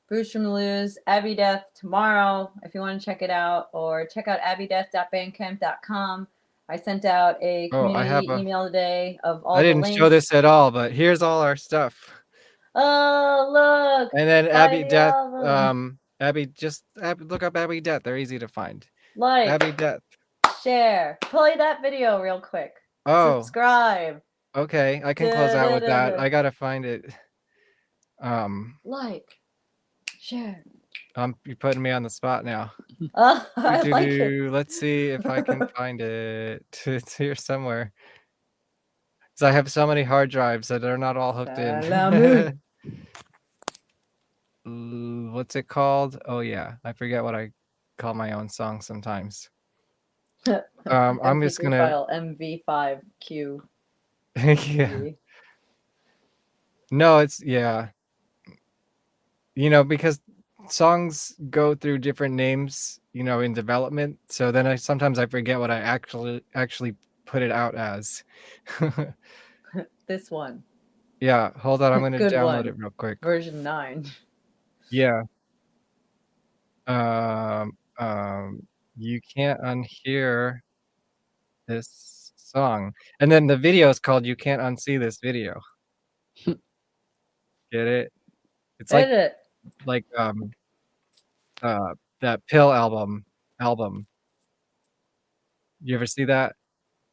Boots from the Loose. Abbey Death tomorrow if you want to check it out. Or check out abbeydeath.bandcamp.com. I sent out a Oh, I have community email today of all I the didn't links. show this at all, but here's all our stuff. Oh, look. And then Buy Abbey the Death. album. Look up Abbey Death. They're easy to find. Like, Abbey Death. share. Play that video real quick. Oh. Subscribe. Okay, I can close out with that. Da-da-da-da. I gotta find it. Like. Share. You're putting me on the spot now. I like it. Let's see if I can find it. It's here somewhere. Because I have so many hard drives that are not all hooked Salamu. in. What's it called? Oh yeah, I forget what I call my own song sometimes. I'm just MP3 gonna. file MV5Q. Yeah. No, it's yeah. You know, because songs go through different names, you know, in development. So then sometimes I forget what I actually put it out as. This one. Yeah, hold on, I'm gonna Good download one. it real quick. Version 9. Yeah. You can't unhear this song. And then the video is called You Can't Unsee This Video. Get it? It's like Edit. like that Pill album. You ever see that?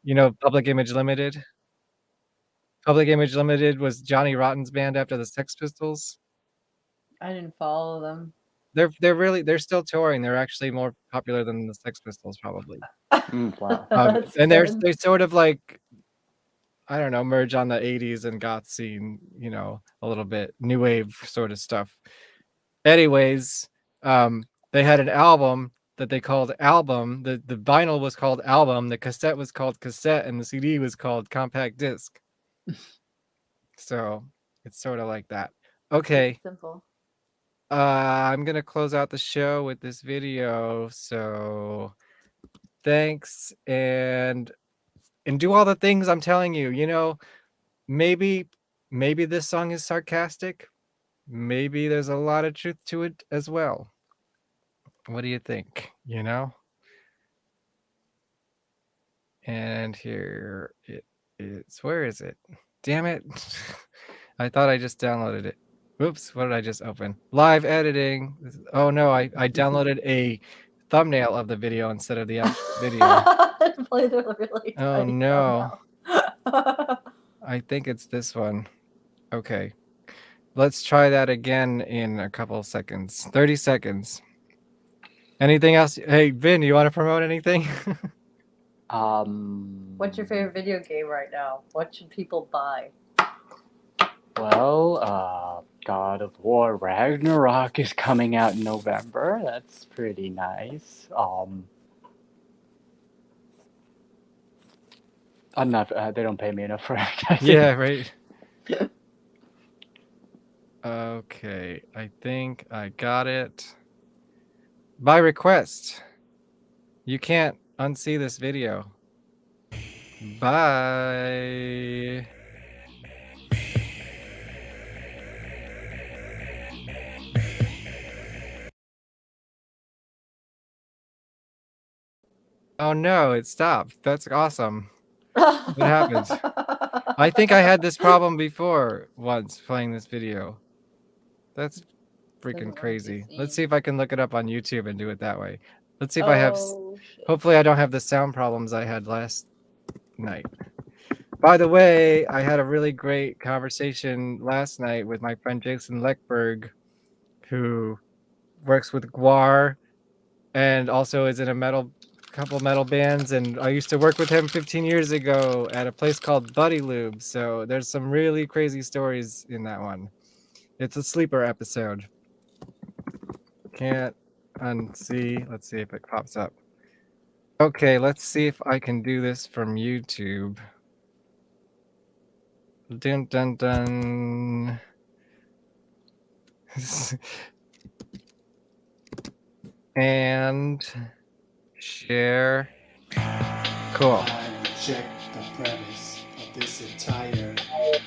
You know, Public Image Limited? Public Image Limited was Johnny Rotten's band after the Sex Pistols. I didn't follow them. They're still touring. They're actually more popular than the Sex Pistols probably. Wow. That's And good. they sort of like, I don't know, merge on the 80s and goth scene, you know, a little bit new wave sort of stuff. Anyways, they had an album that they called Album. The vinyl was called Album, the cassette was called Cassette, and the CD was called Compact Disc. So it's sort of like that. Okay. Simple. I'm gonna close out the show with this video. So thanks and do all the things I'm telling you. You know, maybe this song is sarcastic. Maybe there's a lot of truth to it as well. What do you think? You know? And here it is. Where is it? Damn it. I thought I just downloaded it. Oops, what did I just open? Live editing. Oh no, I downloaded a thumbnail of the video instead of the actual video. Play the really Oh tiny no. thumbnail. I think it's this one. Okay. Let's try that again in a couple of seconds. 30 seconds. Anything else? Hey, Vin, you want to promote anything? What's your favorite video game right now? What should people buy? Well, God of War Ragnarok is coming out in November. That's pretty nice. I'm not. They don't pay me enough for advertising. Yeah, right. Okay, I think I got it. By request. You can't unsee this video. Bye. Oh no, it stopped. That's awesome. What happened? I think I had this problem before once playing this video. That's freaking crazy. Let's see if I can look it up on YouTube and do it that way. Let's see if I have... Hopefully I don't have the sound problems I had last night. By the way, I had a really great conversation last night with my friend Jason Leckberg, who works with Guar and also is in a couple metal bands, and I used to work with him 15 years ago at a place called Buddy Lube, so there's some really crazy stories in that one. It's a sleeper episode. Can't unsee. Let's see if it pops up. Okay, let's see if I can do this from YouTube. Dun dun dun. And share. Cool. I reject the premise of this entire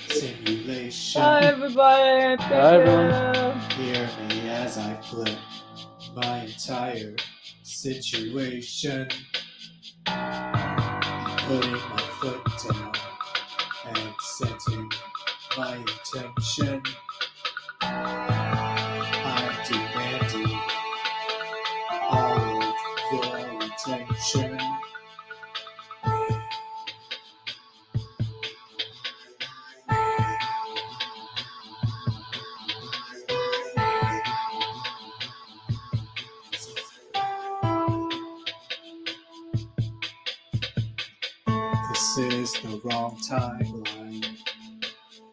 simulation. Hi everybody. Hi, everyone. Hear me as I flip my entire situation. Putting my foot down and setting my intention. I'm demanding all of your attention. This is the wrong timeline.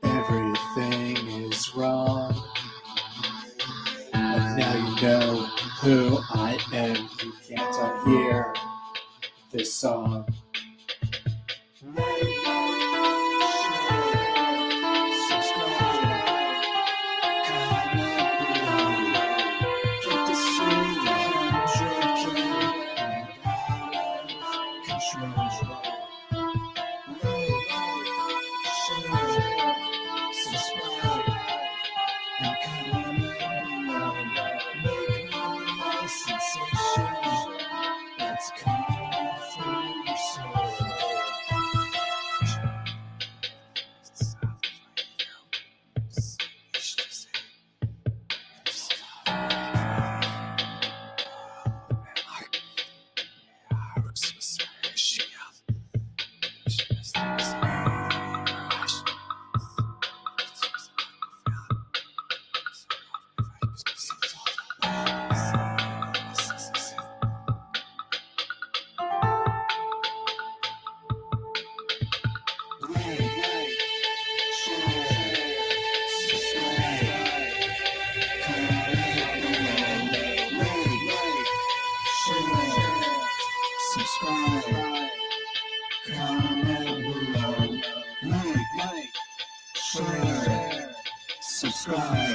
Everything is wrong. But now you know who I am. You can't unhear this song. Subscribe.